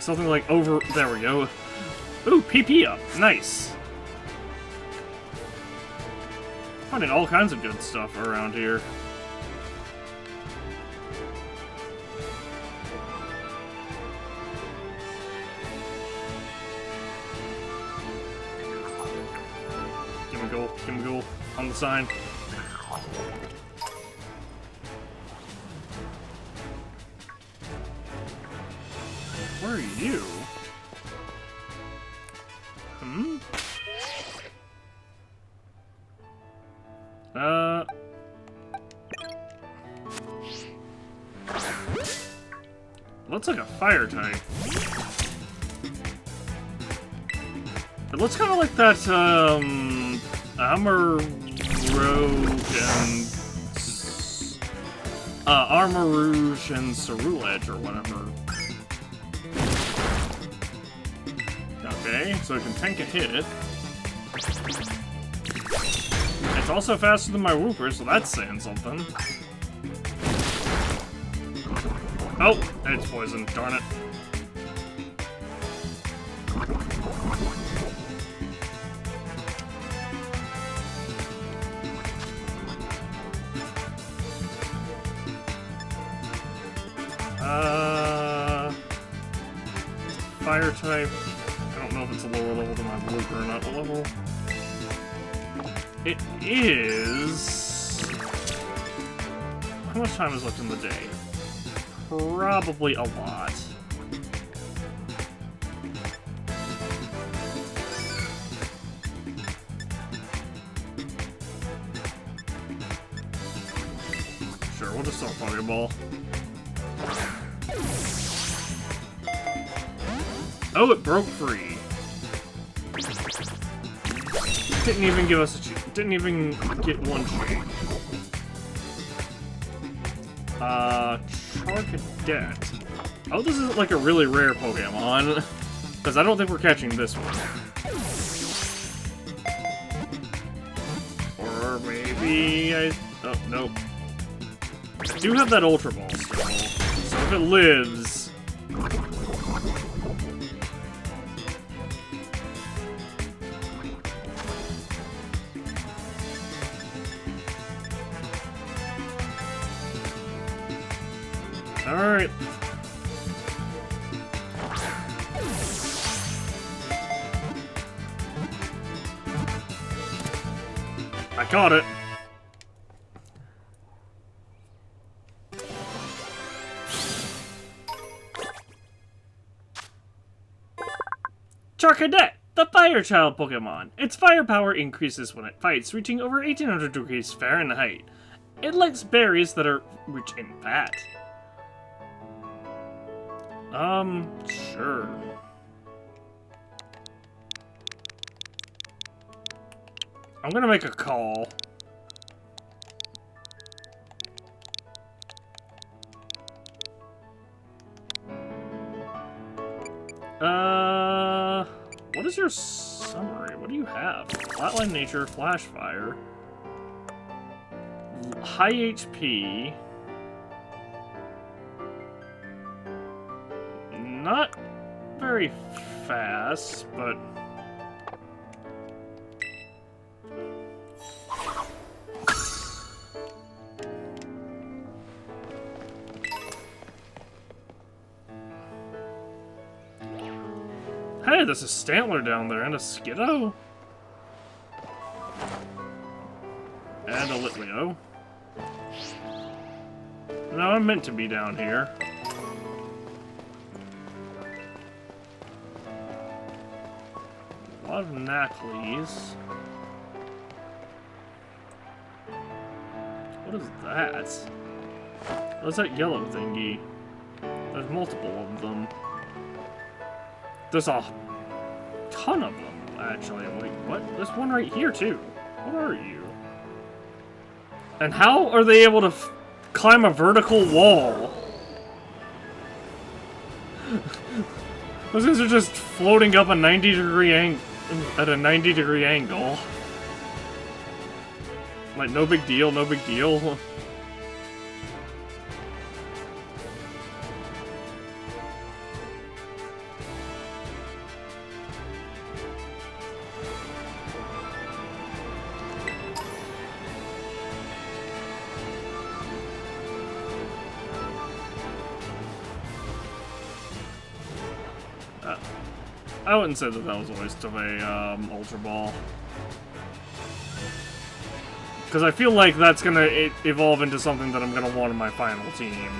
Something like over... There we go. Ooh, PP up. Nice. Finding all kinds of good stuff around here. Give me goal on the sign. Where are you? Looks like a fire type. It looks kind of like that, Armarouge and Ceruledge or whatever. Okay, so it can tank a hit. It's also faster than my Wooper, so that's saying something. Oh, it's poison, darn it. Fire type. I don't know if it's a lower level than my Wooper or not. What level? It is... How much time is left in the day? Probably a lot. Sure, we'll just start Pokeball. Oh, it broke free. Didn't even give us a cheat. Didn't even get one cheat. Charcadet. Oh, this is like a really rare Pokemon. Because I don't think we're catching this one. Or maybe I... Oh, nope. I do have that Ultra Ball still. So if it lives... Alright. I caught it. Charcadet, the fire child Pokemon. Its firepower increases when it fights, reaching over 1800 degrees Fahrenheit. It likes berries that are rich in fat. Sure. I'm gonna make a call. What is your summary? What do you have? Flatline nature, flash fire, high HP, not very fast, but hey, there's a Stantler down there, and a Skiddo. And a Litleo. No, I'm meant to be down here. A lot of Knackleys. What is that? What's that yellow thingy? There's multiple of them. There's a ton of them, actually. Wait, what? There's one right here, too. What are you? And how are they able to climb a vertical wall? Those guys are just floating up a 90-degree at a 90-degree angle. Like, no big deal, no big deal. I wouldn't say that was a waste of a Ultra Ball. Because I feel like that's gonna evolve into something that I'm gonna want in my final team.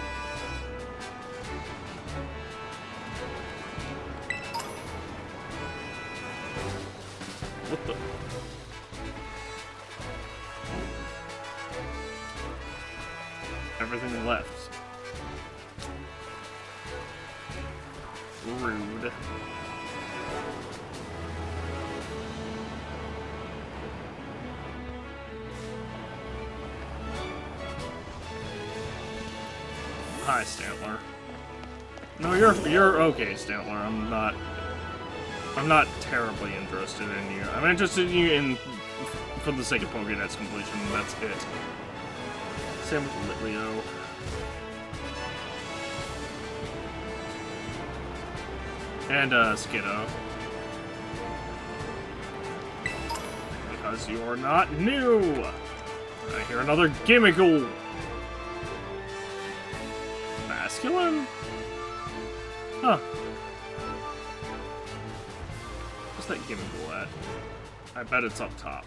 What the? Everything left. Rude. Hi, Stantler. No, you're okay, Stantler. I'm not terribly interested in you. I'm interested in you for the sake of Pokédex completion. That's it. Same with Litleo. And Skiddo. Because you are not new. I hear another Gimmickle. Masculine? Huh. What's that Gimmickle at? I bet it's up top.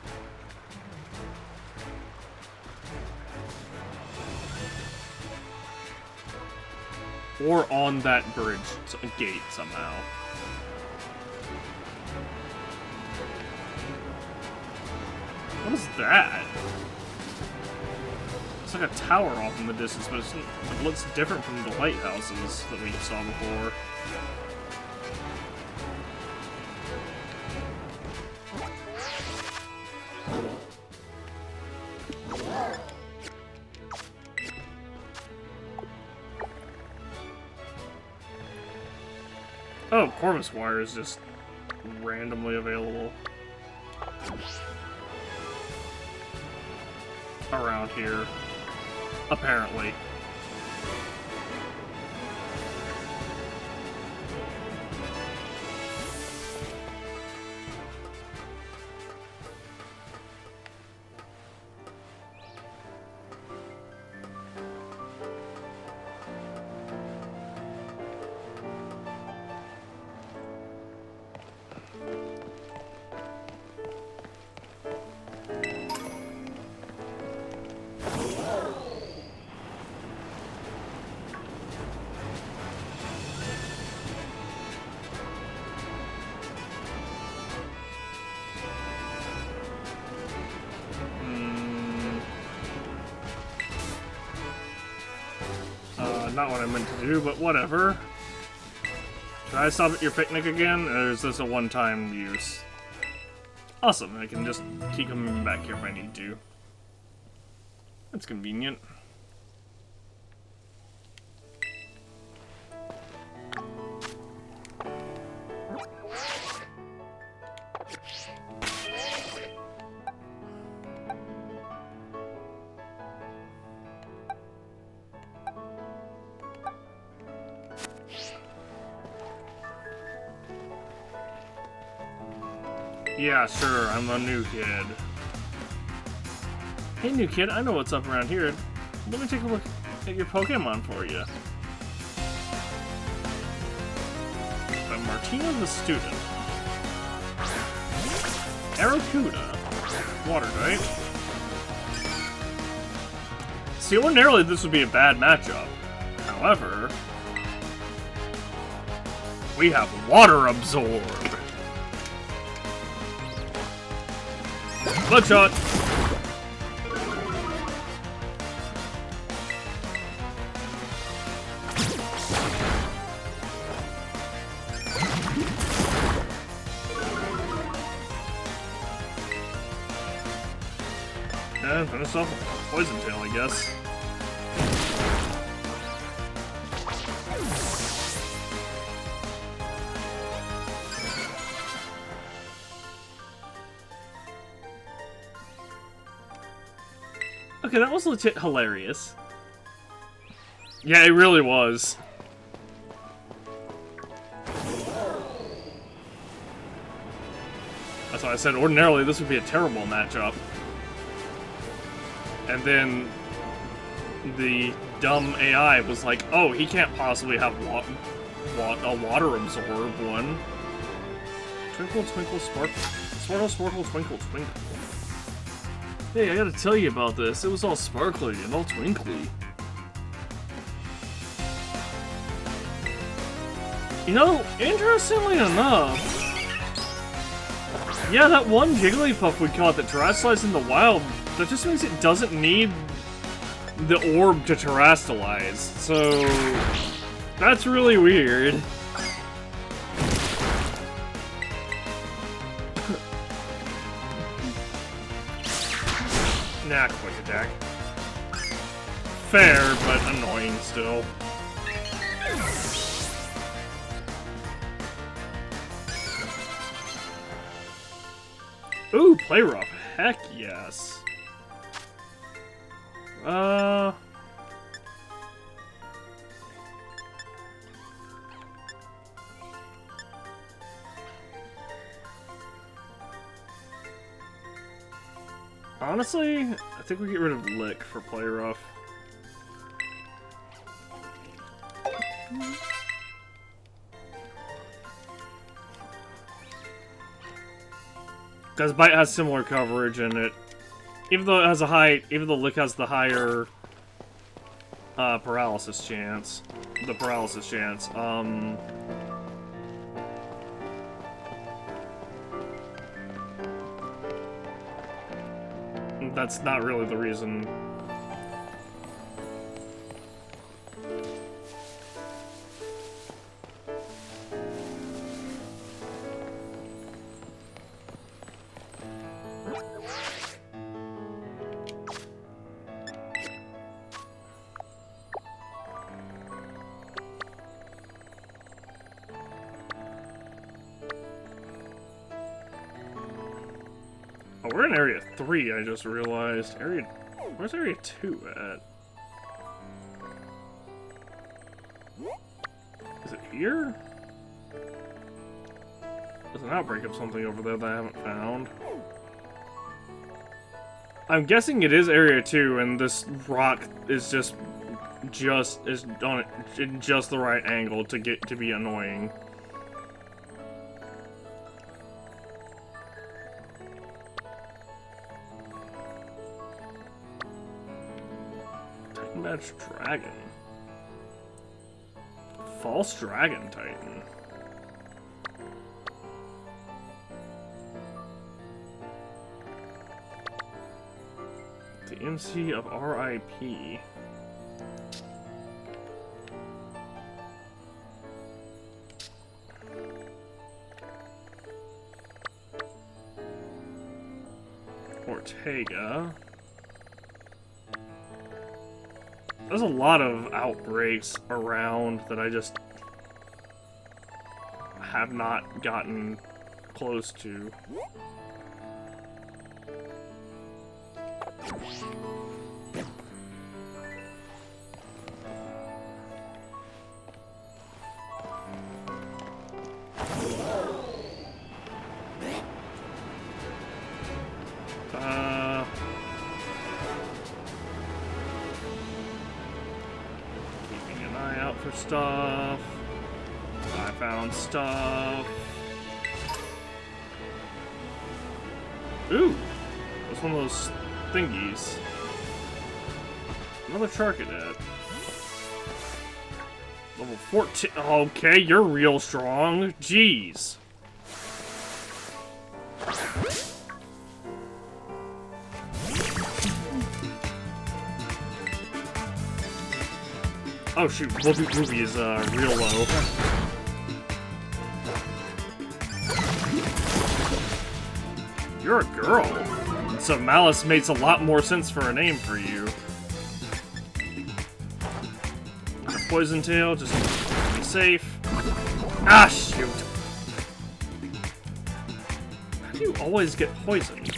Or on that bridge gate somehow. What is that? It's like a tower off in the distance, but it looks different from the lighthouses that we saw before. Oh, Corvus Wire is just randomly available around here, apparently. not what I meant to do, but whatever. Should I stop at your picnic again, or is this a one-time use? Awesome, I can just keep coming back here if I need to. That's convenient. Yeah, sure, I'm a new kid. Hey, new kid, I know what's up around here. Let me take a look at your Pokémon for you. By Martina the Student. Arrokuda. Water type. See, ordinarily this would be a bad matchup. However, we have Water Absorb. Bloodshot! And finish off with a Poison Tail, I guess. Okay, that was legit hilarious. Yeah, it really was. That's why I said ordinarily this would be a terrible matchup. And then the dumb AI was like, oh, he can't possibly have a water absorb one. Twinkle, twinkle, sparkle. Sparkle, sparkle, twinkle, twinkle. Hey, I gotta tell you about this. It was all sparkly and all twinkly. You know, interestingly enough, yeah, that one Jigglypuff we caught that terrestrialized in the wild, that just means it doesn't need the orb to terrestrialize. So, that's really weird. Nah, quick attack. Fair, but annoying still. Ooh, play rough. Heck yes. Honestly, I think we get rid of Lick for play rough. Because Bite has similar coverage and it, even though it has a high, even though Lick has the higher paralysis chance, that's not really the reason. Oh, we're in Area 3, I just realized. Where's Area 2 at? Is it here? There's an outbreak of something over there that I haven't found. I'm guessing it is Area 2, and this rock is just on it in just the right angle to be annoying. Match Dragon. False Dragon Titan. The MC of RIP. Ortega. There's a lot of outbreaks around that I just have not gotten close to. Keeping an eye out for stuff. I found stuff. Ooh! That's one of those thingies. Another Charcadet. Level 14. Okay, you're real strong. Jeez. Oh shoot, Ruby is real low. You're a girl. So Malice makes a lot more sense for a name for you. Poison Tail, just be safe. Ah, shoot. How do you always get poisoned?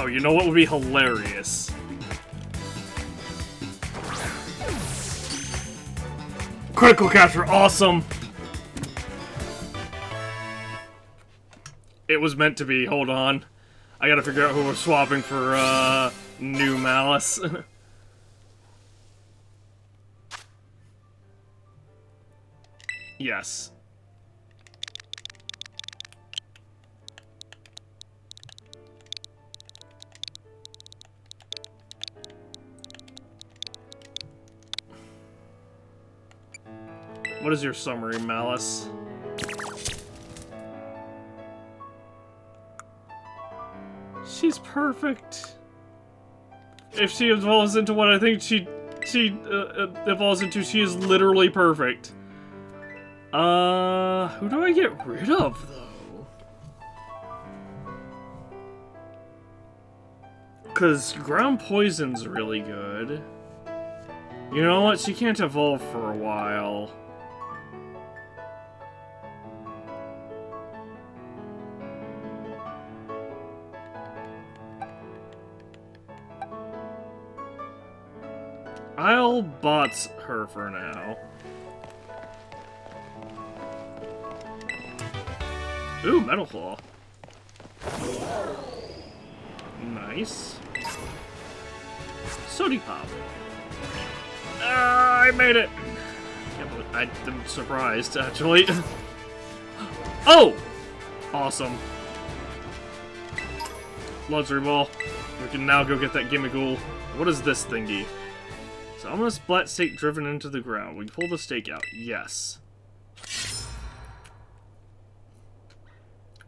Oh, you know what would be hilarious? Critical capture, awesome! It was meant to be, hold on. I gotta figure out who we're swapping for, new Malice. Yes. What is your summary, Malice? She's perfect. If she evolves into what I think she evolves into, she is literally perfect. Who do I get rid of, though? Because ground poison's really good. You know what? She can't evolve for a while. I'll bots her for now. Ooh, Metal Claw. Nice. Sody Pop. I made it! I'm surprised, actually. Oh! Awesome. Luxury Ball. We can now go get that Gimmigool. What is this thingy? So ominous splat stake driven into the ground. We pull the stake out. Yes.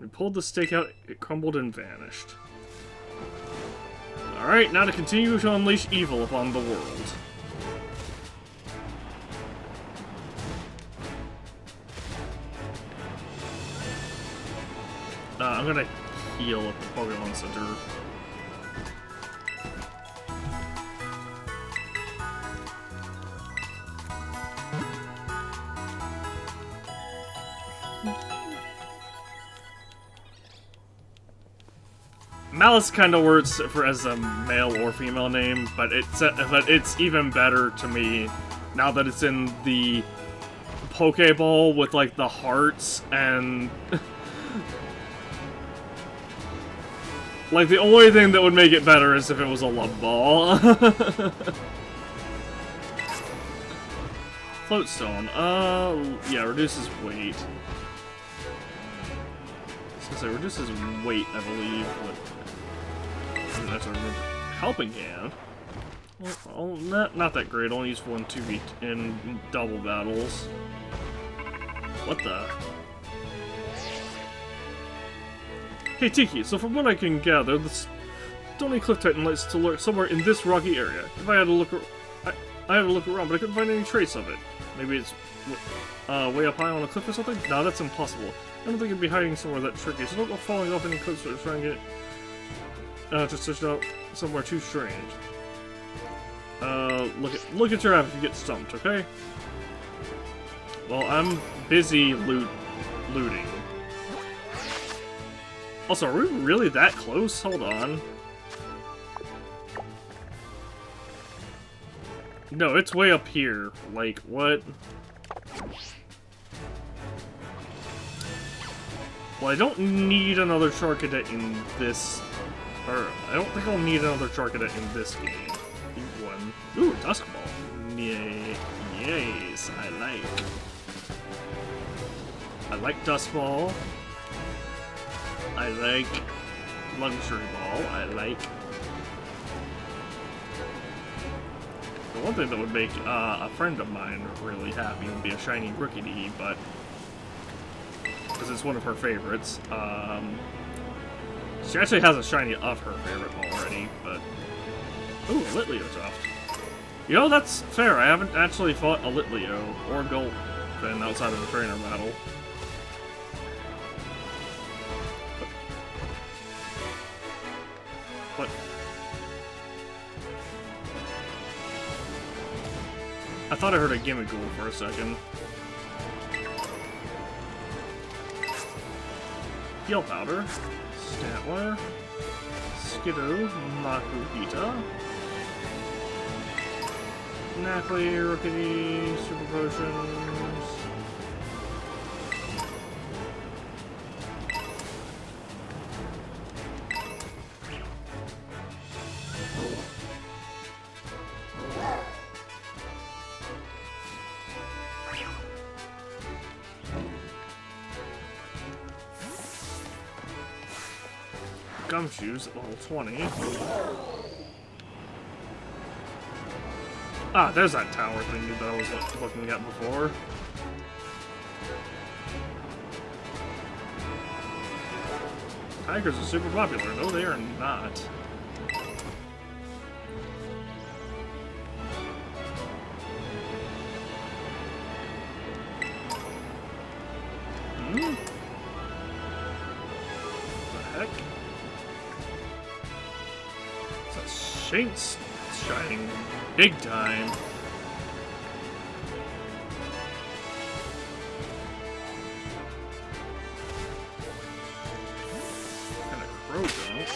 We pulled the stake out, it crumbled and vanished. Alright, now to continue to unleash evil upon the world. I'm gonna heal at the Pokémon Center. Malice kind of works for as a male or female name, but it's even better to me now that it's in the Pokeball with like the hearts and like the only thing that would make it better is if it was a love ball. Floatstone. Yeah, reduces weight. So it reduces weight, I believe. That's a helping hand. Well, not that great. Only useful in 2v in double battles. What the? Hey Tiki, so from what I can gather, the Stony Cliff Titan likes to lurk somewhere in this rocky area. If I had to look, I had to look around, but I couldn't find any trace of it. Maybe it's way up high on a cliff or something? No, that's impossible. I don't think it'd be hiding somewhere that tricky, so don't go falling off any cliffs or trying to get just switched out somewhere too strange. Look at your app if you get stumped, okay? Well, I'm busy looting. Also, are we really that close? Hold on. No, it's way up here. Like, what? Well, I don't need another Charcadet in this... Or, I don't think I'll need another Charcadet in this game. One. Ooh, Dusk Ball. Yay. Yes, I like Dusk Ball. I like Luxury Ball. I like... The one thing that would make a friend of mine really happy would be a shiny Rookidee, but... because it's one of her favorites. She actually has a shiny of her favorite already, but... Ooh, Litleo. You know, that's fair. I haven't actually fought a Litleo or Gulpin outside of a trainer battle. What? I thought I heard a Gimmighoul for a second. Heal Powder, Statwire, Skidoo, Makuhita, Knackley, Rookidee, Super Potions. Gumshoes at level 20. Ah, there's that tower thing that I was looking at before. Tigers are super popular. No, they are not. Hmm? What the heck? Shank's shining big time. And a crow jump.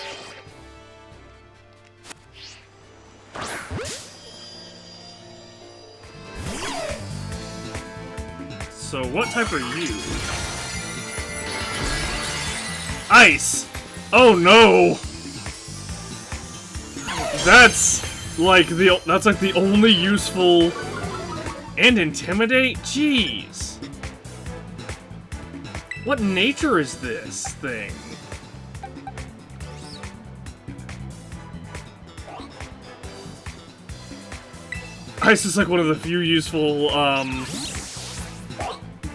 So what type are you? Ice! Oh no! That's like the only useful and intimidate? Jeez. What nature is this thing? Ice is like one of the few useful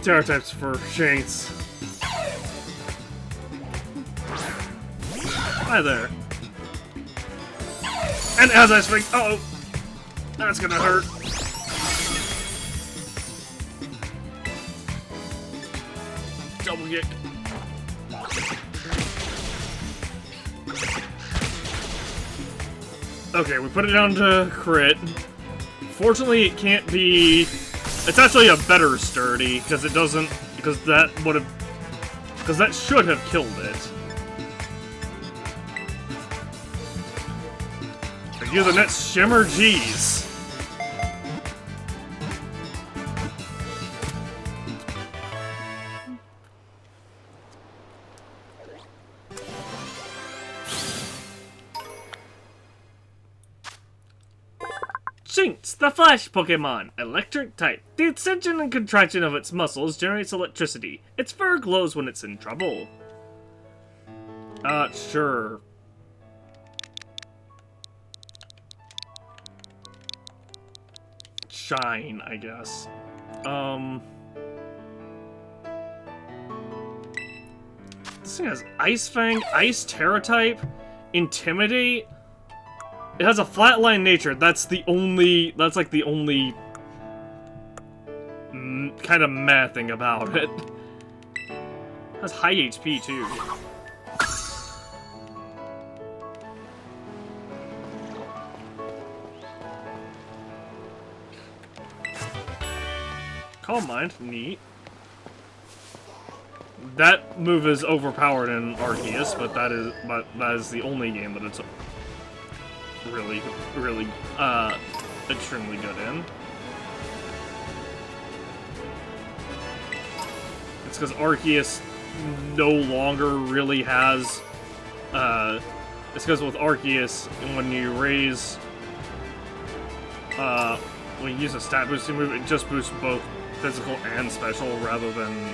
Terra types for Shanks. Hi there. And as I swing, uh oh, that's gonna hurt. Double kick. Okay, we put it down to crit. Fortunately, it can't be. It's actually a better sturdy because it doesn't. Because that would have. Because that should have killed it. You the next shimmer, jeez. Shinx, the Flash Pokemon. Electric type. The extension and contraction of its muscles generates electricity. Its fur glows when it's in trouble. Sure. Shine, I guess. This thing has Ice Fang, Ice Terra type, Intimidate. It has a flatline nature. That's the only... That's like the only... kind of meh thing about it. It has high HP, too. Calm Mind. Neat. That move is overpowered in Arceus, but that is the only game that it's really extremely good in. It's because Arceus no longer really has it's because with Arceus, when you raise when you use a stat boosting move, it just boosts both physical and special rather than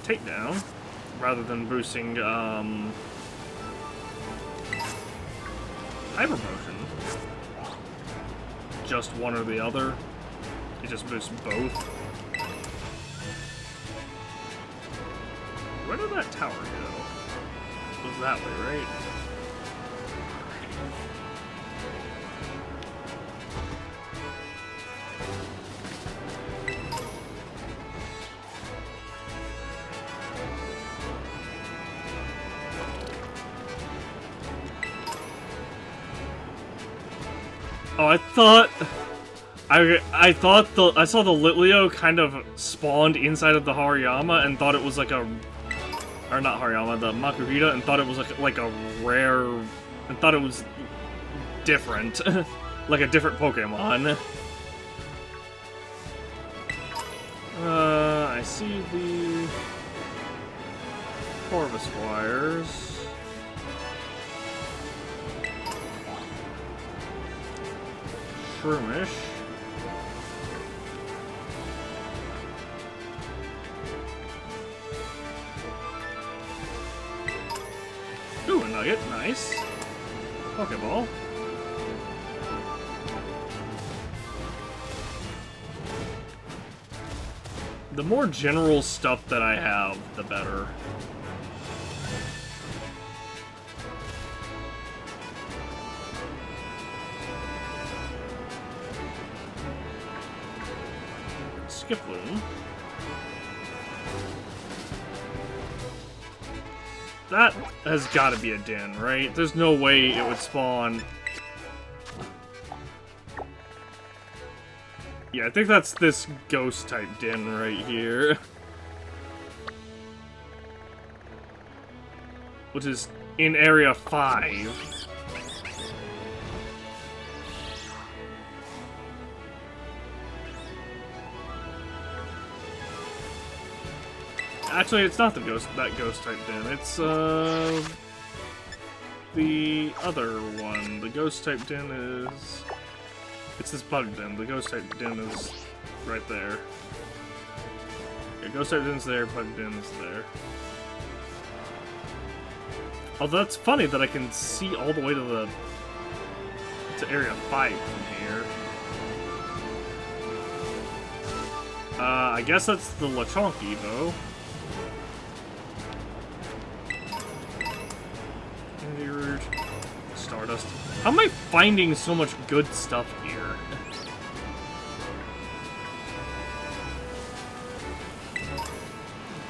takedown, rather than boosting hyper potion. Just one or the other. It just boosts both. Where did that tower go? It was that way, right? Oh, I thought I saw the Litleo kind of spawned inside of the Hariyama and thought it was like a, or not Hariyama, the Makuhita, and thought it was like a rare, and thought it was different, like a different Pokemon. I see the Corvus wires. Shroomish. Ooh, a nugget. Nice. Pokeball. The more general stuff that I have, the better. Skiploom. That has got to be a den, right? There's no way it would spawn. Yeah, I think that's this ghost-type den right here. Which is in Area 5. Actually, it's not that ghost type den. It's the other one. The ghost type den is, it's this bug den. The ghost type den is right there. Yeah, ghost type den's there. Bug den is there. Although that's funny that I can see all the way to Area 5 from here. I guess that's the Lechonky though. Stardust. How am I finding so much good stuff here?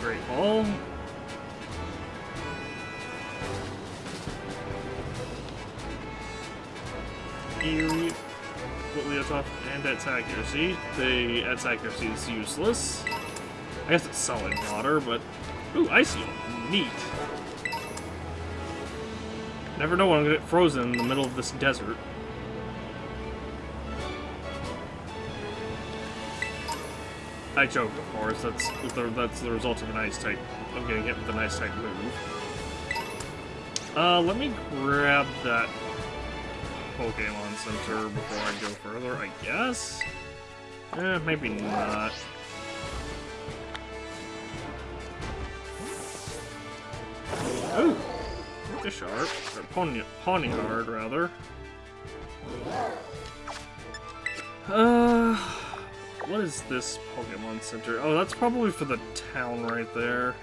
Great Ball. Elite. Wigglytuff and its accuracy. Its accuracy is useless. I guess it's solid water, but... Ooh, Icy. Neat. Never know when I'm gonna get frozen in the middle of this desert. I choked, of course. That's the result of an ice type. I'm getting hit with an ice type move. Let me grab that Pokémon Center before I go further, I guess? Maybe not. Ooh! Sharp, or Ponyard, rather. What is this Pokemon Center? Oh, that's probably for the town right there.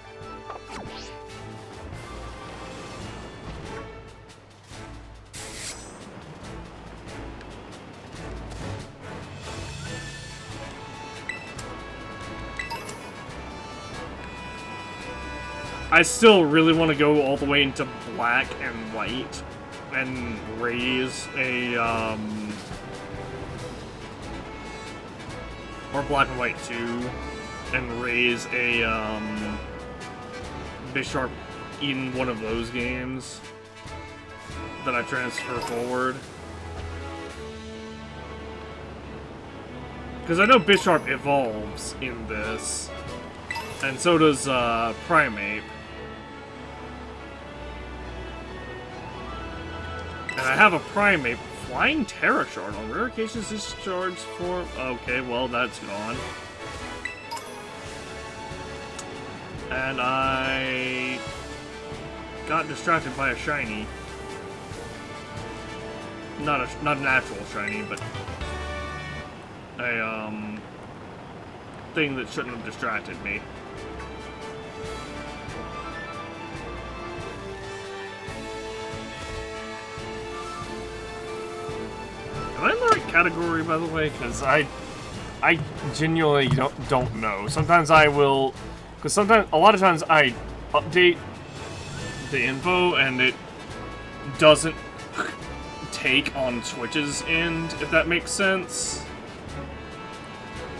I still really want to go all the way into black and white and raise a, or black and white 2, and raise a, Bisharp in one of those games that I transfer forward. Because I know Bisharp evolves in this, and so does Primeape. And I have a Primeape. Flying Terra Shard on rare occasions discharged for... Okay, well, that's gone. And I got distracted by a shiny. Not a natural shiny, but a thing that shouldn't have distracted me. Am I in the right category, by the way? Because I genuinely don't know. Sometimes I will, because a lot of times I update the info and it doesn't take on Switch's end, if that makes sense.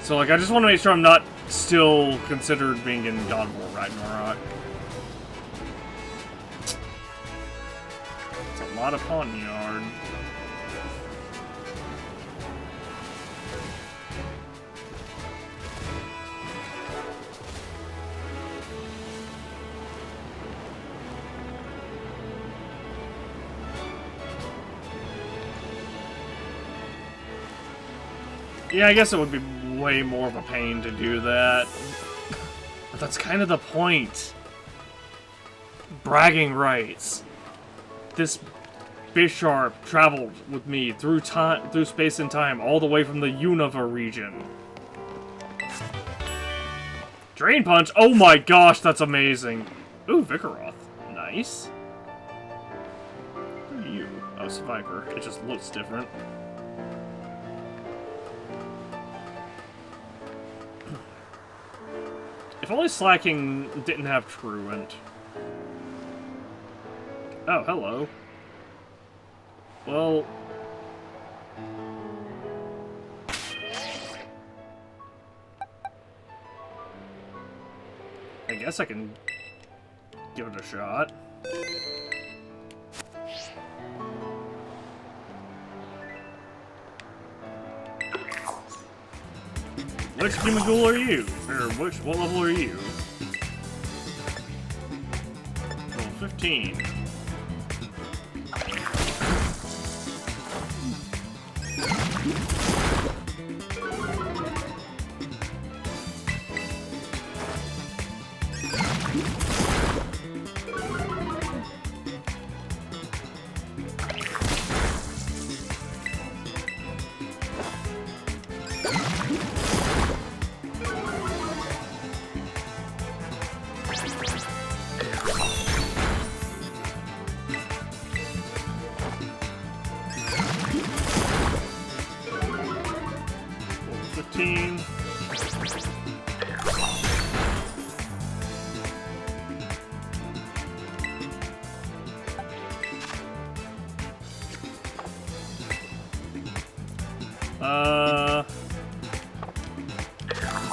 So, like, I just want to make sure I'm not still considered being in God of War Ragnarok. It's a lot of Pawniard. Yeah, I guess it would be way more of a pain to do that. But that's kind of the point. Bragging rights. This Bisharp traveled with me through space and time, all the way from the Unova region. Drain Punch? Oh my gosh, that's amazing. Ooh, Vikoroth. Nice. Who are you? Oh, Survivor. It just looks different. If only Slacking didn't have Truant. Oh, hello. Well... I guess I can give it a shot. Which Gimmighoul are you? Or what level are you? Level 15.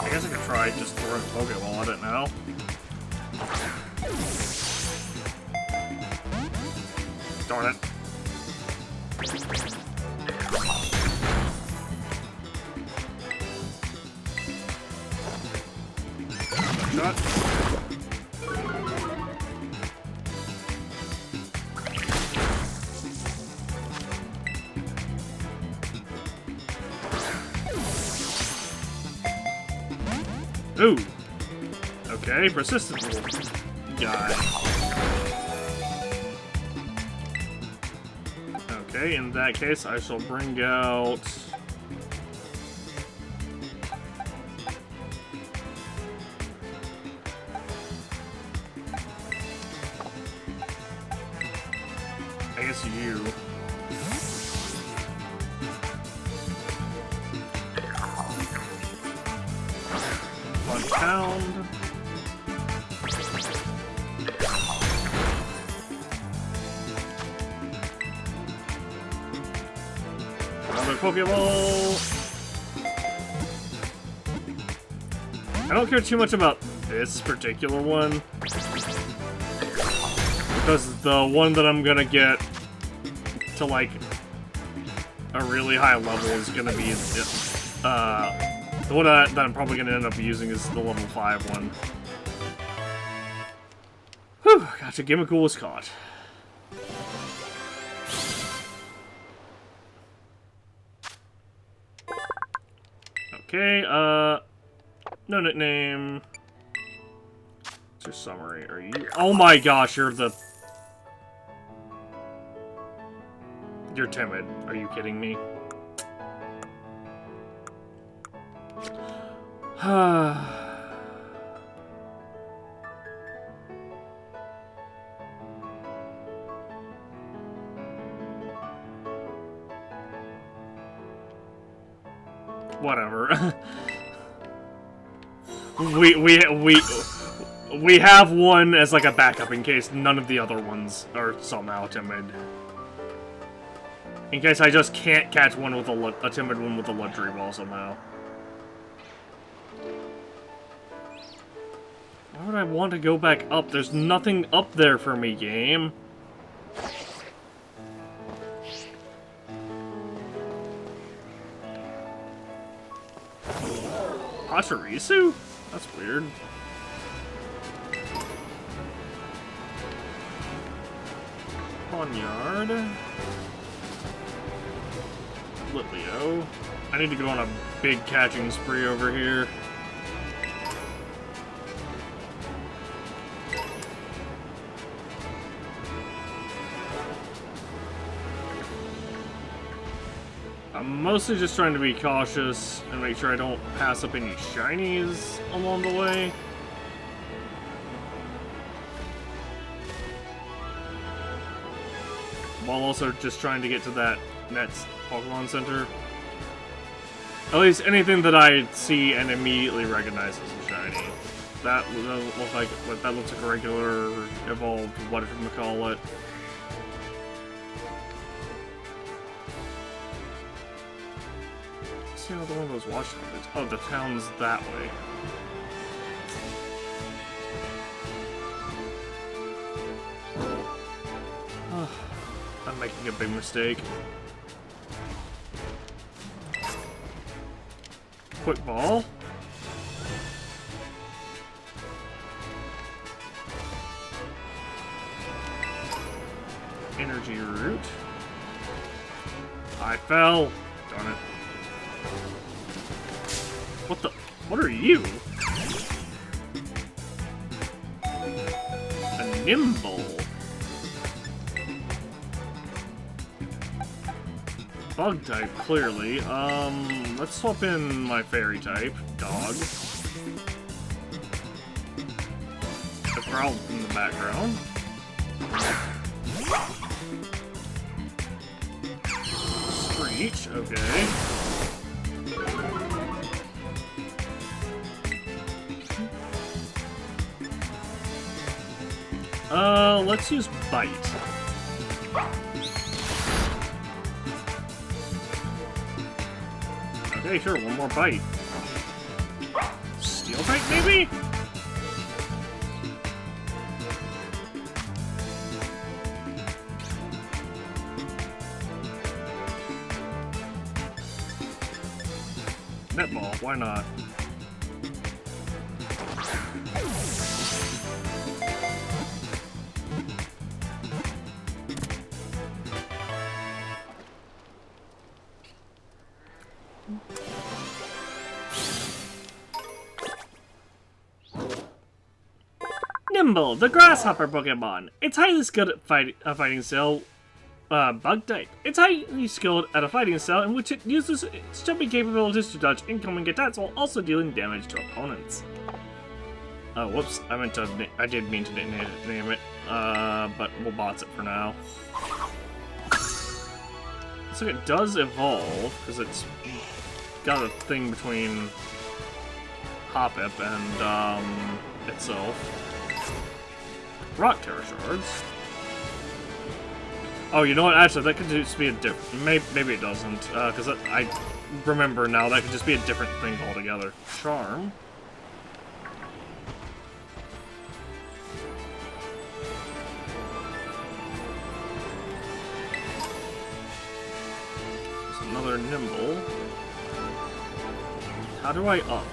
I guess I could try just throwing a Pokeball at it now. Darn it. Shot. Ooh. Okay, persistent little guy. Okay, in that case, I shall bring out... I guess you. Pound. Another Pokeball! I don't care too much about this particular one, because the one that I'm gonna get to, like, a really high level is gonna be, the one that I'm probably gonna end up using is the level 5 one. Whew, gotcha, Gimmickle was caught. Okay, no nickname. What's your summary? Are you... Oh my gosh, you're timid. Are you kidding me? Whatever. we have one as like a backup in case none of the other ones are somehow timid. In case I just can't catch one with a timid one with a luxury ball somehow. Why would I want to go back up? There's nothing up there for me, game. Pachirisu? That's weird. Ponyard. Litleo. I need to go on a big catching spree over here. I'm mostly just trying to be cautious and make sure I don't pass up any shinies along the way. While also just trying to get to that next Pokemon Center. At least anything that I see and immediately recognize as a shiny. That doesn't look like, that looks like a regular evolved, whatchamacallit. See another one of those watchtowers. Oh, the town's that way. I'm making a big mistake. Quick ball. Energy root. I fell. Darn it. What the? What are you? A Nimble. Bug type, clearly. Let's swap in my fairy type. Dog. The growl in the background. Screech, okay. Let's use Bite. Okay, sure, one more Bite. Steel type, maybe? Netball, why not? Nimble, the grasshopper Pokemon. It's highly skilled at fighting style, bug type. It's highly skilled at a fighting style in which it uses its jumping capabilities to dodge incoming attacks while also dealing damage to opponents. Oh, whoops! I did mean to name it, but we'll bots it for now. So it does evolve because it's got a thing between Hoppip and itself. Rock Terra Shards. Oh, you know what? Actually, that could just be a different... Maybe it doesn't, because I remember now that could just be a different thing altogether. Charm. There's another Nimble. How do I up?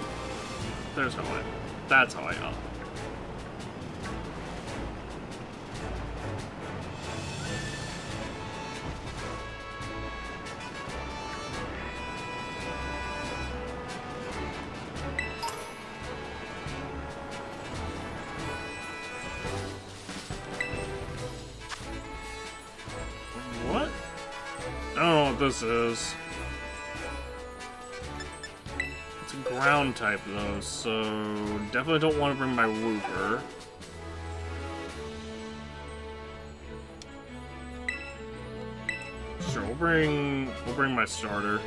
There's how I... That's how I up. What? I don't know what this is. It's a ground type though, so definitely don't want to bring my Wooper. Sure, we'll bring my starter.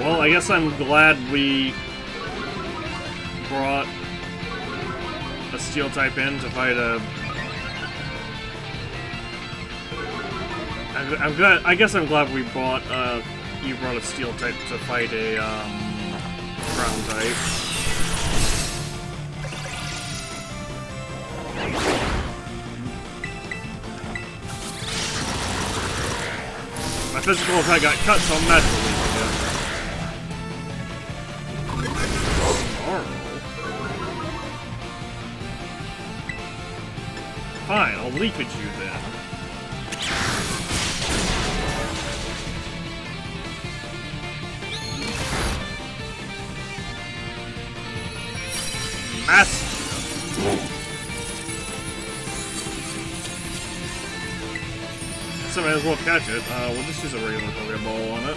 Well, I guess I'm glad we brought a steel type in to fight a... I'm glad. I guess I'm glad we brought you brought a steel type to fight a ground type. My physical attack got cut, so I'm naturally weak again. Fine, I'll leap at you then. Mass. So I might as well catch it. We'll just use a regular Pokeball on it.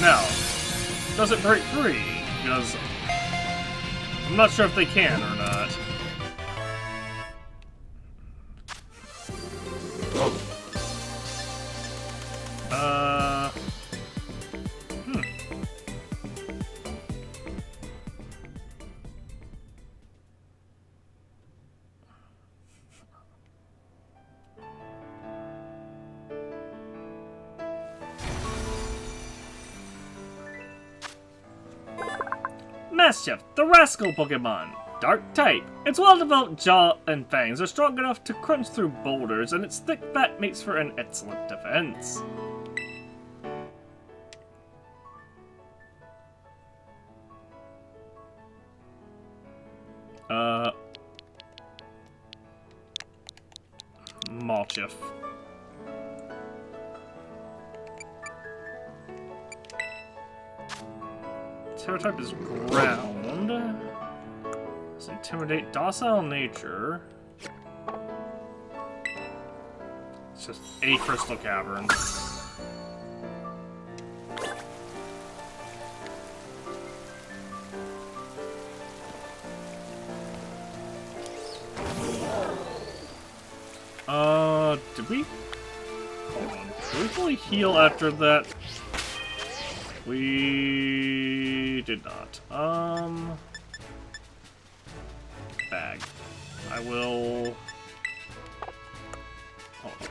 Now, does it break free? Because I'm not sure if they can or not. Mischief, the rascal Pokemon. Dark type. Its well-developed jaw and fangs are strong enough to crunch through boulders, and its thick fat makes for an excellent defense. Mischief. Terra type is ground. Let's intimidate, docile nature. It's just a crystal cavern. Did we? Hold on. Did we fully heal after that? We did not. Bag. I will... Hold on.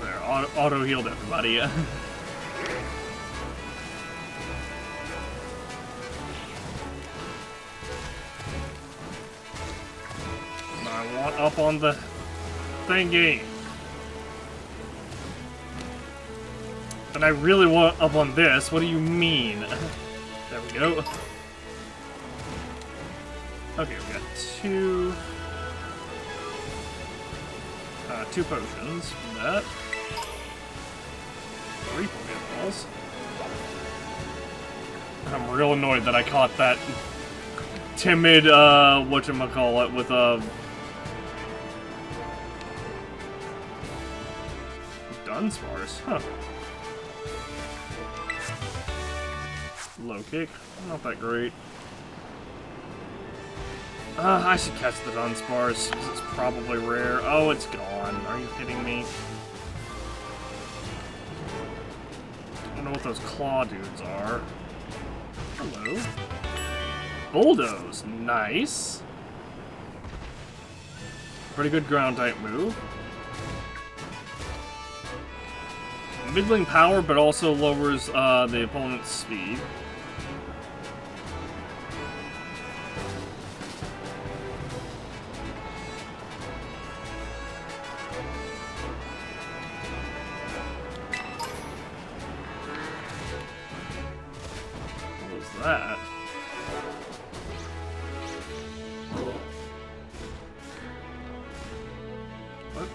There, auto-healed everybody. Up on the thingy. And I really want up on this. What do you mean? There we go. Okay, we got two potions from that. 3 Pokeballs. I'm real annoyed that I caught that timid, whatchamacallit, with a... Dunsparce, huh. Low kick, not that great. I should catch the Dunsparce, because it's probably rare. Oh, it's gone. Are you kidding me? I don't know what those claw dudes are. Hello. Bulldoze. Nice. Pretty good ground type move. Middling power, but also lowers the opponent's speed. That. What?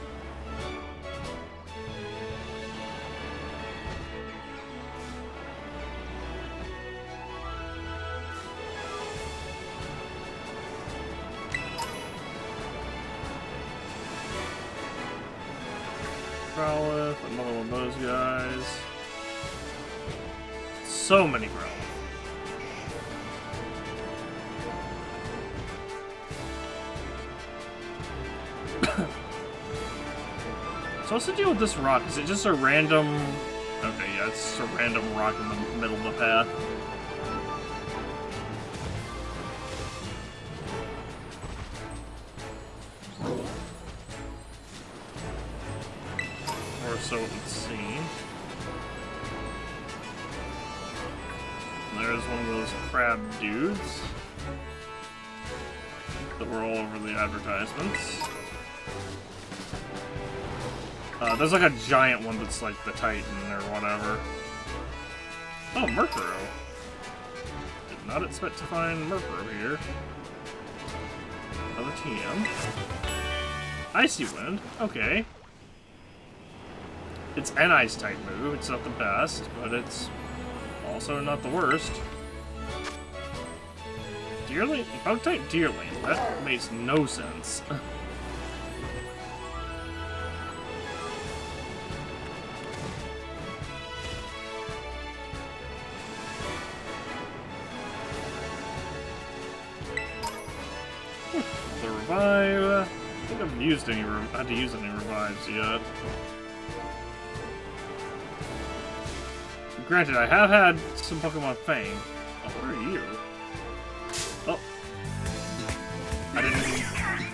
Growlithe, another one of those guys. So many Growlithe. So what's the deal with this rock? Is it just a random... Okay, yeah, it's just a random rock in the middle of the path. Or so it would seem. There's one of those crab dudes that were all over the advertisements. There's like a giant one that's like the Titan or whatever. Oh, Murkrow. Did not expect to find Murkrow here. Another TM. Icy Wind. Okay. It's an ice type move. It's not the best, but it's also not the worst. Deerling? Bug type Deerling. That makes no sense. The revive. I think I've used any. Had to use any revives yet. Granted, I have had some Pokemon Fang. Oh, where are you? Oh,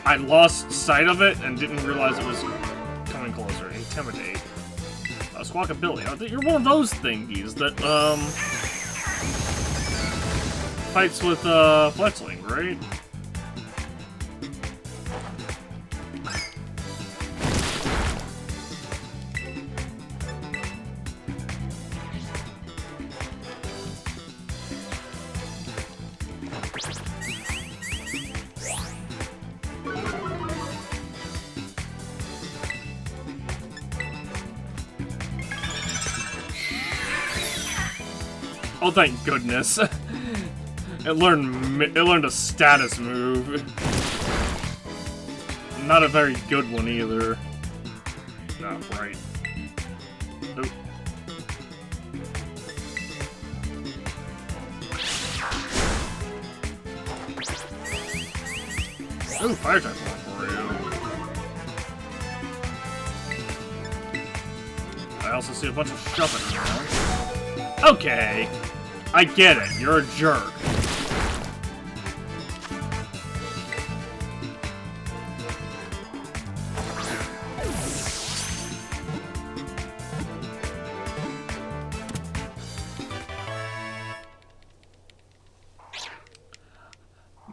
I lost sight of it and didn't realize it was coming closer. Intimidate. Squawkabilly. Oh, you're one of those thingies that fights with Fletchling, right? Oh, thank goodness. It learned a status move. Not a very good one either. Not right. Nope. Ooh, fire type for you. I also see a bunch of shoving around. Okay. I get it. You're a jerk.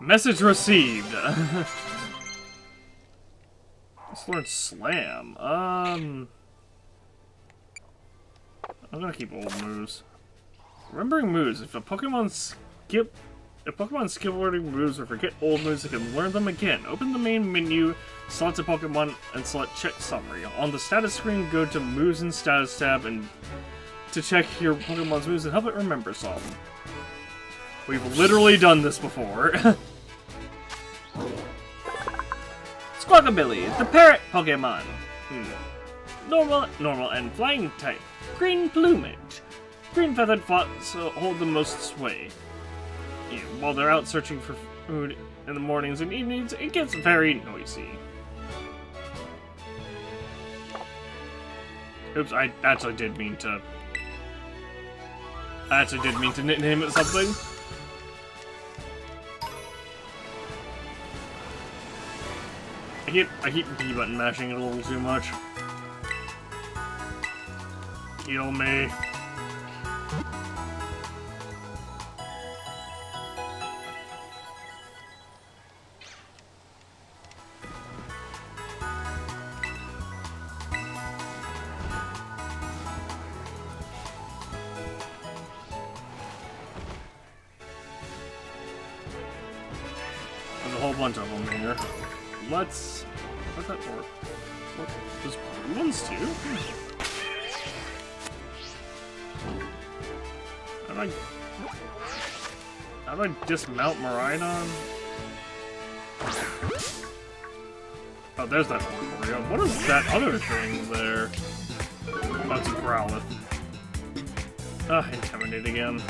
Message received. This Learn Slam. I'm gonna keep old moves. Remembering moves. If Pokemon skip learning moves or forget old moves, they can learn them again. Open the main menu, select a Pokemon, and select Check Summary. On the status screen, go to Moves and Status tab and to check your Pokemon's moves and help it remember some. We've literally done this before. Squawkabilly, the parrot Pokemon. Normal and flying type. Green plumage. Green feathered fox hold the most sway. While they're out searching for food in the mornings and evenings, it gets very noisy. Oops, I actually did mean to nickname it something. I keep B button mashing it a little too much. Heal me. There's a whole bunch of them here. How's that work? What? There's blue ones too? How do I dismount Miraidon? Oh, there's that Porygon. What is that other thing there? Oh, it's a Growlithe. Ah, Intimidate again.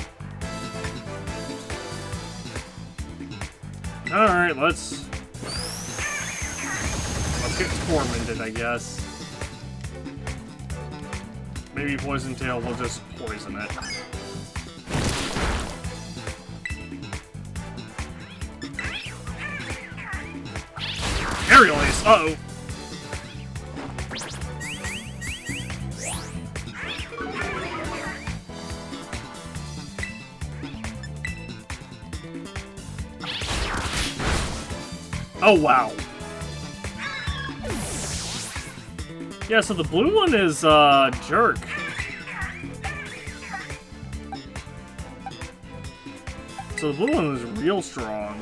Alright, let's get tormented, I guess. Maybe Poison Tail will just poison it. Aerial Ace! Uh-oh! Oh, wow. Yeah, so the blue one is, Jerk. So the blue one is real strong.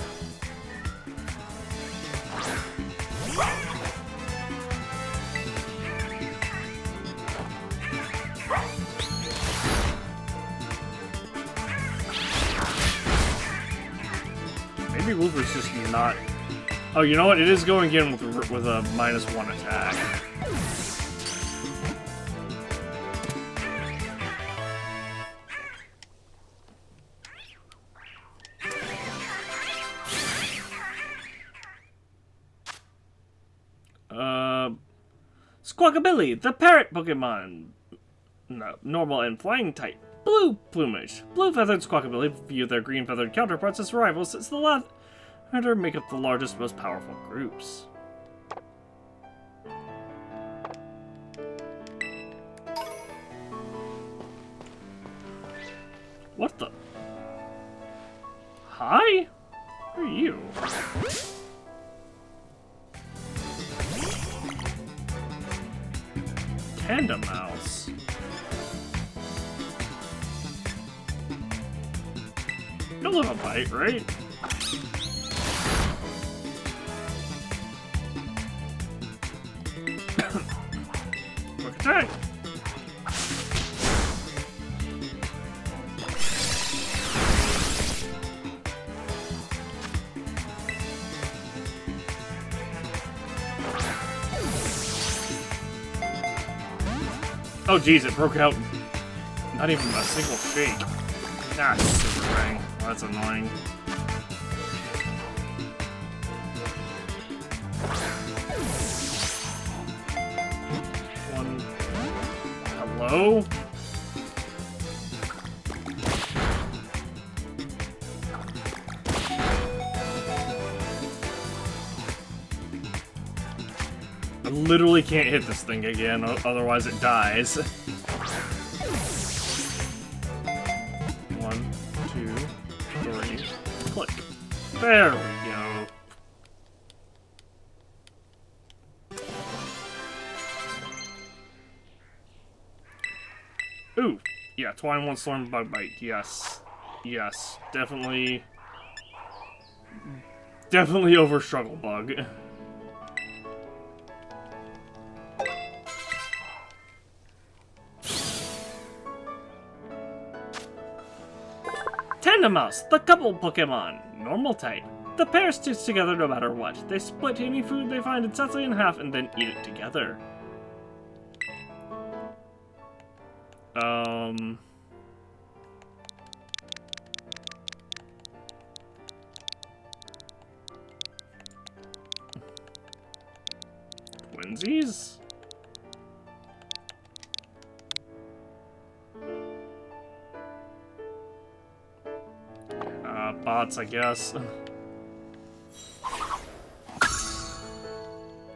Maybe Wilbur's just not... Oh, you know what? It is going in with a -1 attack. Squawkabilly, the parrot Pokemon. No, normal and flying type. Blue plumage. Blue feathered Squawkabilly view their green feathered counterparts as rivals since the latter make up the largest, most powerful groups. What the? Hi? Who are you? Panda Mouse. You'll live a bite, right? Quick attack! Oh geez, it broke out. Not even a single shake. Ah, super ring. Well, that's annoying. One. Hello? I literally can't hit this thing again, otherwise it dies. 1, 2, 3, click. There we go. Ooh, yeah, Twine One Storm Bug Bite. Yes. Yes. Definitely over Struggle Bug. Tandemouse, the couple Pokemon. Normal type. The pair sticks together no matter what. They split any food they find exactly in half and then eat it together. Twinsies? Bots, I guess.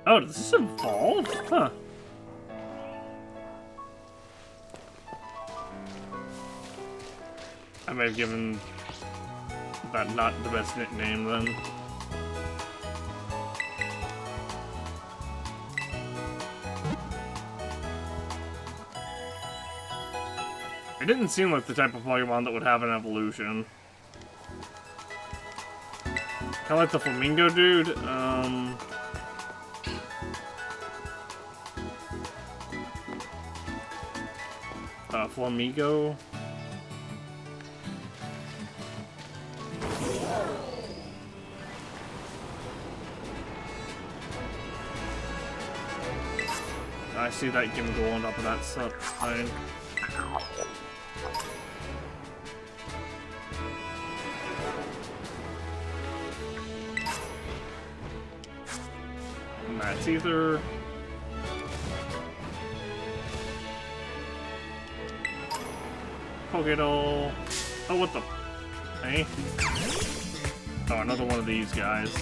Oh, does this evolve? Huh. I may have given that not the best nickname then. It didn't seem like the type of Pokemon that would have an evolution. Kinda like the Flamingo dude. Flamigo. I see that Gimble on top of that stuff. Fine. And that's either Pokédoll. Oh, what the? Hey? Oh, another one of these guys.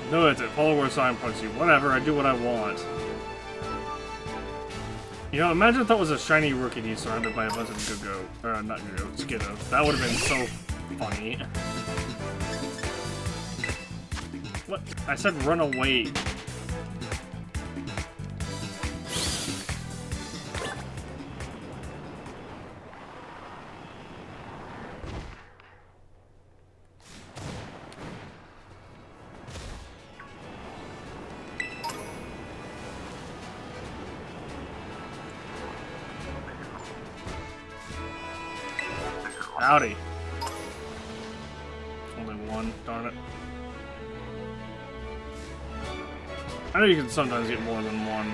No, that's it. Follow where sign points you. Whatever, I do what I want. You know, imagine if that was a shiny Rookidee surrounded by a bunch of Go-Go. Not Go-Go, Skiddo. That would have been so funny. What? I said run away. Howdy. Only one, darn it. I know you can sometimes get more than one.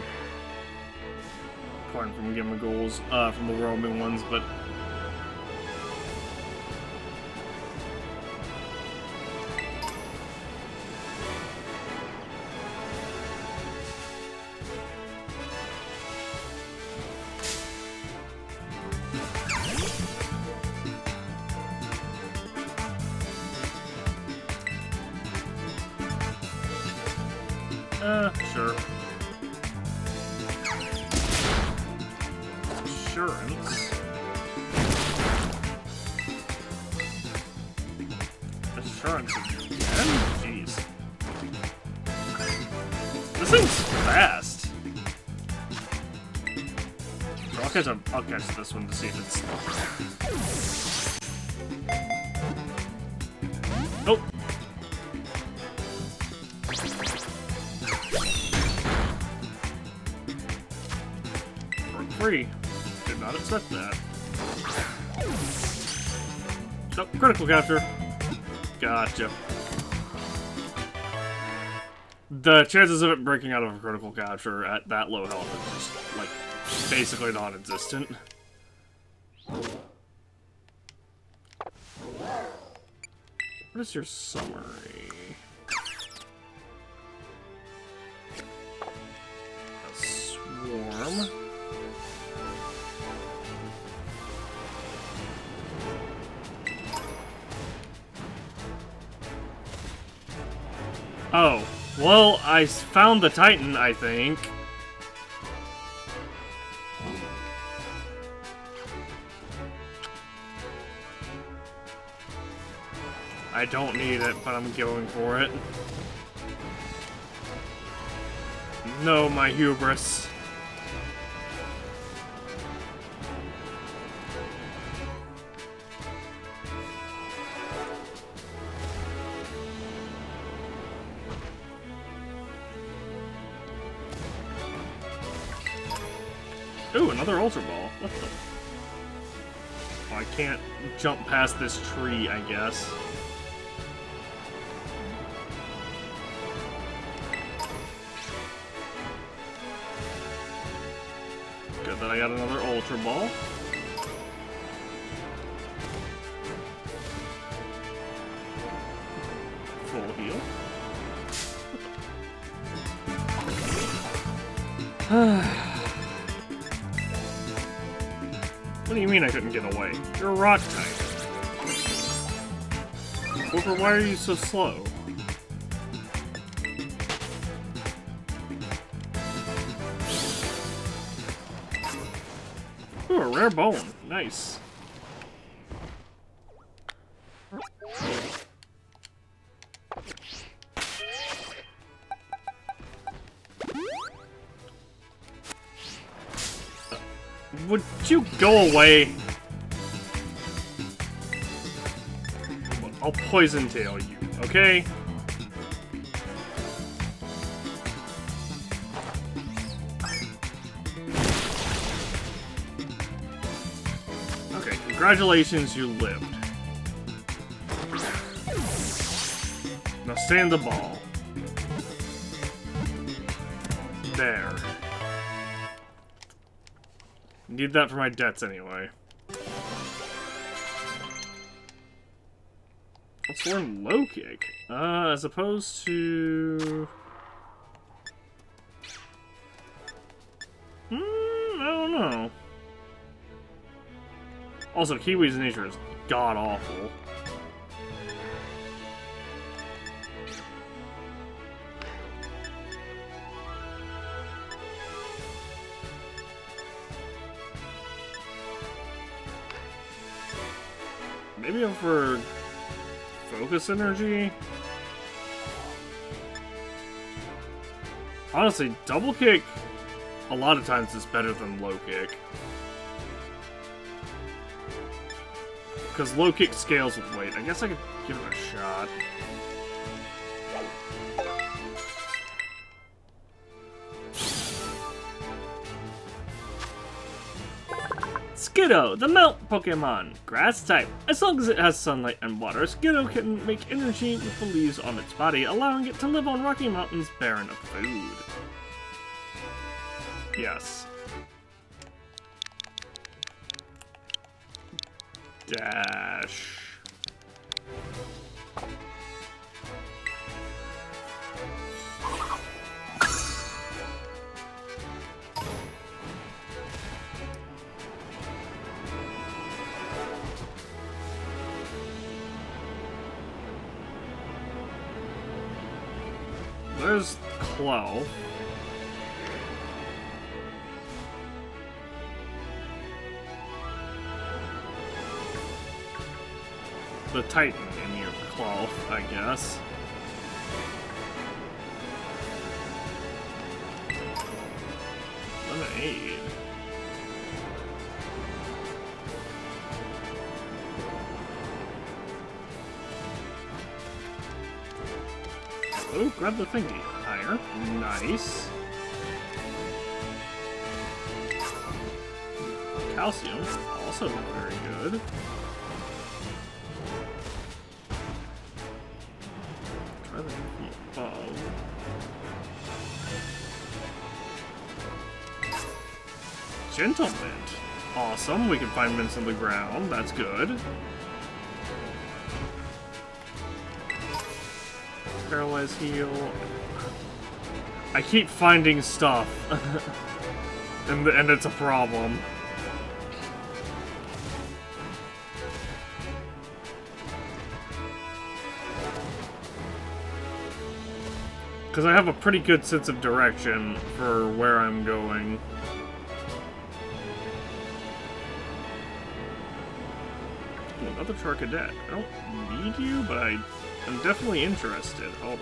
According from Gimagools, from the roaming ones, but... sure. Assurance. Assurance again? Jeez. This thing's fast. I'll catch this one to see if it's... Nope. Free. Did not expect that. Nope, critical capture. Gotcha. The chances of it breaking out of a critical capture at that low health are just, like, basically non-existent. What is your summary? A swarm. Oh, Well, I found the Titan, I think. I don't need it, but I'm going for it. No, my hubris. Ooh, another Ultra Ball. What the? Oh, I can't jump past this tree, I guess. Good that I got another Ultra Ball. Full heal. What do you mean I couldn't get away? You're a rock type. Booker, why are you so slow? Ooh, a rare bone. Nice. Would you go away? I'll poison tail you, okay? Okay, congratulations, you lived. Now stand the ball. There. Need that for my debts anyway. Let's learn low kick. As opposed to... I don't know. Also, Kiwi's nature is god-awful. Maybe for focus energy? Honestly, double kick a lot of times is better than low kick. Because low kick scales with weight. I guess I could give it a shot. Skiddo, the melt Pokemon. Grass type. As long as it has sunlight and water, Skiddo can make energy with the leaves on its body, allowing it to live on rocky mountains barren of food. Yes. Dash. There's Clow. The Titan in your Clow, I guess. Lemonade. Oh, grab the thingy. Higher. Nice. Calcium. Also very good. Try the above. Gentle mint. Awesome. We can find mints on the ground. That's good. Paralyze heal. I keep finding stuff, and it's a problem. Because I have a pretty good sense of direction for where I'm going. Another Charcadet. I don't need you, but I'm definitely interested. Hold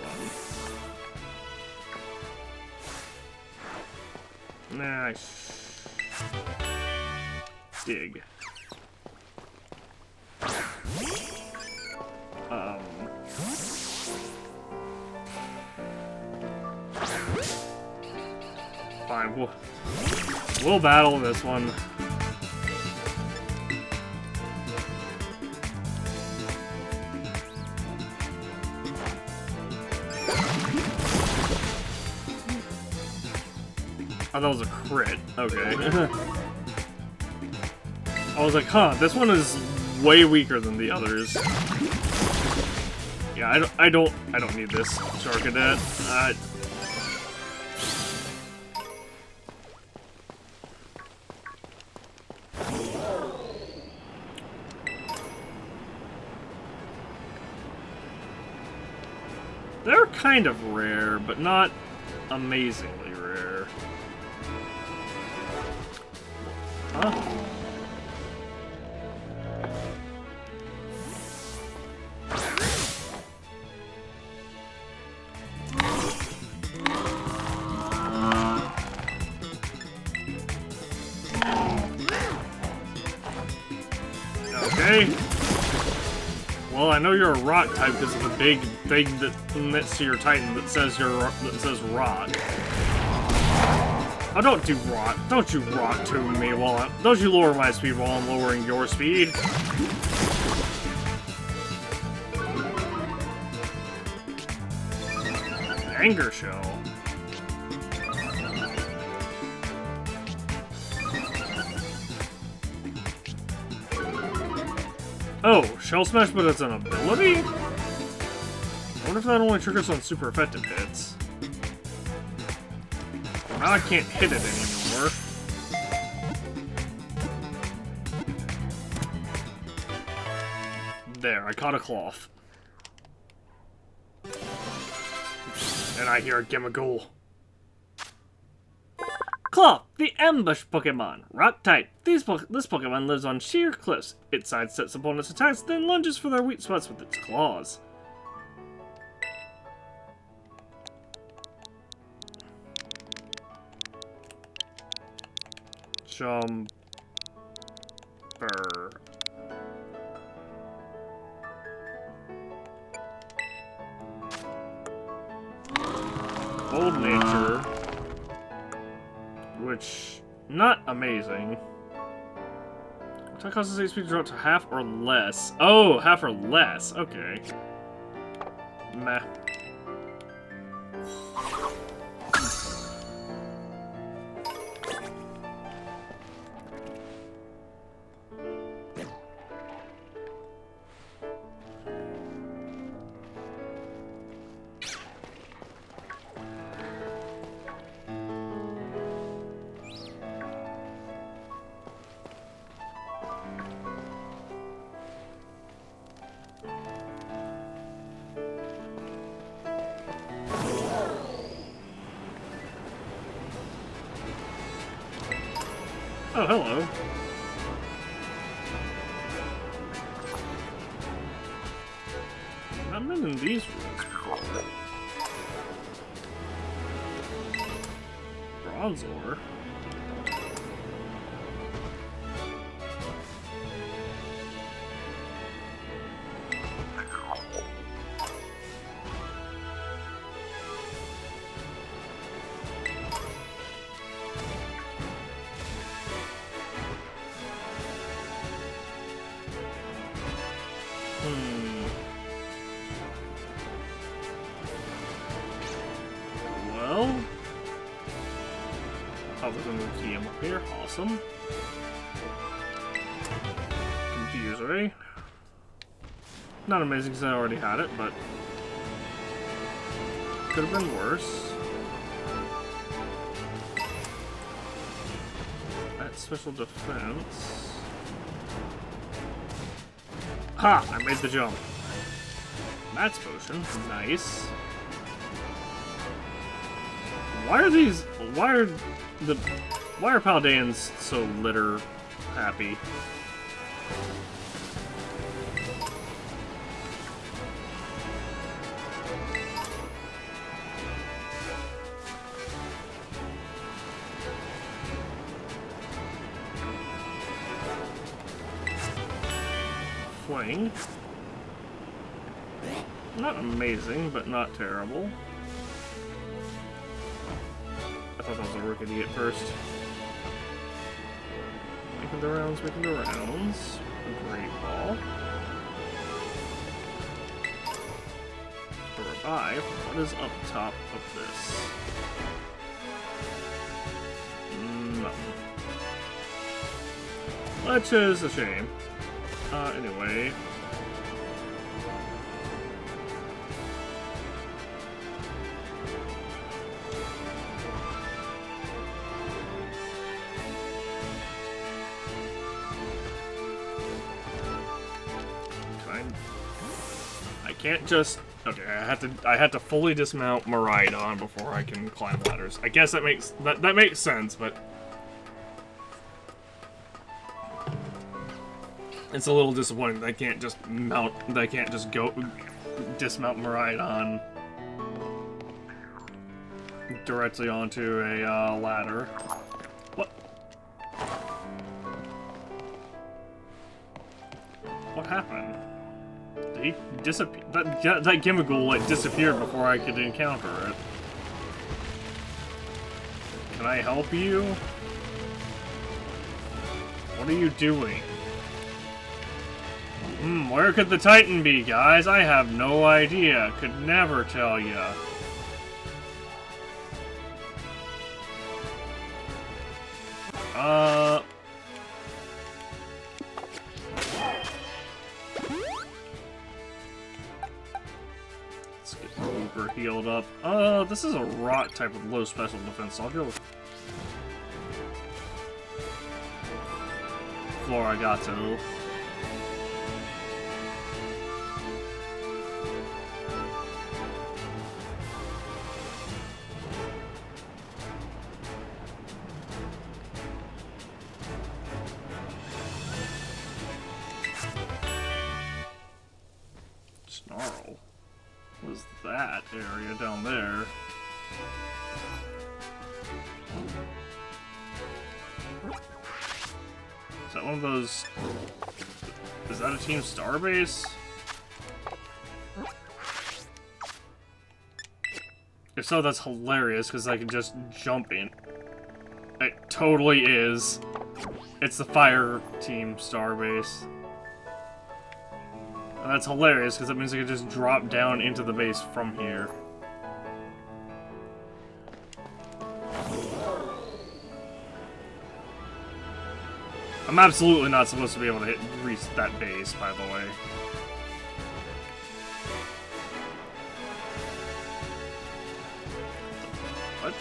on. Nah, dig. Fine, we'll battle this one. Oh, that was a crit. Okay. I was like, huh, this one is way weaker than the others. Yeah, I don't need this Charcadet. They're kind of rare, but not amazingly rare. Huh? Okay. Well, I know you're a rock type because of the big thing that next to your Titan that says rock. Oh, don't do rock. Don't you rock to me while don't you lower my speed while I'm lowering your speed. Anger Shell. Oh, Shell Smash, but it's an ability? I wonder if that only triggers on super effective hits. Now I can't hit it anymore. There, I caught a cloth. And I hear a Gimmighoul. Cloth, the ambush Pokemon. Rock type. This Pokemon lives on sheer cliffs. It sidesteps opponents' attacks, then lunges for their weak spots with its claws. Jumper. Old Nature. Which, not amazing. Attack causes HP to drop to half or less. Oh, half or less. Okay. Meh. Oh, hello. I've been in these rooms before. Bronzor. Well, other than the key up here, awesome. Confuse Ray. Not amazing because I already had it, but could have been worse. That's special defense. Ha! I made the jump. That's potion. Nice. Why are these? Why are Paldeans so litter happy? Fling. Not amazing, but not terrible. I thought that was a Rookidee at first. Making the rounds, making the rounds. A great ball. To revive. What is up top of this? Nothing. Which is a shame. Anyway. I can't just... Okay, I had to fully dismount Miraidon before I can climb ladders. I guess that makes sense, but it's a little disappointing that I can't just go dismount Miraidon directly onto a ladder. What? What happened? He disappeared. That Gimmighoul like disappeared before I could encounter it. Can I help you? What are you doing? Where could the Titan be, guys? I have no idea. Could never tell ya. Let's get Reaper healed up. This is a rot type with low special defense, so I'll go with Floragato. Snarl. What is that area down there? Is that one of those... Is that a Team Starbase? If so, that's hilarious, because I can just jump in. It totally is. It's the Fire Team Starbase. And that's hilarious, because that means I can just drop down into the base from here. I'm absolutely not supposed to be able to reach that base, by the way. What?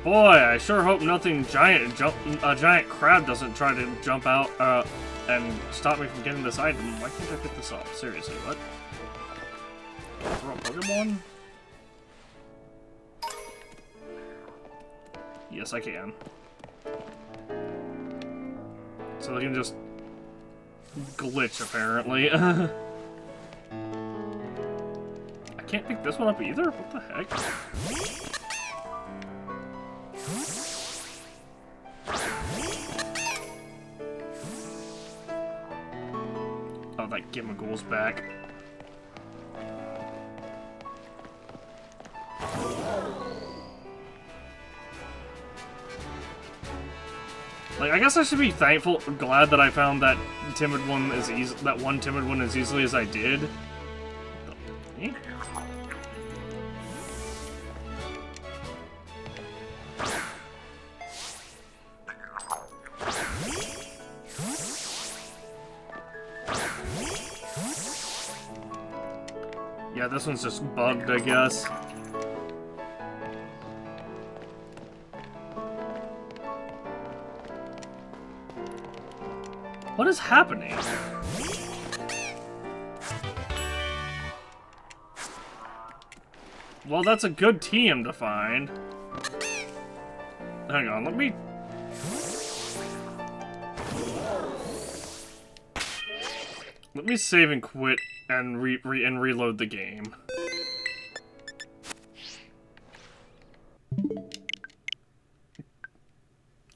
Boy, I sure hope nothing a giant crab doesn't try to jump out, and stop me from getting this item. Why can't I pick this up? Seriously, what? Can I throw a Pokémon? Yes, I can. So they can just glitch, apparently. I can't pick this one up either? What the heck? Oh, that Gimmighoul's back. Like, I guess I should be glad that I found that timid one as one timid one as easily as I did. Yeah, this one's just bugged, I guess. What is happening? Well, that's a good TM to find. Hang on, let me... Let me save and quit and reload the game.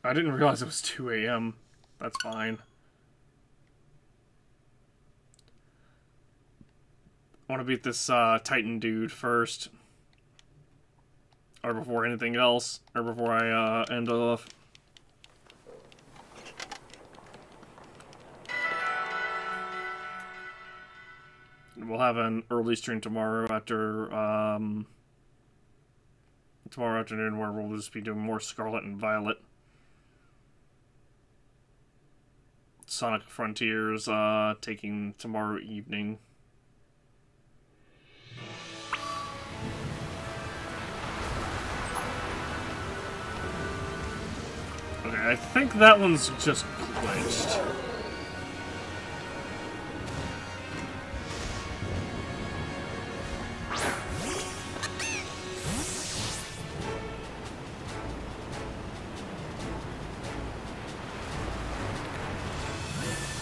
I didn't realize it was 2 AM. That's fine. I want to beat this Titan dude first. Or before anything else. Or before I end off. We'll have an early stream tomorrow after, tomorrow afternoon where we'll just be doing more Scarlet and Violet. Sonic Frontiers, taking tomorrow evening. Okay, I think that one's just glitched.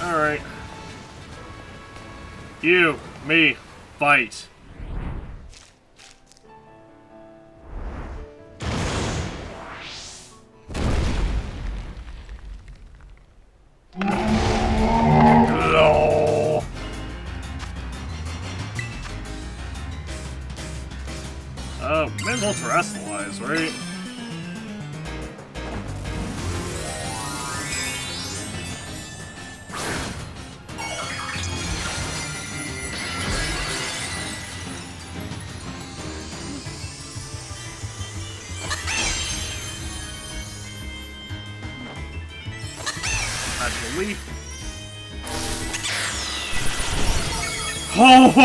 Alright. You, me, fight. No. May as well terrestrialize, right?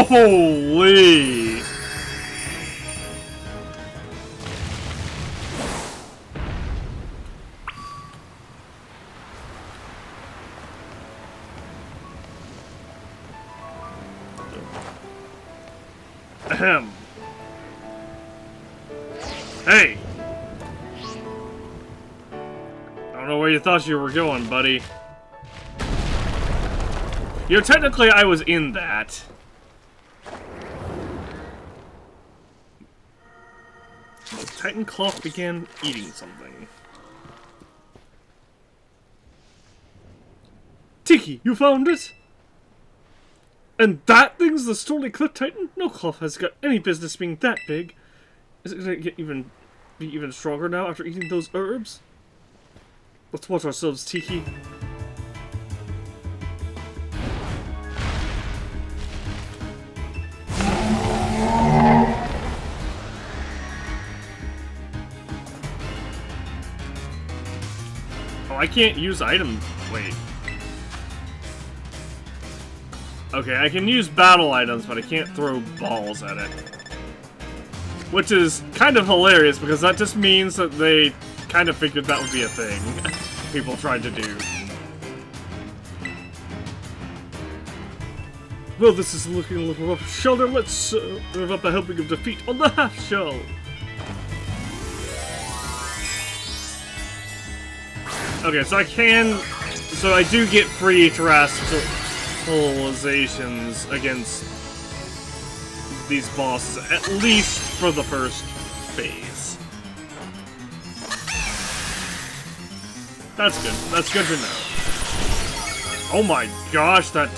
Holy! Ahem. Hey! I don't know where you thought you were going, buddy. You know, technically I was in that. Titan Cloth began eating something. Tiki, you found it? And that thing's the Stormy Cliff Titan? No Cloth has got any business being that big. Is it gonna get be even stronger now after eating those herbs? Let's watch ourselves, Tiki. I can't use item. Wait. Okay, I can use battle items, but I can't throw balls at it. Which is kind of hilarious, because that just means that they kind of figured that would be a thing people tried to do. Well, this is looking a little rough. Sheldon, let's serve up a helping of defeat on the half shell. Okay, so I do get free terrestrializations against these bosses, at least for the first phase. That's good. That's good to know. Oh my gosh, that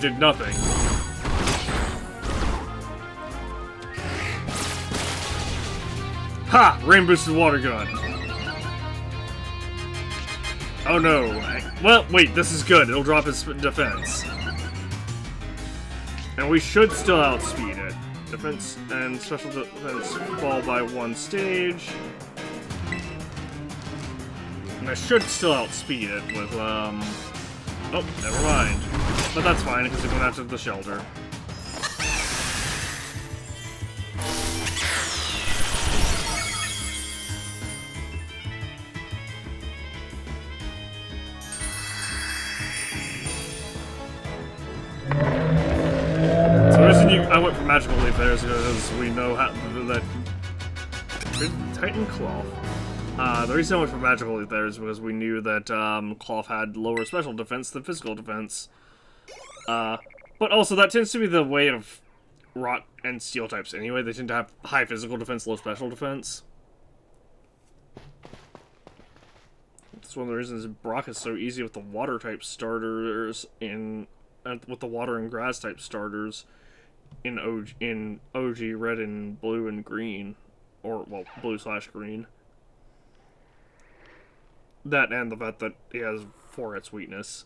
did nothing. Ha! Rain boosted water gun. Oh no. Well, wait, this is good. It'll drop his defense. And we should still outspeed it. Defense and special defense fall by 1 stage. And I should still outspeed it with, oh, never mind. But that's fine, because it went after the shelter. I went for magical leaf there because we know how that Titan Cloth. The reason I went for magical leaf there is because we knew that Cloth had lower special defense than physical defense. But also that tends to be the way of rock and steel types anyway. They tend to have high physical defense, low special defense. That's one of the reasons Brock is so easy with the water type starters with the water and grass type starters in OG red and blue and green, or well, blue/green. That and the fact that he has 4 its weakness.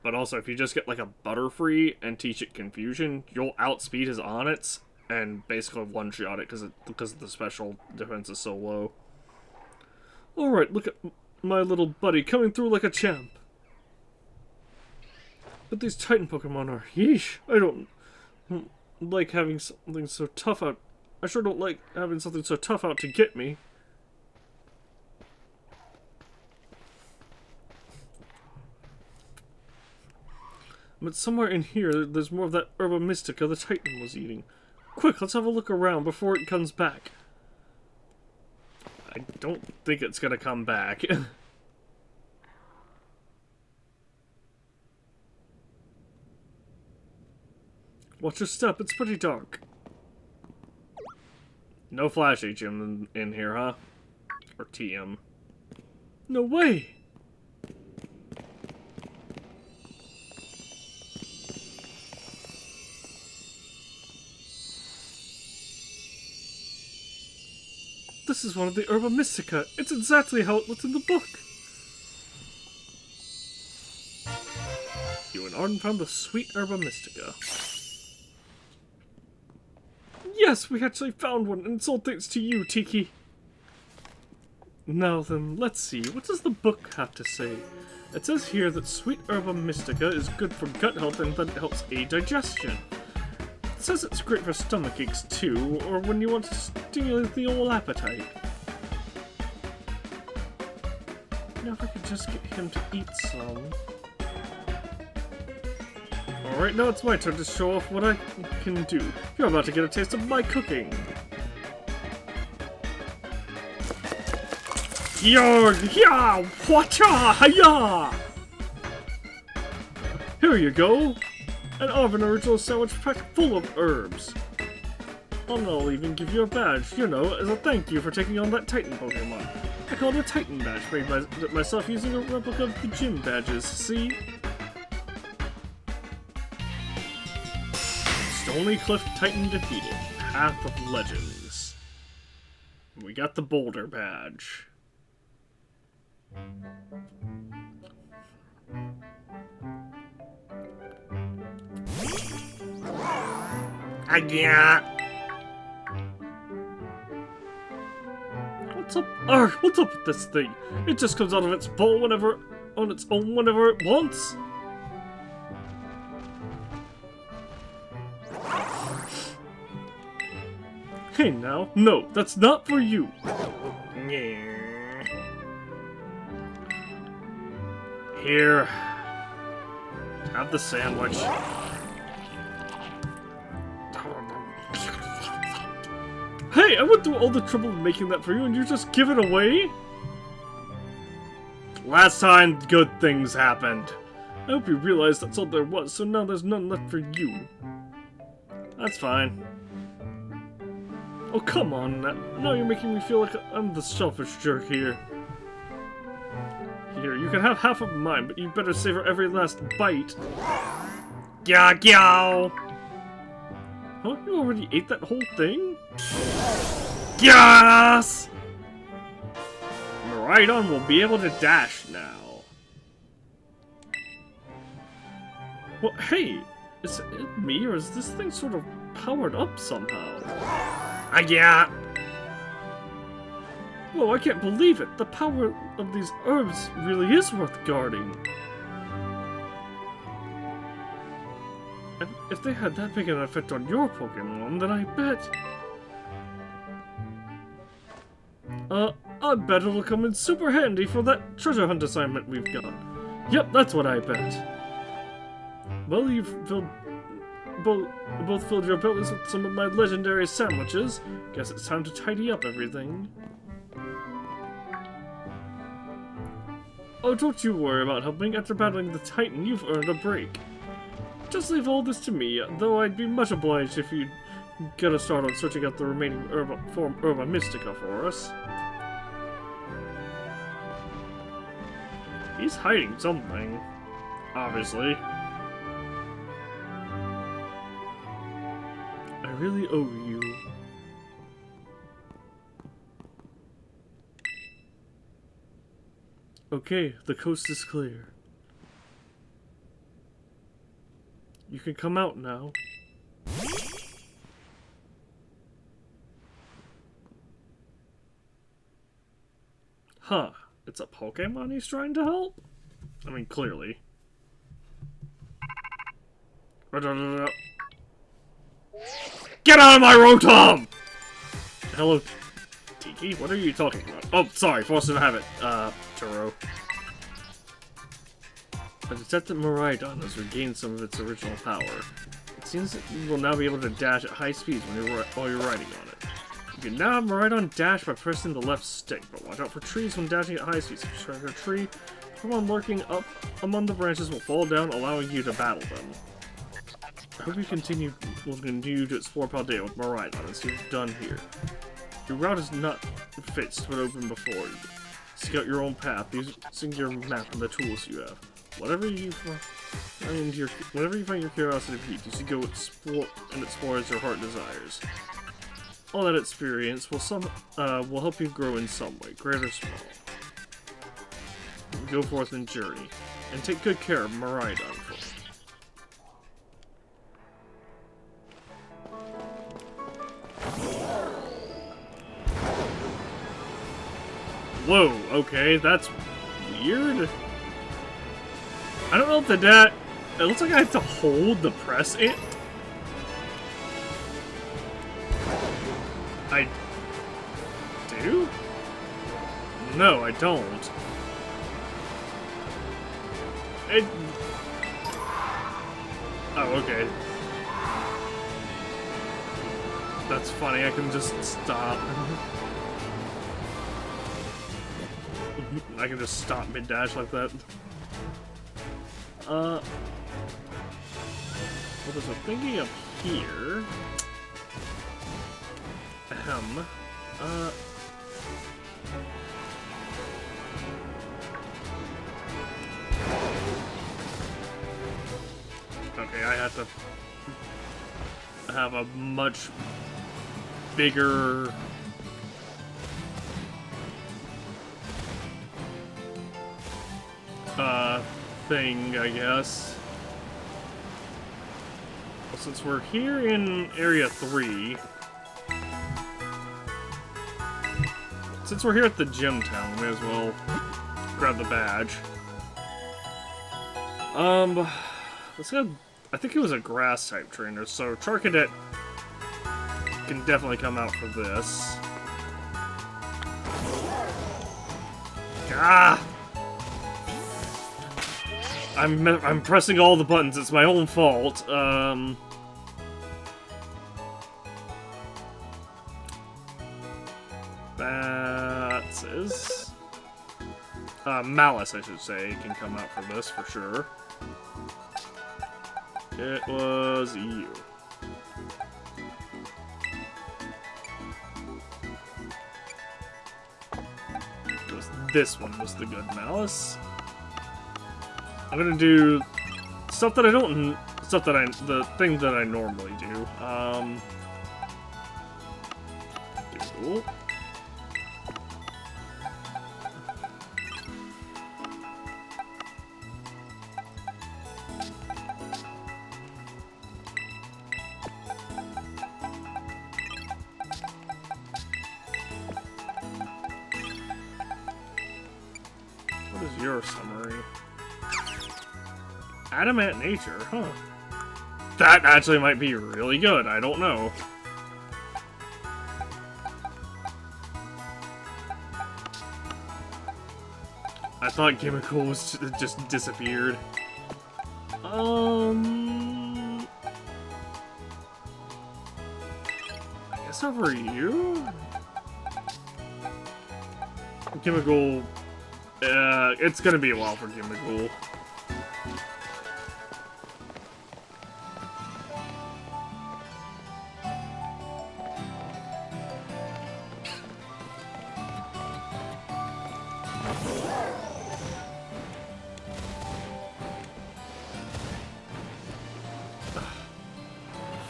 But also, if you just get like a Butterfree and teach it Confusion, you'll outspeed his Onix and basically one-shot it because the special defense is so low. Alright, look at my little buddy coming through like a champ. But these Titan Pokemon are... Yeesh, I don't like having something so tough out. I sure don't like having something so tough out to get me. But somewhere in here, there's more of that Herba Mystica the Titan was eating. Quick, let's have a look around before it comes back. I don't think it's gonna come back. Watch your step, it's pretty dark. No Flash HM in here, huh? Or TM. No way! This is one of the Herba Mystica. It's exactly how it looked in the book. You and Arden found the sweet Herba Mystica. Yes, we actually found one, and it's all thanks to you, Tiki. Now then, let's see. What does the book have to say? It says here that sweet Herba Mystica is good for gut health and that it helps aid digestion. It says it's great for stomach aches too, or when you want to stimulate the old appetite. Now if I could just get him to eat some. Alright, now it's my turn to show off what I can do. You're about to get a taste of my cooking. Here you go! An oven original sandwich packed full of herbs. I'll even give you a badge, you know, as a thank you for taking on that Titan Pokemon. I call it a Titan badge, made by myself using a replica of the gym badges, see? Stony Cliff Titan defeated. Path of Legends. We got the Boulder badge. What's up? What's up with this thing? It just comes out of its bowl on its own whenever it wants. Hey now, no, that's not for you. Here, have the sandwich. Hey, I went through all the trouble of making that for you and you just give it away? Last time, good things happened. I hope you realize that's all there was, so now there's none left for you. That's fine. Oh, come on. Now you're making me feel like I'm the selfish jerk here. Here, you can have half of mine, but you better savor every last bite. Gyaw! Huh? You already ate that whole thing? Yes! Miraidon will be able to dash now. Well, hey! Is it me, or is this thing sort of powered up somehow? Yeah! Whoa, I can't believe it! The power of these herbs really is worth guarding. If they had that big an effect on your Pokémon, then I bet... I bet it'll come in super handy for that treasure hunt assignment we've got. Yep, that's what I bet. Well, you've filled both filled your bellies with some of my legendary sandwiches. Guess it's time to tidy up everything. Oh, don't you worry about helping. After battling the Titan, you've earned a break. Just leave all this to me, though I'd be much obliged if you'd get a start on searching out the remaining Herba Mystica for us. He's hiding something, obviously. I really owe you. Okay, the coast is clear. You can come out now. Huh. It's a Pokemon he's trying to help? I mean, clearly. Get out of my Rotom! Hello, Tiki. What are you talking about? Oh, sorry. Force of Habit. Turo. I detect that Miraidon has regained some of its original power. It seems that you will now be able to dash at high speeds while you're riding on it. You can now have Miraidon dash by pressing the left stick, but watch out for trees when dashing at high speeds. If you strike a tree, Pokemon lurking up among the branches will fall down, allowing you to battle them. I hope you will continue to explore Paldean with Miraidon, as you've done here. Your route is not fixed, but open before you. Scout your own path, using your map and the tools you have. Whatever you find your curiosity piqued, you should go explore as your heart desires. All that experience will help you grow in some way, great or small. Go forth and journey, and take good care of Miraidon. Whoa, okay, that's weird. I don't know if it looks like I have to hold the press it. I do? No, I don't. Oh, okay. That's funny, I can just stop. I can just stop mid-dash like that. Well, there's a thingy up here. Ahem. Okay, I have to have a much bigger thing, I guess. Well, since we're here in Area 3, since we're here at the gym town, we may as well grab the badge. Let's go. I think it was a grass type trainer, so Charcadet can definitely come out for this. Ah! I'm pressing all the buttons. It's my own fault. That is Malice, I should say, can come out for this for sure. It was you. This one was the good Malice. I'm gonna do stuff that the thing that I normally do. Cool. What is your summary? Adamant nature, huh? That actually might be really good, I don't know. I thought Chemical was just disappeared. guess over you? Gimmighoul. It's gonna be a while for Gimmighoul.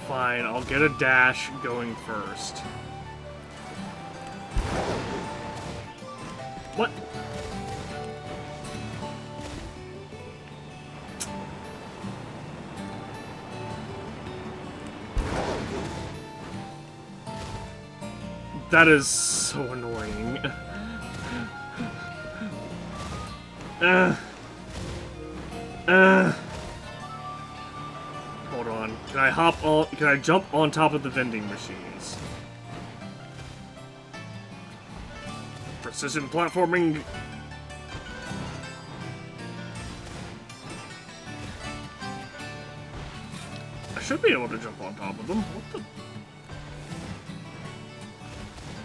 Fine, I'll get a dash going first. What? That is so annoying. Hold on. Can I jump on top of the vending machines? Precision platforming. I should be able to jump on top of them. What the?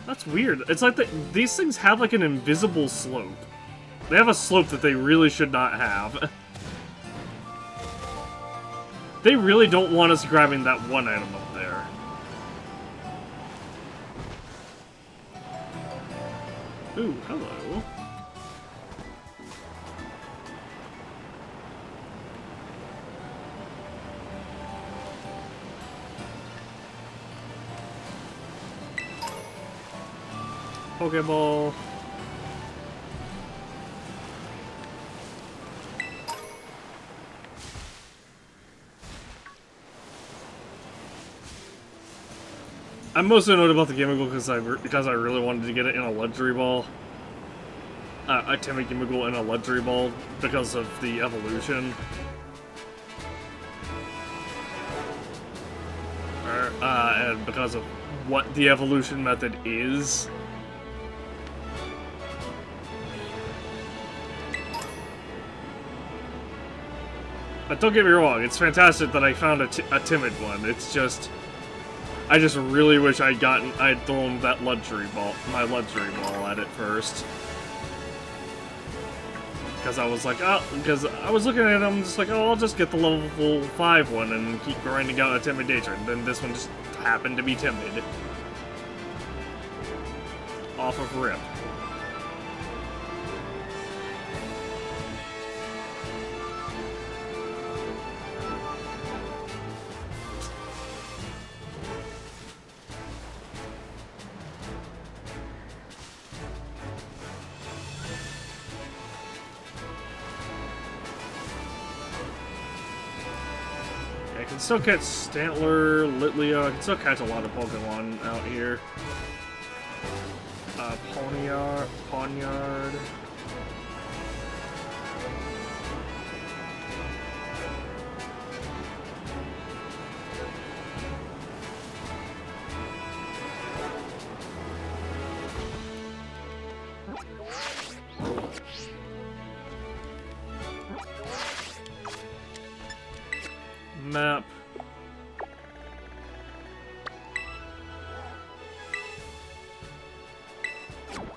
That's weird. It's like these things have like an invisible slope. They have a slope that they really should not have. They really don't want us grabbing that one item up there. Ooh, hello. Pokeball. I'm mostly annoyed about the Gimmighoul because I really wanted to get it in a luxury ball. A timid Gimmighoul in a luxury ball because of the evolution. And because of what the evolution method is. But don't get me wrong, it's fantastic that I found a timid one. It's just, I just really wish I'd thrown that my luxury ball at it first. Because I was like, because I was looking at them, just like, oh, I'll just get the level 5 one and keep grinding out Intimidation. And then this one just happened to be timid. Off of rip. I can still catch Stantler, Litleo, I can still catch a lot of Pokemon out here. Ponyard. Map.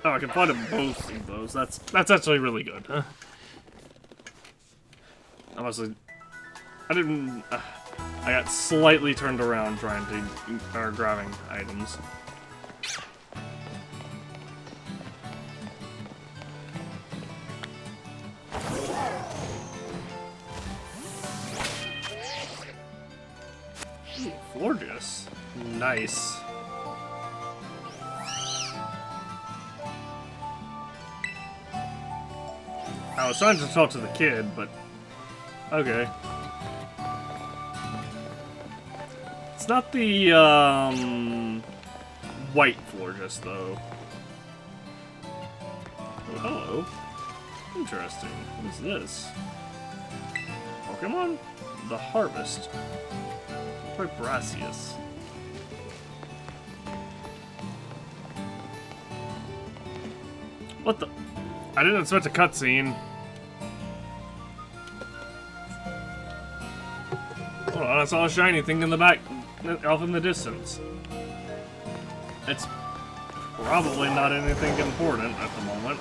Oh, I can find them both of those. That's actually really good, huh? Honestly, I got slightly turned around trying to grabbing items. Ooh, gorgeous. Nice. I was trying to talk to the kid, but okay. It's not the white Florges though. Oh, hello. Interesting. What is this? Pokemon? The Harvest. Brassius. What the? I didn't expect a cutscene. Hold on, I saw a shiny thing in the back, off in the distance. It's probably not anything important at the moment.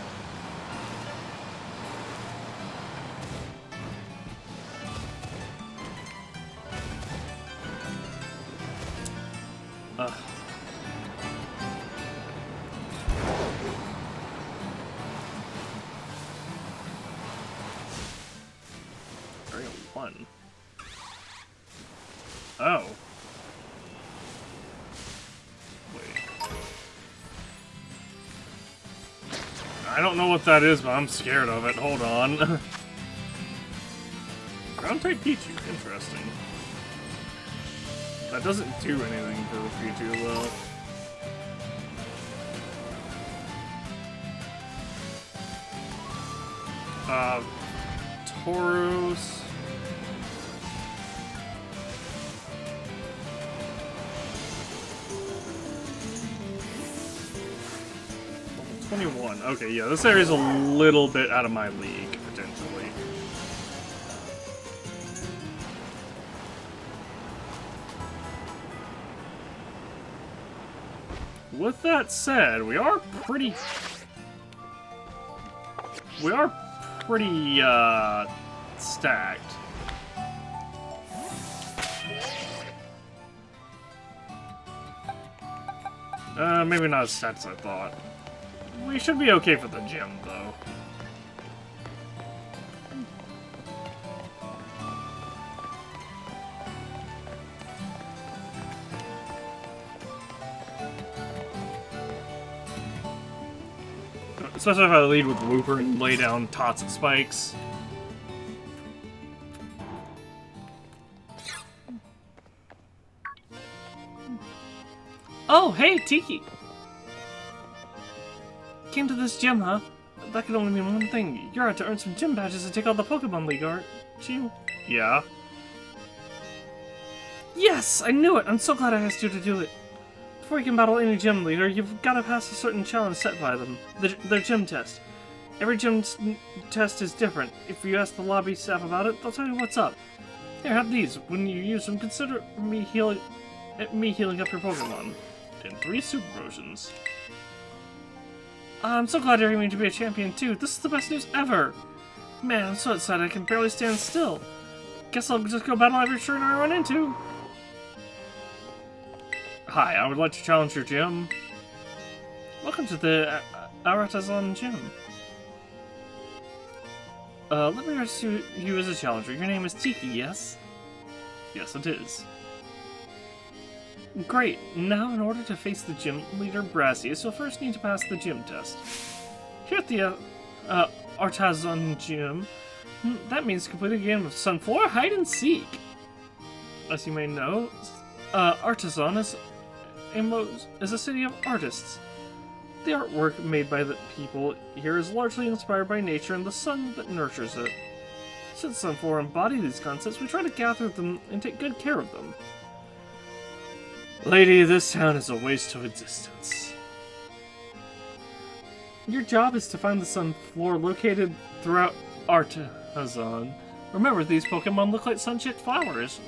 Area 1. Oh. Wait. I don't know what that is, but I'm scared of it. Hold on. Ground type Pichu. Interesting. That doesn't do anything for Pichu, though. Tauros. 21. Okay, yeah, this area's a little bit out of my league, potentially. With that said, we are pretty stacked. Maybe not as stacked as I thought. We should be okay for the gym, though. Especially if I lead with Wooper and lay down tots and spikes. Oh, hey, Tiki! Came to this gym, huh? That could only mean one thing. You're out to earn some gym badges to take on the Pokemon League, aren't you? Yeah. Yes! I knew it! I'm so glad I asked you to do it. Before you can battle any gym leader, you've got to pass a certain challenge set by them. Their gym test. Every gym test is different. If you ask the lobby staff about it, they'll tell you what's up. Here, have these. When you use them, consider me healing up your Pokemon. In 3 super potions. I'm so glad you're aiming to be a champion too. This is the best news ever. Man, I'm so excited I can barely stand still. Guess I'll just go battle every trainer I run into. Hi, I would like to challenge your gym. Welcome to the Artisan Gym. Let me register you as a challenger. Your name is Tiki, yes? Yes, it is. Great. Now, in order to face the gym leader, Brassius, you'll first need to pass the gym test. Here at the Artisan Gym, that means complete a game of Sunflora Hide and Seek. As you may know, Artisan is a city of artists. The artwork made by the people here is largely inspired by nature and the sun that nurtures it. Since Sunflora embody these concepts, we try to gather them and take good care of them. Lady, this town is a waste of existence. Your job is to find the Sunflora located throughout Artisan. Remember, these Pokemon look like sun-shaped flowers.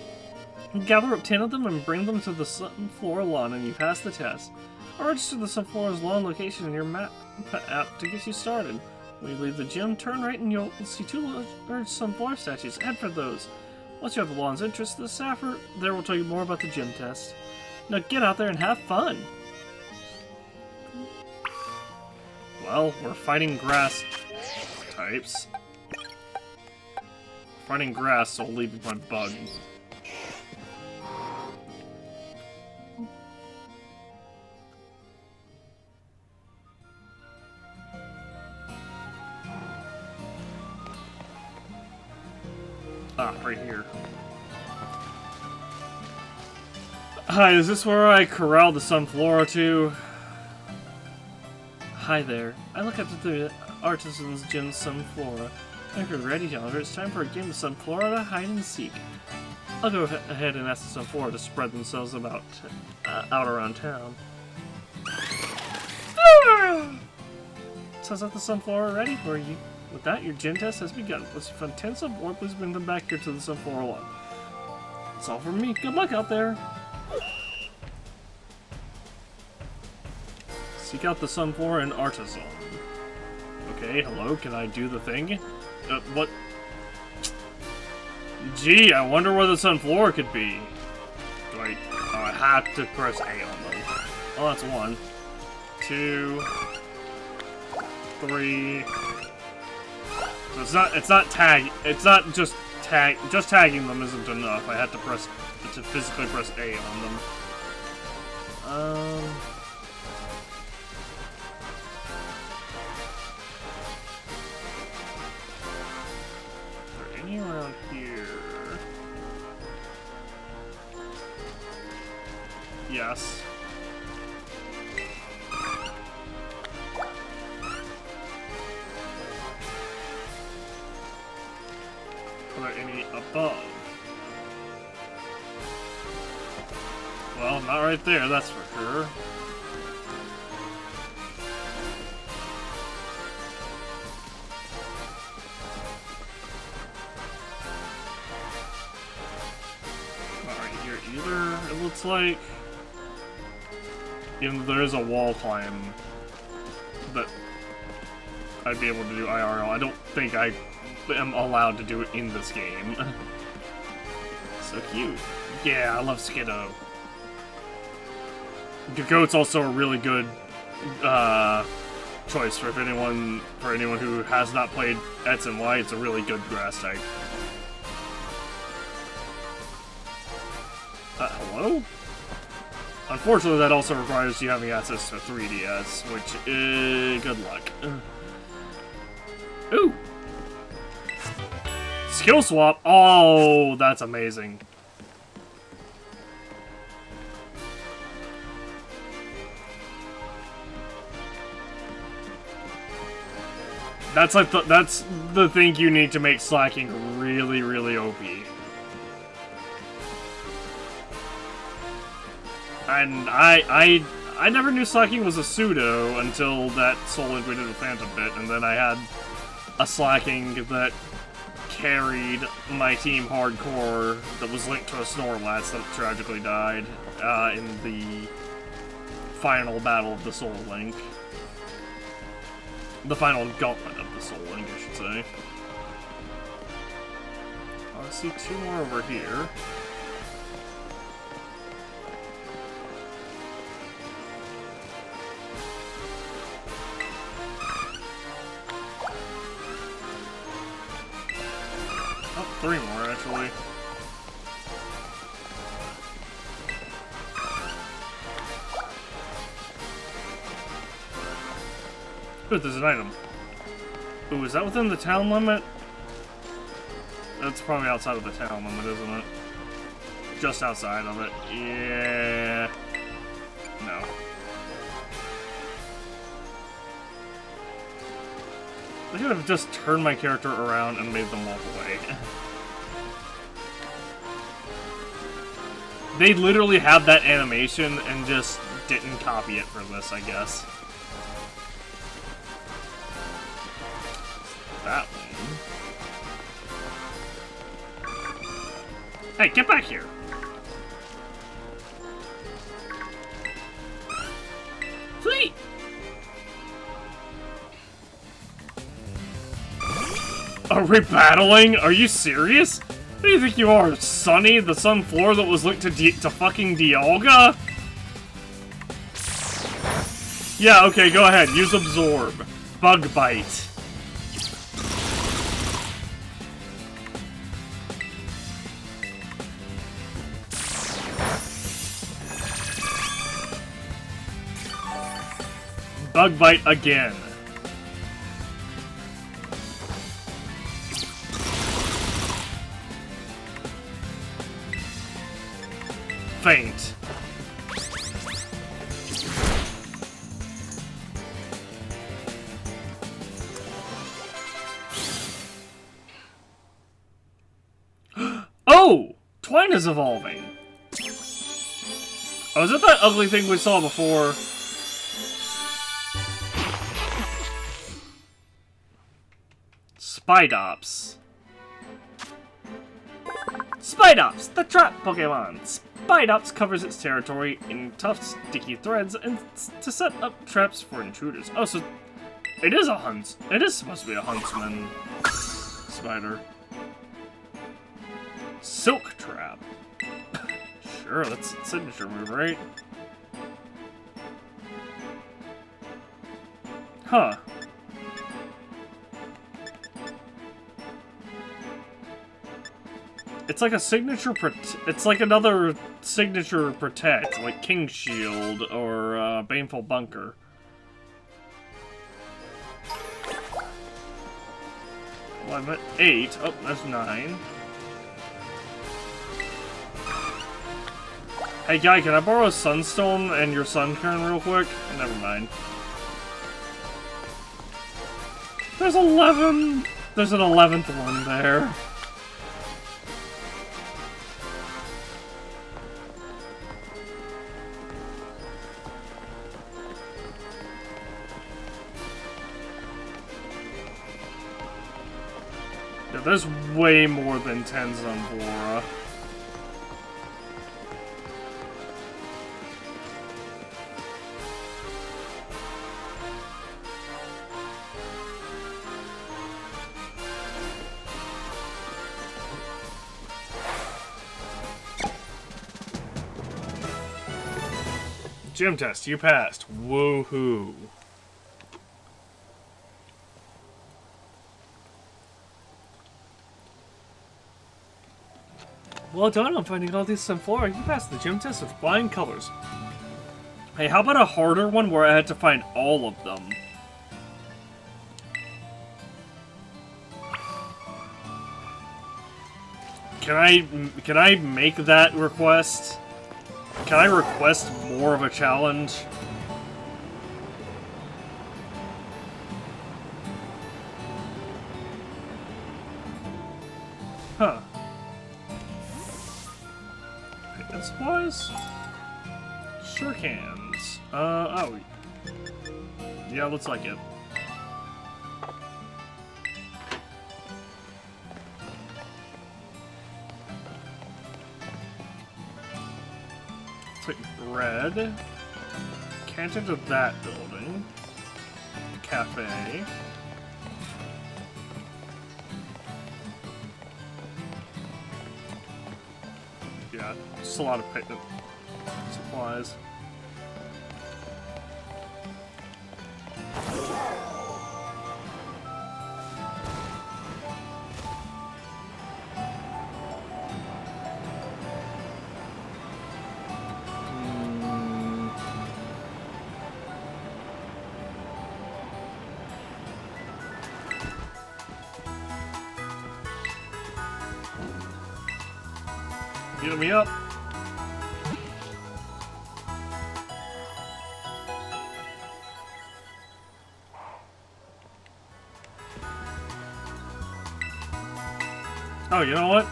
Gather up 10 of them and bring them to the Sunflora lawn and you pass the test. I'll register the Sunflora's lawn location in your map app to get you started. When you leave the gym, turn right and you'll see 2 large Sunflora statues. Head for those. Once you have the lawn's interest, the staff there will tell you more about the gym test. Now get out there and have fun! Well, we're fighting grass types. Fighting grass, so I'll leave with my bug. Ah, right here. Hi, is this where I corral the Sunflora to? Hi there. I look up to the Artisan's Gym Sunflora. If you're ready, challenger, it's time for a game of Sunflora to hide and seek. I'll go ahead and ask the Sunflora to spread themselves out around town. Sounds like the Sunflora are ready for you. With that, your gym test has begun. Once you find 10 Sunflora, please bring them back here to the Sunflora lawn. That's all from me. Good luck out there! Seek out the Sunflower and Artisan. Okay, hello, can I do the thing? What? Gee, I wonder where the Sunflower could be. Do I... Oh, I have to press A on them. Oh, that's 1, 2, 3... So it's not just tagging them isn't enough. I have to physically press A on them. Is there any around here? Yes. Are there any above? Well, not right there, that's for sure. Not right here either, it looks like. Even though there is a wall climb that I'd be able to do IRL, I don't think I am allowed to do it in this game. So cute. Yeah, I love Skiddo. Goat's also a really good choice for anyone who has not played X and Y. It's a really good grass type. Hello? Unfortunately, that also requires you having access to 3DS, which is good luck. Ooh! Skill swap? Oh, that's amazing. That's like that's the thing you need to make slacking really, really OP. And I never knew slacking was a pseudo until that Soul Link we did with Phantom Bit, and then I had a slacking that carried my team hardcore that was linked to a Snorlax that tragically died in the final battle of the Soul Link. The final gauntlet of the Soul Link, I should say. I see 2 more over here. Oh, 3 more, actually. Ooh, there's an item. Ooh, is that within the town limit? That's probably outside of the town limit, isn't it? Just outside of it. Yeah. No. I could have just turned my character around and made them walk away. They literally have that animation and just didn't copy it for this, I guess. That one. Hey, get back here! Sweet! Are we battling? Are you serious? Who do you think you are, Sunny, the Sunflower that was linked to fucking Dialga? Yeah, okay, go ahead. Use Absorb. Bug Bite. Bug Bite again. Faint. Oh! Twine is evolving. Oh, is it that ugly thing we saw before? Spidops. Spidops, the trap Pokemon. Spidops covers its territory in tough, sticky threads and to set up traps for intruders. Oh, so it is a hunt. It is supposed to be a huntsman spider. Silk trap. Sure, that's its signature move, right? Huh. It's like a signature it's like another signature protect, like King Shield or Baneful Bunker. Well, I'm at 8. Oh, that's 9. Hey, guy, can I borrow a Sunstone and your Sunkern real quick? Never mind. There's 11! There's an 11th one there. Yeah, there's way more than 10 Zumbora. Gym test, you passed. Woohoo. Well done on finding all these Sunflora. You passed the gym test with flying colors. Hey, how about a harder one where I had to find all of them? Can I make that request? Can I request more of a challenge? Huh. Fitness supplies? Sure cans. Oh. Yeah, looks like it. Take bread. Can't enter that building. Cafe. Yeah, just a lot of picnic supplies. Heal me up. Oh, you know what?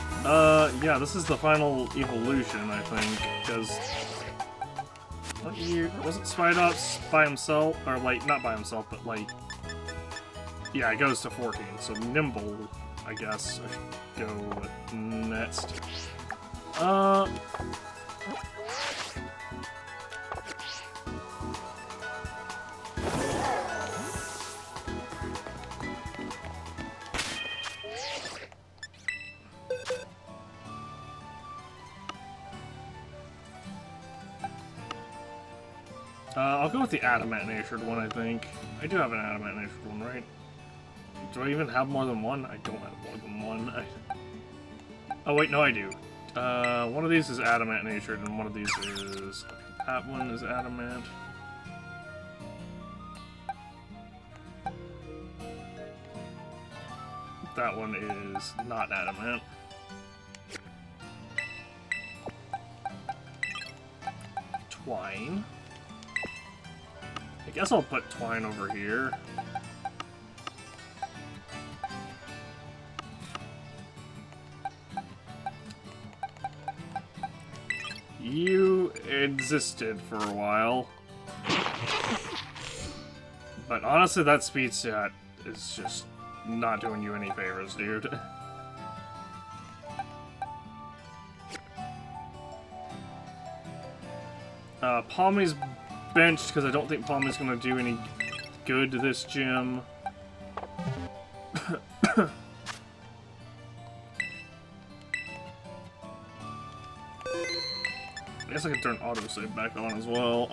Yeah, this is the final evolution, I think, because... What year? Wasn't Spidops by himself? Or, like, not by himself, but, like... Yeah, it goes to 14, so Nimble, I guess, I should go with next. I'll go with the Adamant Natured one, I think. I do have an Adamant Natured one, right? Do I even have more than one? I don't have more than one. Oh, wait, no, I do. One of these is Adamant Natured, and one of these is... That one is Adamant. That one is not Adamant. Twine. I guess I'll put Twine over here. You existed for a while. But honestly, that speed stat is just not doing you any favors, dude. Palmy's benched because I don't think Palmy's gonna do any good to this gym. I guess I could turn autosave back on as well.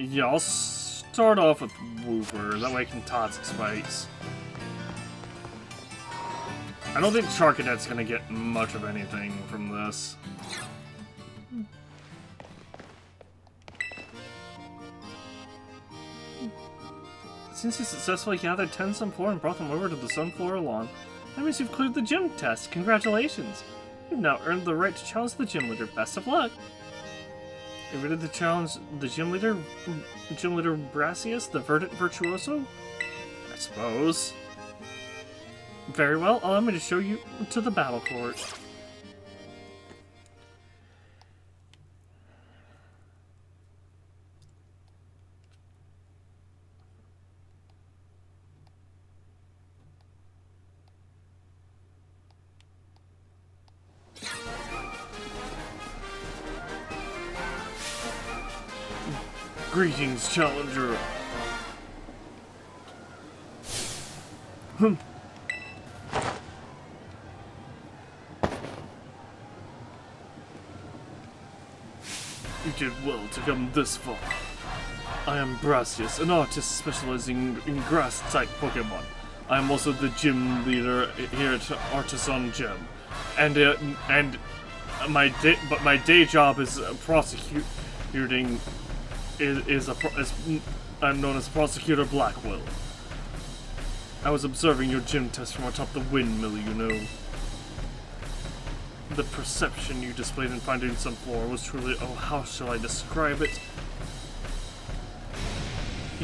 Yeah, I'll start off with Wooper. That way I can Toxic Spikes. I don't think Charcadet's gonna get much of anything from this. Since you successfully gathered 10 Sunflora and brought them over to the Sunflora lawn, that means you've cleared the gym test. Congratulations! You've now earned the right to challenge the gym leader. Best of luck! You ready to challenge the gym leader Brassius, the verdant virtuoso? I suppose. Very well, allow me to show you to the battle court. Greetings, challenger. You did well to come this far. I am Brassius, an artist specializing in grass-type Pokémon. I am also the gym leader here at Artisan Gym, my day job is prosecuting. I'm known as Prosecutor Blackwill. I was observing your gym test from atop the windmill, you know. The perception you displayed in finding Sunflora was truly, oh, how shall I describe it?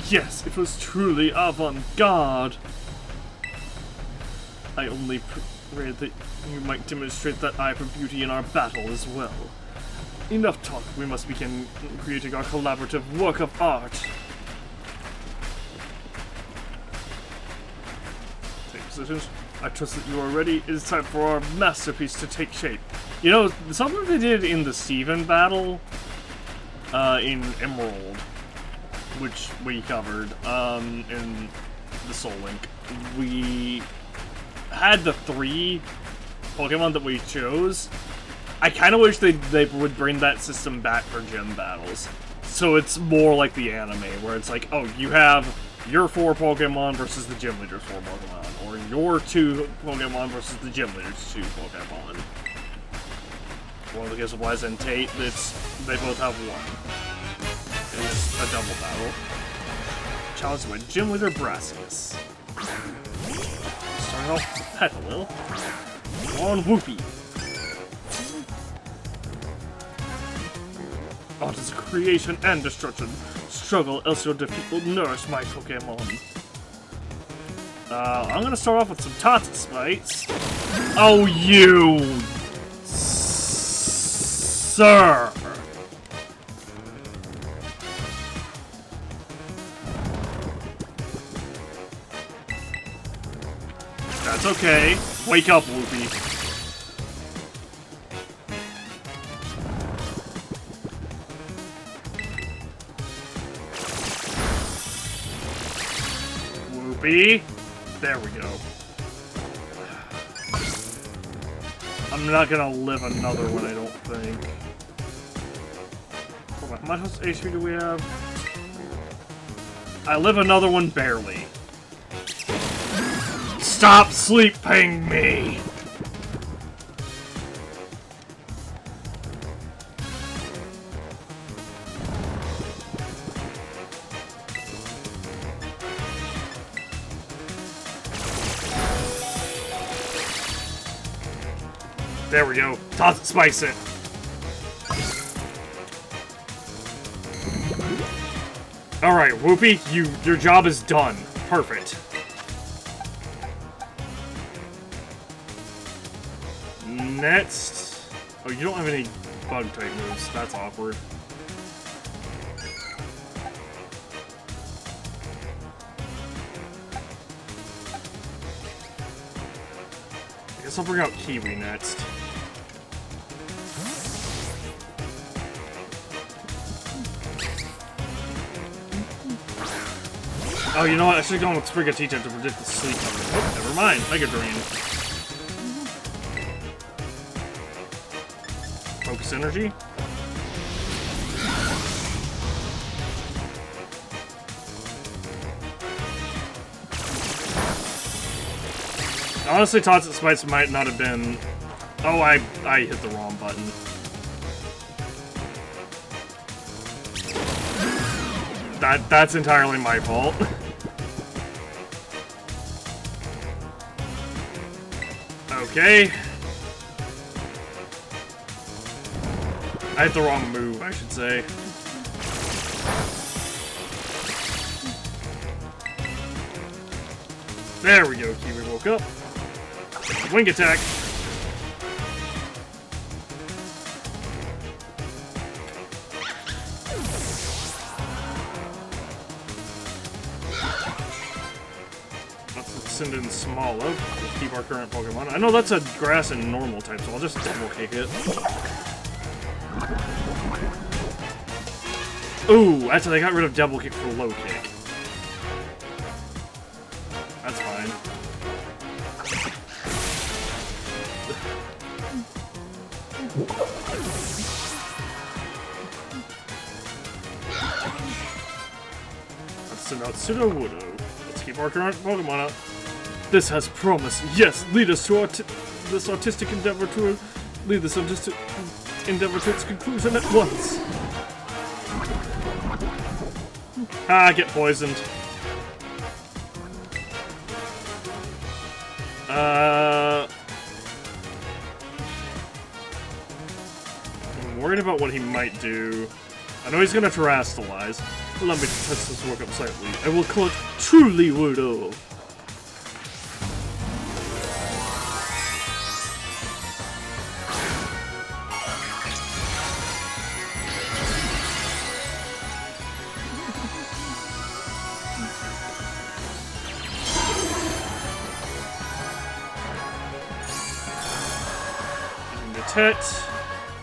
Yes, it was truly avant-garde. I only pray that you might demonstrate that eye for beauty in our battle as well. Enough talk, we must begin creating our collaborative work of art. Take positions. I trust that you are ready. It is time for our masterpiece to take shape. You know, something they did in the Steven battle, in Emerald, which we covered, in the Soul Link. We had the 3 Pokemon that we chose. I kind of wish they would bring that system back for gym battles. So it's more like the anime, where it's like, oh, you have your 4 Pokemon versus the gym leader's 4 Pokemon, or your 2 Pokemon versus the gym leader's 2 Pokemon. Well, in the case of Wise and Tate, they both have 1. And it's a double battle. Challenge with Gym Leader Brassius. Starting off with Petalil. On Whoopee. Art is creation and destruction. Struggle, else your defeat will nourish my Pokémon. I'm gonna start off with some Toxic Spikes. Oh, you... Sir! That's okay. Wake up, Whoopee. There we go. I'm not gonna live another one, I don't think. How much HP do we have? I live another one barely. Stop sleeping me! There we go. Toss it, spice it. Alright, Whoopi, your job is done. Perfect. Next... Oh, you don't have any bug-type moves. That's awkward. I guess I'll bring out Kiwi next. Oh, you know what? I should have gone with Sprigatito to predict the sleep of it. Oh, never mind. Mega Drain. Focus Energy. Honestly, Toxic Spites might not have been... Oh, I hit the wrong button. That's entirely my fault. Okay. I hit the wrong move, I should say. There we go, Kiwi woke up. Wing attack. Let's send in Smolov. Keep our current Pokemon. I know that's a grass and normal type, so I'll just double kick it. Ooh, actually, I got rid of double kick for low kick. That's fine. Let's send out Sudowoodo. Let's keep our current Pokemon up. This has promise. Yes, lead us to this artistic endeavor to lead this artistic endeavor to its conclusion at once. Ah, get poisoned. I'm worried about what he might do. I know he's gonna Terrastalize. Allow me to test this work up slightly. I will call it Truly Wudo.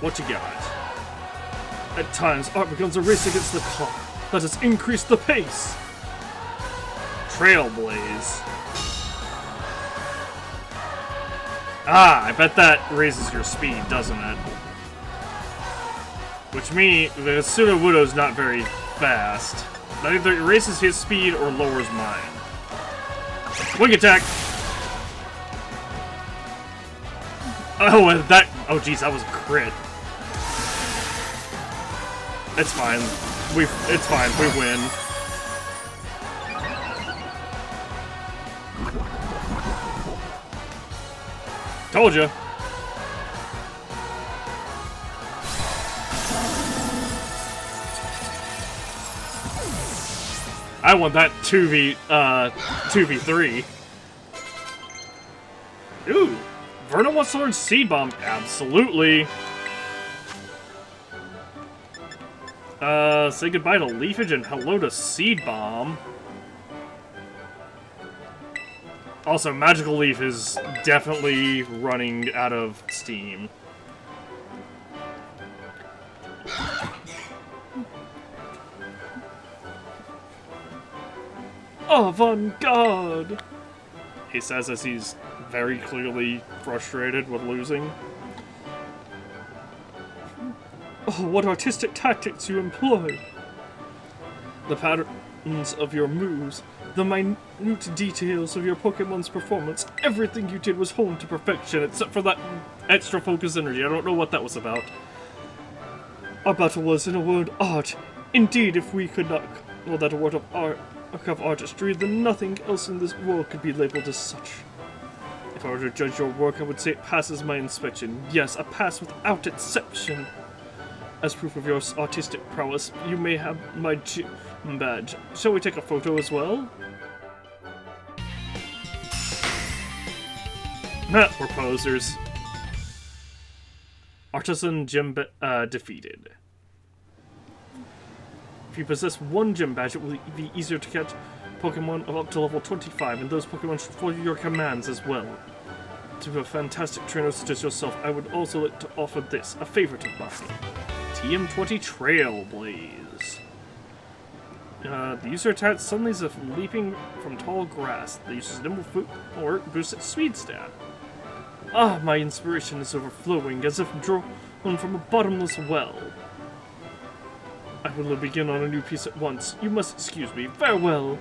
What you got? At times, art becomes a race against the clock. Let us increase the pace. Trailblaze. Ah, I bet that raises your speed, doesn't it? Which means the Sudowoodo's not very fast. That either erases his speed or lowers mine. Wing attack. Oh, and that... Oh, geez, that was a crit. It's fine. It's fine. We win. Told ya. I want that 2v3. Ooh. Vernal wants to learn Seed Bomb. Absolutely. Say goodbye to Leafage and hello to Seed Bomb. Also, Magical Leaf is definitely running out of steam. Avant-garde! He says as he's very clearly frustrated with losing. Oh, what artistic tactics you employ! The patterns of your moves, the minute details of your Pokemon's performance, everything you did was honed to perfection, except for that extra focus energy. I don't know what that was about. Our battle was, in a word, art. Indeed, if we could not call that a word of art, of artistry, then nothing else in this world could be labeled as such. If I were to judge your work, I would say it passes my inspection. Yes, a pass without exception. As proof of your artistic prowess, you may have my badge. Shall we take a photo as well? We're posers. Artisan Gym defeated. If you possess one gym badge, it will be easier to catch Pokemon of up to level 25, and those Pokemon should follow your commands as well. To a fantastic trainer such as yourself, I would also like to offer this, a favorite of mine. TM20 Trailblaze. The user attacks suddenly as if leaping from tall grass. The user's nimble footwork boosts its speed stat. Ah, my inspiration is overflowing, as if drawn from a bottomless well. I will begin on a new piece at once. You must excuse me. Farewell!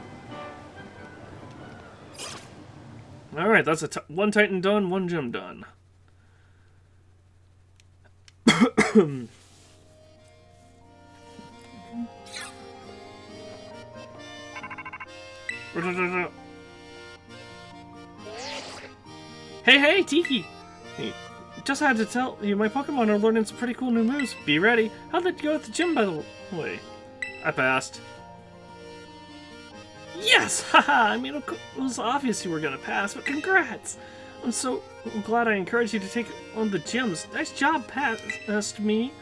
Alright, that's one Titan done, one gym done. Hey, Tiki! Hey, just had to tell you, my Pokemon are learning some pretty cool new moves. Be ready. How'd it go at the gym, by the way? I passed. Yes! Haha! I mean, it was obvious you were gonna pass, but congrats! I'm so glad I encouraged you to take on the gyms. Nice job, past me.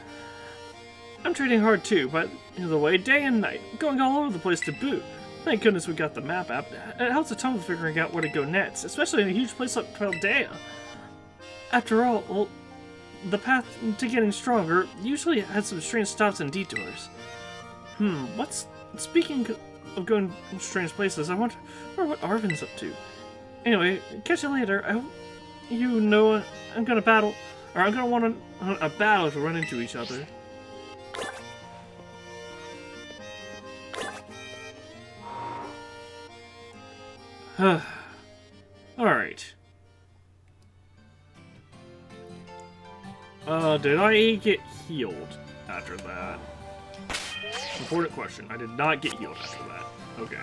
I'm training hard too, by the way, day and night. Going all over the place to boot. Thank goodness we got the map app. It helps a ton with figuring out where to go next, especially in a huge place like Paldean. After all, well, the path to getting stronger usually has some strange stops and detours. Speaking of going to strange places, I wonder what Arvin's up to. Anyway, catch you later. I hope you know I'm gonna battle, or I'm gonna want a battle if we run into each other. Alright. Did I get healed after that? Important question. I did not get healed after that. Okay.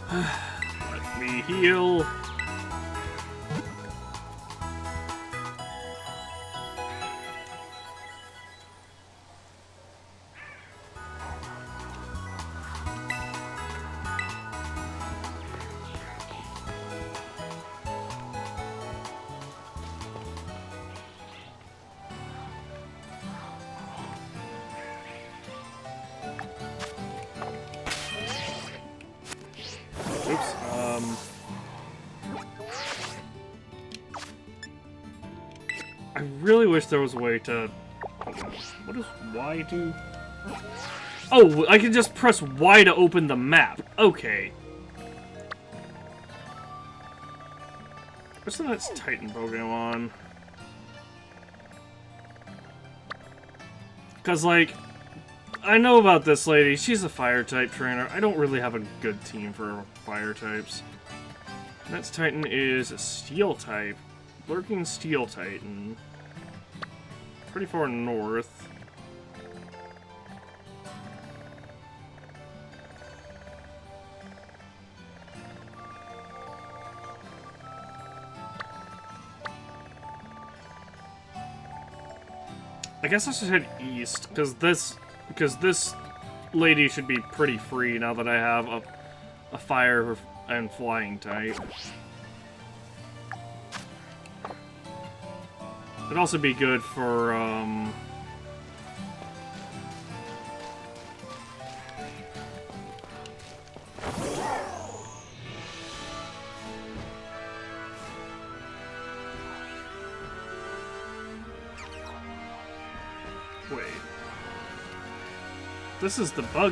Let me heal. Oops, I really wish there was a way to... What does Y do? Oh, I can just press Y to open the map. Okay. What's the next Titan Pokemon? Because, like, I know about this lady. She's a fire-type trainer. I don't really have a good team for fire types. Next Titan is a Steel-type. Lurking Steel Titan. Pretty far north. I guess I should head east, because this lady should be pretty free now that I have a fire and flying type. It'd also be good for, wait. This is the bug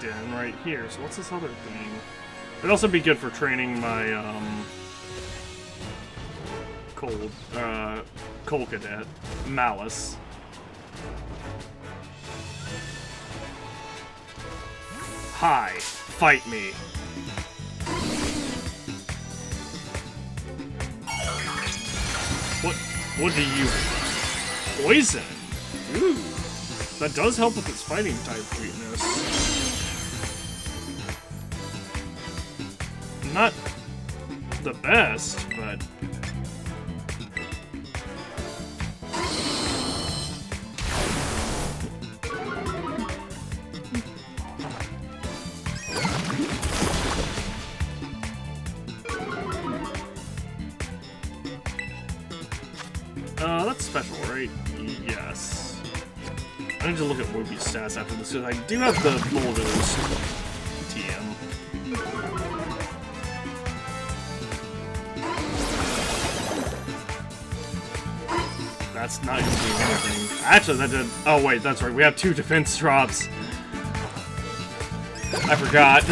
den right here, so what's this other thing? It'd also be good for training my, Coal Cadet, Malice. Hi, fight me. What? What do you have? Poison. Ooh. That does help with its fighting type weakness. Not the best, but... That's special, right? Yes. I need to look at Whoopi's stats after this, because I do have the Bulldoze TM. That's not going to do anything. Actually, that did... Oh, wait, that's right. We have 2 defense drops. I forgot.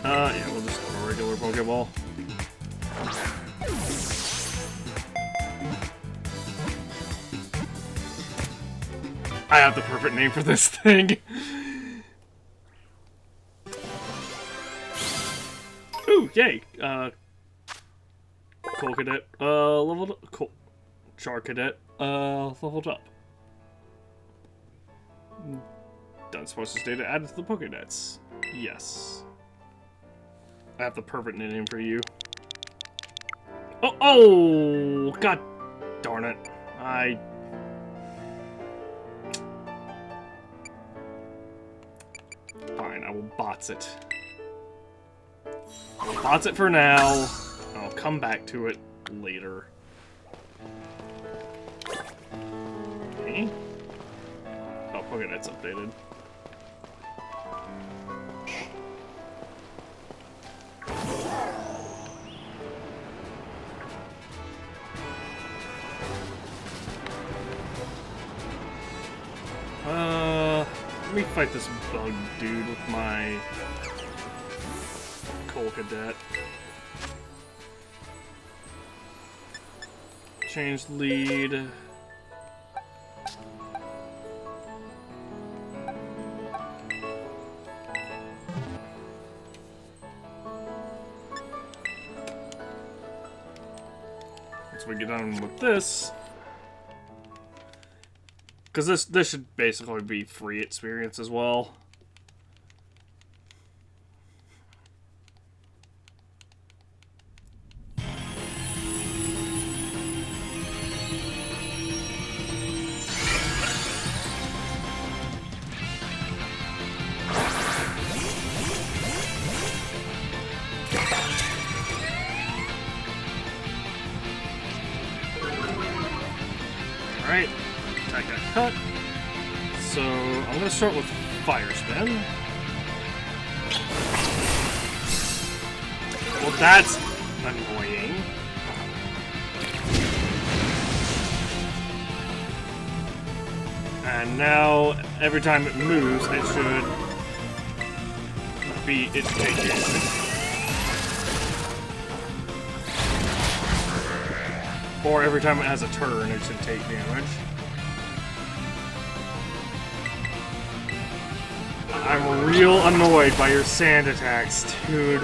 Yeah, we'll just go to a regular Pokeball. I have the perfect name for this thing. Ooh, yay! Coal Cadet, leveled up. Cool. Char Cadet, leveled up. Done sources data added to the Pokédex. Yes. I have the perfect name for you. Oh! God darn it. Fine, I will bots it. I'll bots it for now. I'll come back to it later. Okay. Oh, Pokédex updated. Let me fight this bug dude with my Coal Cadet. Change lead. Once we get done with this, because this should basically be free experience as well. Alright, attack got cut. So, I'm gonna start with Fire Spin. Well, that's annoying. And now, every time it moves, it should take damage. Or every time it has a turn, it should take damage. I'm real annoyed by your sand attacks, dude.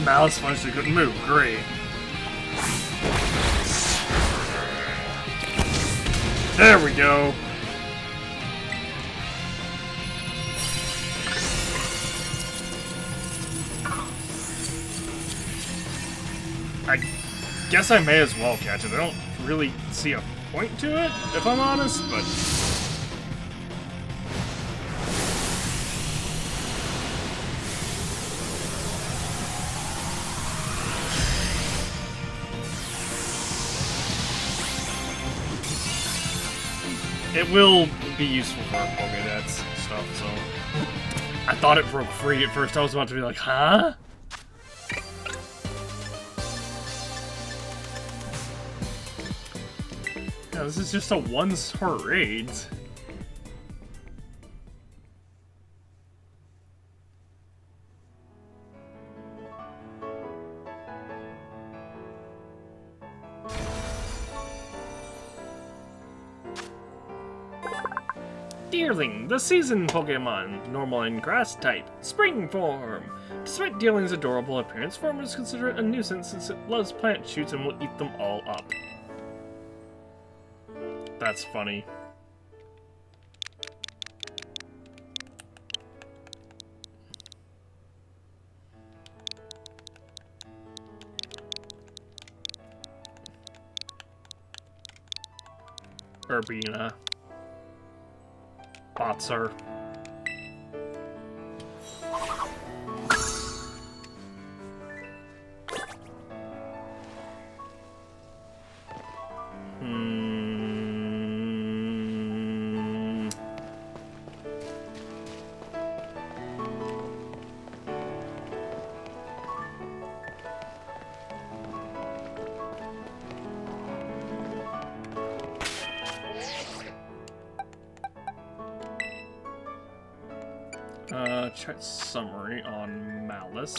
Mouse functionally couldn't move. Great. There we go. I guess I may as well catch it. I don't really see a point to it, if I'm honest, but... It will be useful for Pokédex stuff, so... I thought it broke free at first. I was about to be like, huh? Yeah, this is just a one-star raid. Deerling, the seasoned Pokemon, normal and grass type, spring form. Despite Deerling's adorable appearance, form is considered a nuisance since it loves plant shoots and will eat them all up. That's funny. Urbina. Botser. Check summary on Malice.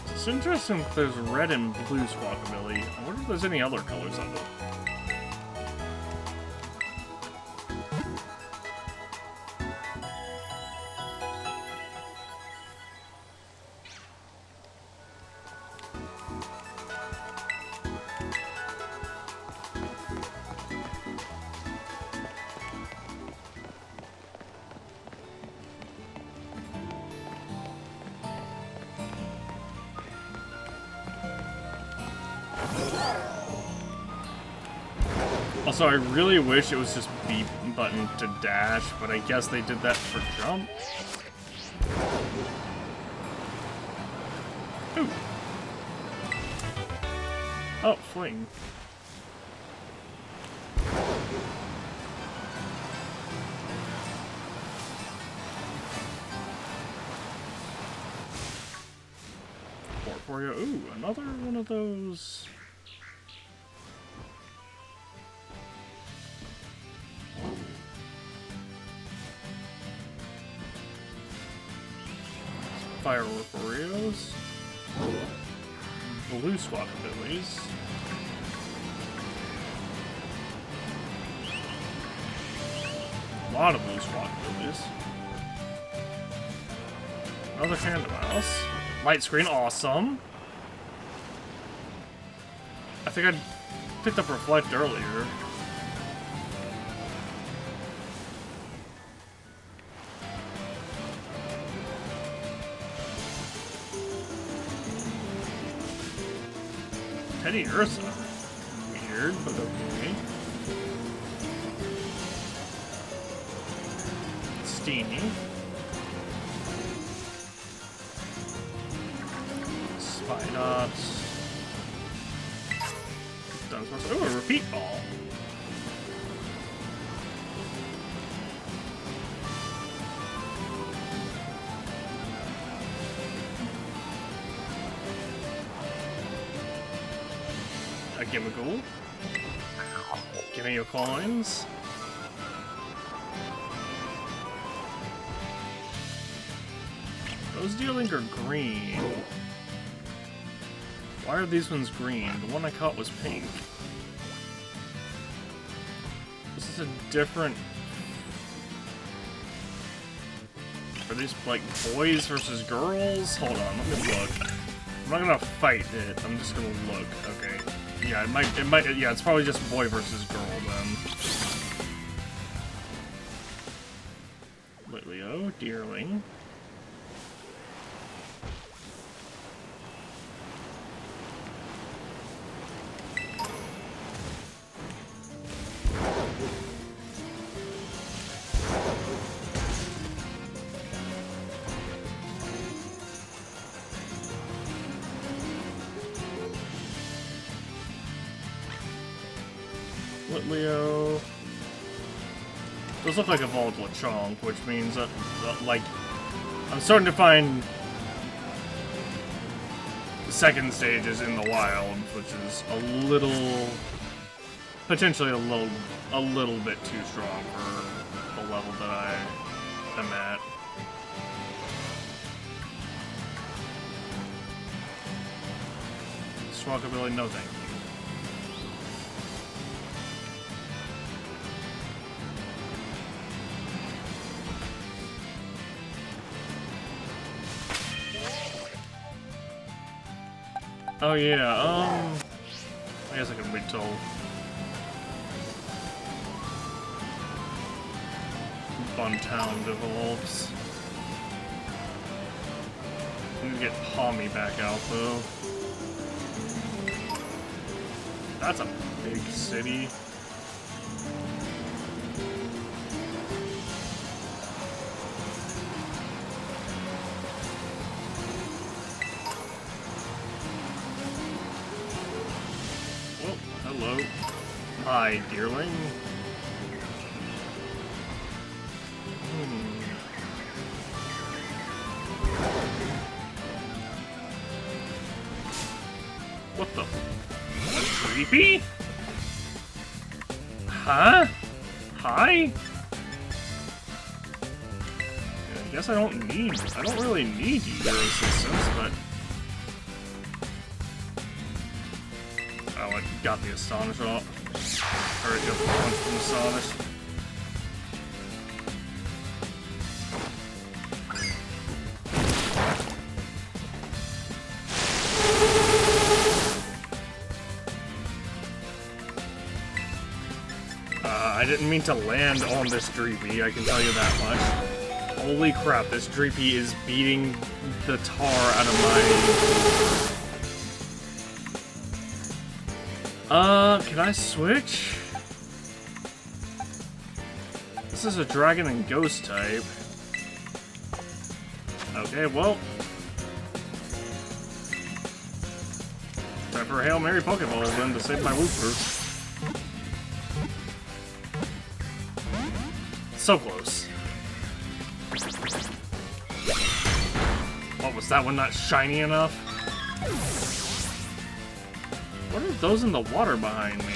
It's interesting if there's red and blue Squawkabilly. I wonder if there's any other colors of it. Also, I really wish it was just B button to dash, but I guess they did that for jump. Ooh. Oh, fling. For you. Ooh, another one of those. Fire Warriors, blue Squawkabillies, a lot of blue Squawkabillies, another Mouse, light screen, awesome. I think I picked up Reflect earlier. Teddy Ursa. Weird, but okay. Steamy. Spinots. Ooh, a repeat ball. A Gimmighoul. Give me your coins. Those Deerling are green. Why are these ones green? The one I caught was pink. This is a different... Are these like boys versus girls? Hold on, let me look. I'm not gonna fight it, I'm just gonna look. Okay. Yeah, yeah, it's probably just boy versus girl then. Litleo, Deerling. Leo. Those look like evolved Lechonk, which means that, like, I'm starting to find second stages in the wild, which is a little, potentially a little bit too strong for the level that I am at. Rockabilly, no thank you. Oh yeah, I guess I can wait till Buntown develops. I need to get Pommy back out though. That's a big city. Oh, hello. Hi, dearling. What the? Creepy? Huh? Hi? Yeah, I guess I don't really need your assistance, but... Oh, I got the Astonish off. Or just one from Astonish. I didn't mean to land on this Dreepy, I can tell you that much. Holy crap, this Dreepy is beating the tar out of my... can I switch? This is a Dragon and Ghost type. Okay, well... Time for a Hail Mary Pokeball then to save my Wooper. So close. What was that one not shiny enough? What are those in the water behind me?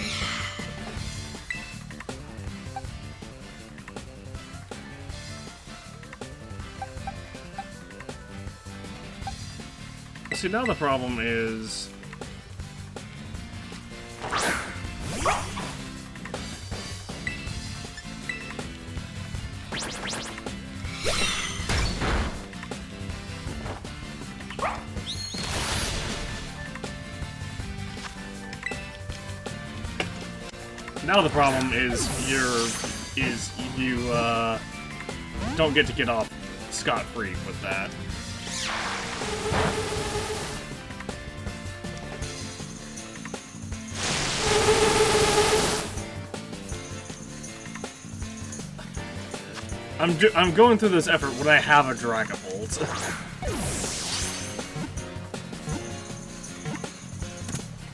See, now the problem is... Now the problem is you don't get to get off scot-free with that. I'm going through this effort when I have a Dragapult.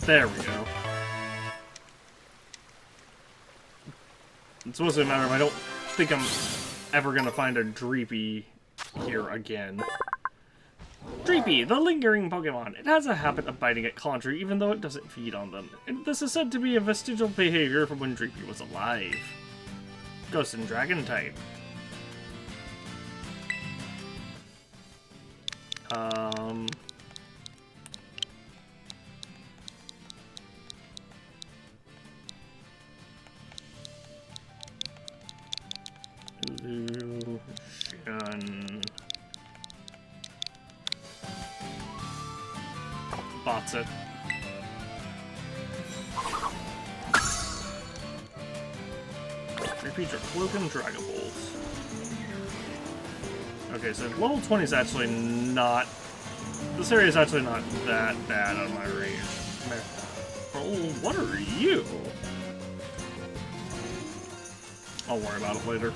There we go. It's mostly a matter of I don't think I'm ever gonna find a Dreepy here again. Dreepy, the lingering Pokemon. It has a habit of biting at Clantry even though it doesn't feed on them. This is said to be a vestigial behavior from when Dreepy was alive. Ghost and Dragon type. Illusion. Bots it. Repeat your Cloak and Dragapult. Okay, so level 20 is actually not... This area is actually not that bad out of my range. Oh, what are you? I'll worry about it later.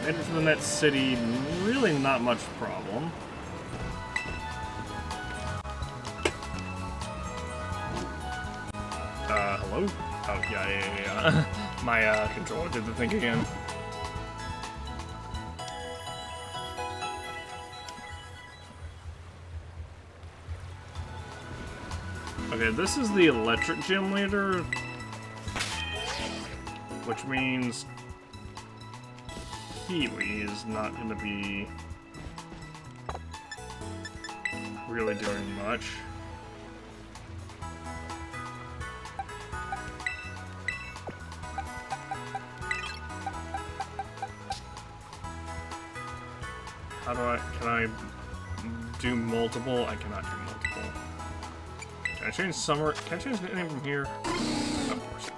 Made it to the next city, really not much problem. Hello? Oh, yeah. My, controller did the thing again. Okay, this is the electric gym leader, which means Healy is not going to be really doing much. Can I do multiple? I cannot do multiple. Can I change summer? Can I change the name from here? Of course not.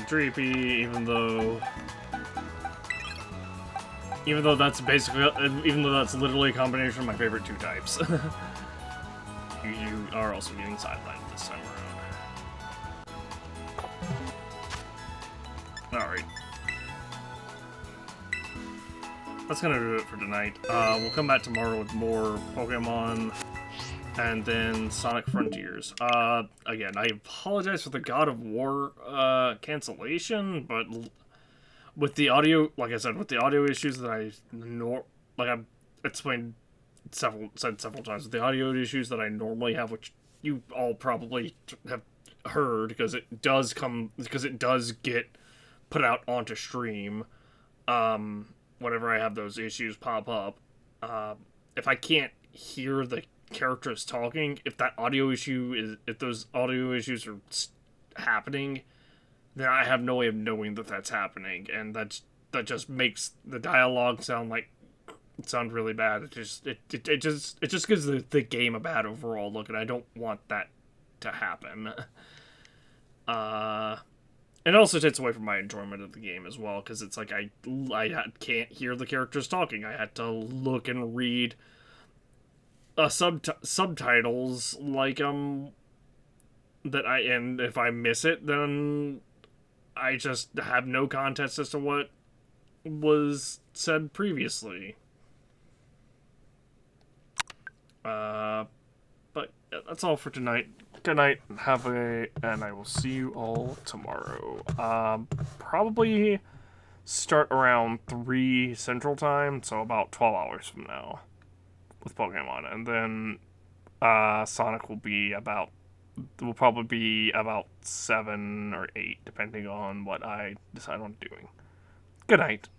Dreepy, even though that's basically, even though that's literally a combination of my favorite two types. you are also getting sidelined this time around. Alright. That's gonna do it for tonight. We'll come back tomorrow with more Pokemon, and then Sonic Frontiers. Again, I apologize for the God of War, cancellation, but with the audio, like I said, with the audio issues that I've explained said several times, with the audio issues that I normally have, which you all probably have heard, because it does get put out onto stream, whenever I have those issues pop up. If I can't hear the characters talking, if those audio issues are happening, then I have no way of knowing that that's happening, and that just makes the dialogue sound really bad. It just gives the game a bad overall look, and I don't want that to happen. It also takes away from my enjoyment of the game as well, because it's like I can't hear the characters talking. I had to look and read subtitles, like, and if I miss it, then I just have no context as to what was said previously. But yeah, that's all for tonight. Good night, and I will see you all tomorrow. Probably start around 3 Central Time, so about 12 hours from now, with Pokemon, and then Sonic will probably be about 7 or 8, depending on what I decide on doing. Good night.